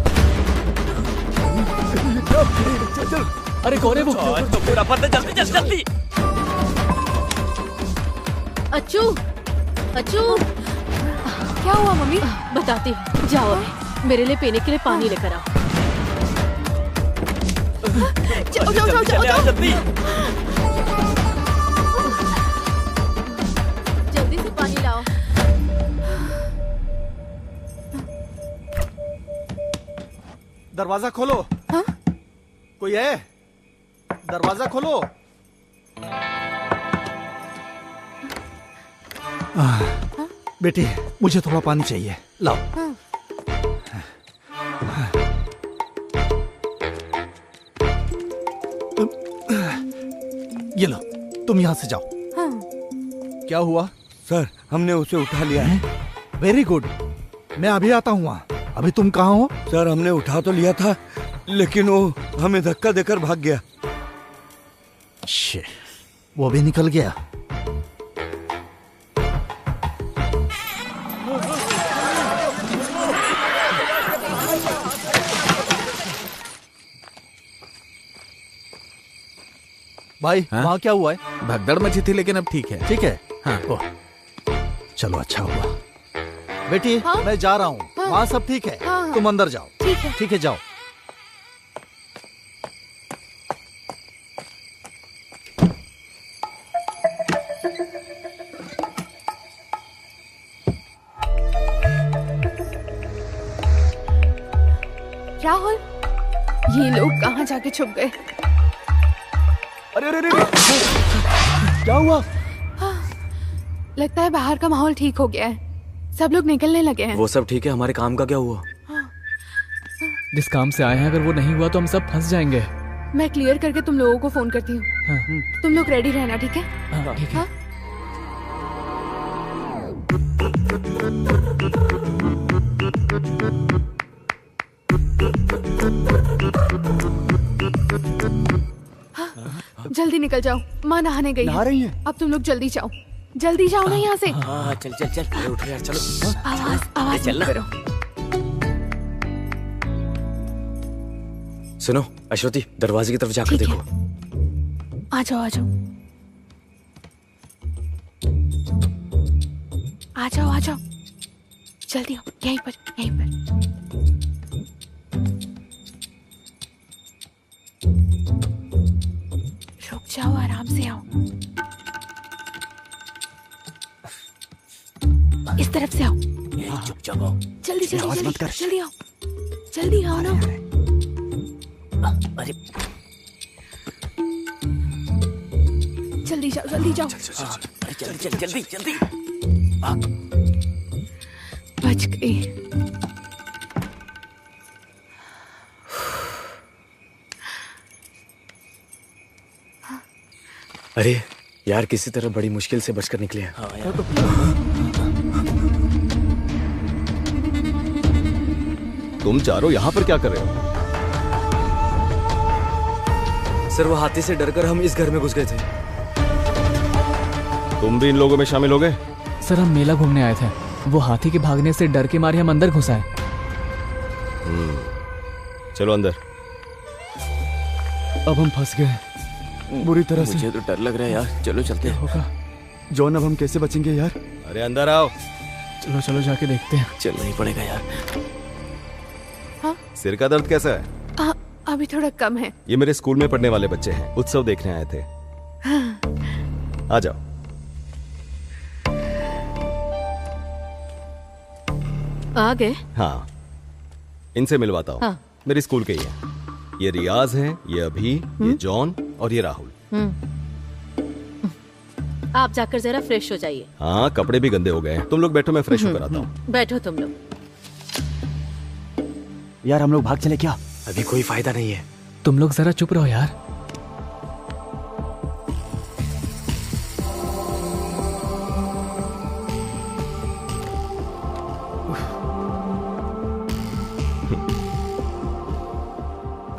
चल। अरे कौन है वो? तो पूरा पता जल्दी चल जल्दी। अच्छू, अच्छू, क्या हुआ मम्मी? बताती हूँ। जाओ अभी मेरे लिए पीने के लिए पानी लेकर आओ। जाओ जल्दी। जल्दी से पानी लाओ। दरवाजा खोलो। हाँ? कोई है? दरवाजा खोलो। बेटी मुझे थोड़ा पानी चाहिए, लाओ। हाँ। ये लो, तुम यहाँ से जाओ। हाँ। क्या हुआ? सर हमने उसे उठा लिया है। वेरी गुड, मैं अभी आता हूँ वहाँ। अभी तुम कहाँ हो? सर हमने उठा तो लिया था, लेकिन वो हमें धक्का देकर भाग गया। शिट, वो भी निकल गया। भाई वहाँ क्या हुआ है? भगदड़ मची थी लेकिन अब ठीक है। ठीक है। हाँ। ओह, चलो अच्छा हुआ। बेटी हाँ? मैं जा रहा हूँ। हाँ? वहाँ सब ठीक है। हाँ, हाँ। तुम अंदर जाओ। ठीक है। ठीक है, जाओ। राहुल, ये लोग कहाँ जाके छुप गए? अरे अरे अरे क्या हुआ? लगता है बाहर का माहौल ठीक हो गया है, सब लोग निकलने लगे हैं। वो सब ठीक है, हमारे काम का क्या हुआ? जिस काम से आए हैं अगर वो नहीं हुआ तो हम सब फंस जाएंगे। मैं क्लियर करके तुम लोगों को फोन करती हूँ। हाँ। तुम लोग रेडी रहना, ठीक है? हाँ, ठीक है। जल्दी निकल जाओ, माँ नहाने गई नहा रही है? अब तुम लोग जल्दी जाओ, जल्दी जाओ ना यहाँ से। हाँ चल चल चल। अरे उठो यार चलो। आवाज चल मत ना। करो। सुनो अश्वती, दरवाजे की तरफ जाकर ठीक देखो। आ जाओ आ जाओ आ जाओ आ जाओ, जल्दी आओ, यहीं पर यहीं पर। रुक जाओ, आराम से आओ, इस तरफ से आओ। चुपचाप आओ। जल्दी जल्दी आवाज मत जल्दी कर। जल्दी आओ, जल्दी आओ ना। अरे जल्दी जाओ जल्दी जाओ। अरे जल्दी जल्दी जल्दी जल्दी। बच गई। अरे यार किसी तरह बड़ी मुश्किल से बचकर निकले हैं। हाँ यार। तुम चारों यहाँ पर क्या कर रहे हो? सर वो हाथी से डरकर हम इस घर में घुस गए थे। तुम भी इन लोगों में शामिल हो गए? सर हम मेला घूमने आए थे, वो हाथी के भागने से डर के मारे हम अंदर घुस आए। चलो अंदर। अब हम फंस गए बुरी तरह से। मुझे तो डर लग रहा है यार, चलो चलते हैं। होगा जॉन, अब हम कैसे बचेंगे यार? अरे अंदर आओ। चलो चलो जाके देखते हैं। चलना ही पड़ेगा यार। सिर का दर्द कैसा है? अभी थोड़ा कम है। ये मेरे स्कूल में पढ़ने वाले बच्चे हैं, उत्सव देखने आए थे। आ जाओ। आ गए? हाँ, इनसे मिलवाता हूँ। हाँ। मेरे स्कूल के ही हैं। ये रियाज है, ये अभी, ये जॉन और ये राहुल। आप जाकर जरा फ्रेश हो जाइए। हाँ, कपड़े भी गंदे हो गए हैं। तुम लोग बैठो, मैं फ्रेश होकर आता हूँ। बैठो तुम लोग। यार हम लोग भाग चले क्या? अभी कोई फायदा नहीं है। तुम लोग जरा चुप रहो यार।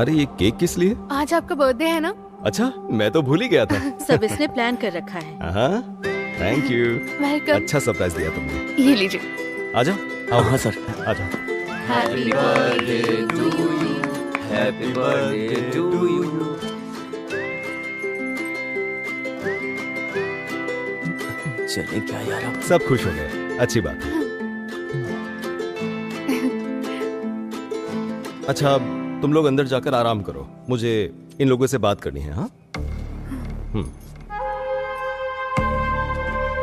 अरे ये केक किस लिए? आज आपका बर्थडे है ना, अच्छा, मैं तो भूल ही गया था। सब इसने प्लान कर रखा है। हाँ, थैंक यू। वेलकम। अच्छा सरप्राइज दिया तुमने। ये लीजिए। आ जाओ। हाँ सर, आ जाओ। Happy birthday to you, happy birthday to you. चले क्या यार अब? सब खुश हो गए, अच्छी बात है। अच्छा, तुम लोग अंदर जाकर आराम करो, मुझे इन लोगों से बात करनी है। हाँ,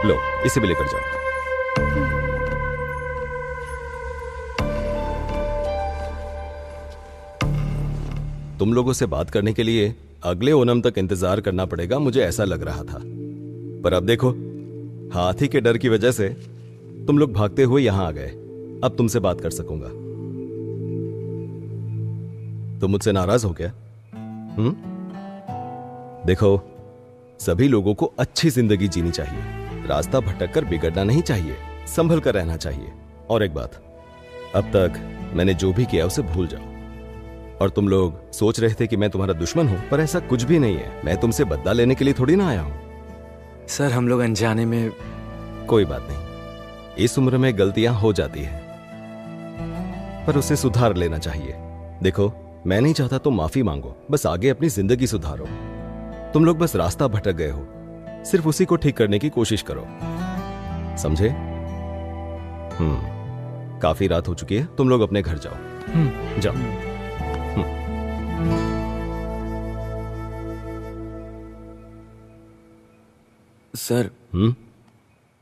लो इसे भी लेकर जाओ। तुम लोगों से बात करने के लिए अगले ओणम तक इंतजार करना पड़ेगा, मुझे ऐसा लग रहा था। पर अब देखो, हाथी के डर की वजह से तुम लोग भागते हुए यहां आ गए। अब तुमसे बात कर सकूंगा। तुम मुझसे नाराज हो क्या? देखो, सभी लोगों को अच्छी जिंदगी जीनी चाहिए, रास्ता भटक कर बिगड़ना नहीं चाहिए, संभल कर रहना चाहिए। और एक बात, अब तक मैंने जो भी किया उसे भूल जाओ। और तुम लोग सोच रहे थे कि मैं तुम्हारा दुश्मन हूं, पर ऐसा कुछ भी नहीं है। मैं तुमसे बदला लेने के लिए थोड़ी ना आया हूं। सर हम लोग अनजाने में। कोई बात नहीं, इस उम्र में गलतियां हो जाती है, पर उसे सुधार लेना चाहिए। देखो, मैं नहीं चाहता तुम माफी मांगो, बस आगे अपनी जिंदगी सुधारो। तुम लोग बस रास्ता भटक गए हो, सिर्फ उसी को ठीक करने की कोशिश करो, समझे? काफी रात हो चुकी है, तुम लोग अपने घर जाओ। जाओ। सर,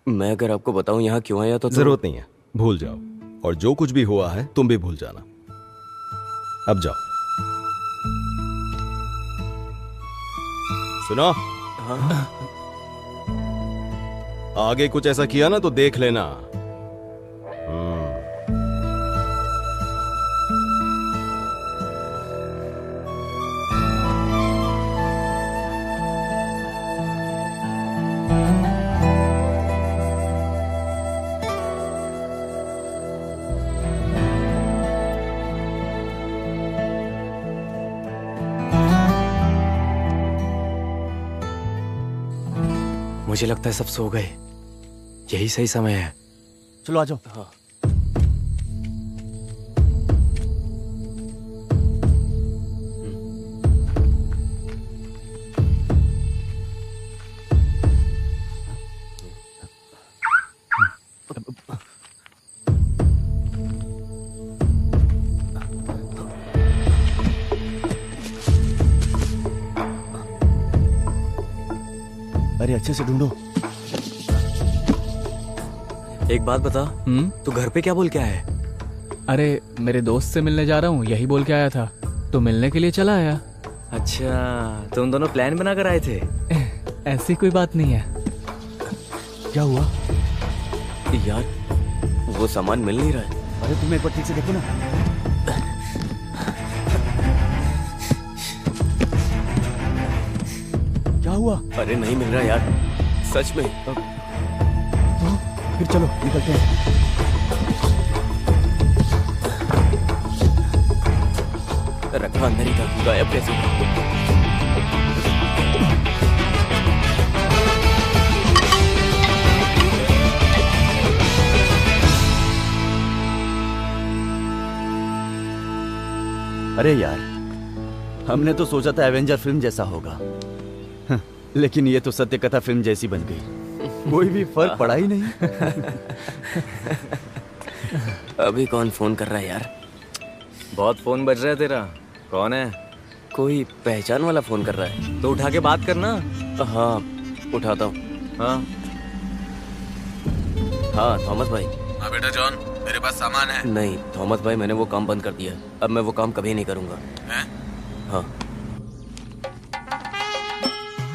मैं अगर आपको बताऊं यहाँ क्यों आया तो जरूरत नहीं है, भूल जाओ। और जो कुछ भी हुआ है तुम भी भूल जाना। अब जाओ। सुनो, आगे कुछ ऐसा किया ना तो देख लेना। मुझे लगता है सब सो गए, यही सही समय है। चलो आ जाओ। हाँ। अरे अच्छे से ढूंढो। एक बात बता, तू घर पे क्या बोल के आया है? अरे मेरे दोस्त से मिलने जा रहा हूँ, यही बोल के आया था, तो मिलने के लिए चला आया। अच्छा, तुम दोनों प्लान बना कर आए थे? ऐसी कोई बात नहीं है। क्या हुआ? यार, वो सामान मिल नहीं रहा है। अरे तुम एक बार ठीक से देखो ना। क्या हुआ? अरे नहीं मिल रहा यार, सच में। फिर चलो निकलते हैं। रखा अंदर ही था, गायब कैसे? अरे यार, हमने तो सोचा था एवेंजर फिल्म जैसा होगा, लेकिन ये तो सत्य कथा फिल्म जैसी बन गई। कोई भी फर्क पड़ा ही नहीं। अभी कौन फोन कर रहा है यार? बहुत फोन बज रहा है तेरा। कौन है? कोई पहचान वाला फोन कर रहा है। तो उठा के बात करना। हाँ, उठाता हूँ। हाँ थॉमस भाई। हाँ बेटा जॉन, मेरे पास सामान है। नहीं थॉमस भाई, मैंने वो काम बंद कर दिया। अब मैं वो काम कभी नहीं करूंगा। हैं? हाँ।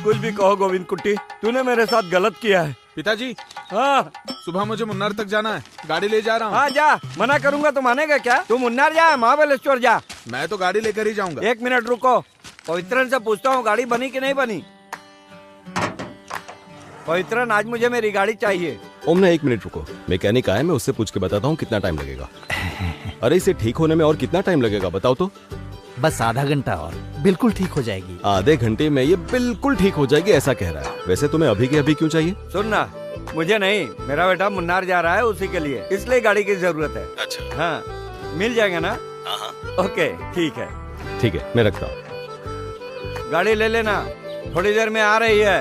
कुछ भी कहो गोविंद कुट्टी, तूने मेरे साथ गलत किया है। पिताजी, हाँ सुबह मुझे मुन्नार तक जाना है, गाड़ी ले जा रहा हूँ। हाँ जा, मना करूंगा तो मानेगा क्या? तू मुन्नार जा, महाबलेश्वर जा। मैं तो गाड़ी लेकर ही जाऊंगा। 1 मिनट रुको, पवित्रन से पूछता हूँ गाड़ी बनी कि नहीं बनी। पवित्रन, आज मुझे मेरी गाड़ी चाहिए। ओमना 1 मिनट रुको, मैकेनिक आया, मैं उससे पूछ के बताता हूँ कितना टाइम लगेगा। अरे इसे ठीक होने में और कितना टाइम लगेगा बताओ तो। बस आधा घंटा और बिल्कुल ठीक हो जाएगी। आधे घंटे में ये बिल्कुल ठीक हो जाएगी ऐसा कह रहा है। वैसे तुम्हें अभी के अभी क्यों चाहिए? सुनना, मुझे नहीं, मेरा बेटा मुन्नार जा रहा है उसी के लिए, इसलिए गाड़ी की जरूरत है। अच्छा। हाँ, मिल जाएगा ना? हाँ। ओके, ठीक है। ठीक है, मैं रखता हूँ। गाड़ी ले लेना, थोड़ी देर में आ रही है।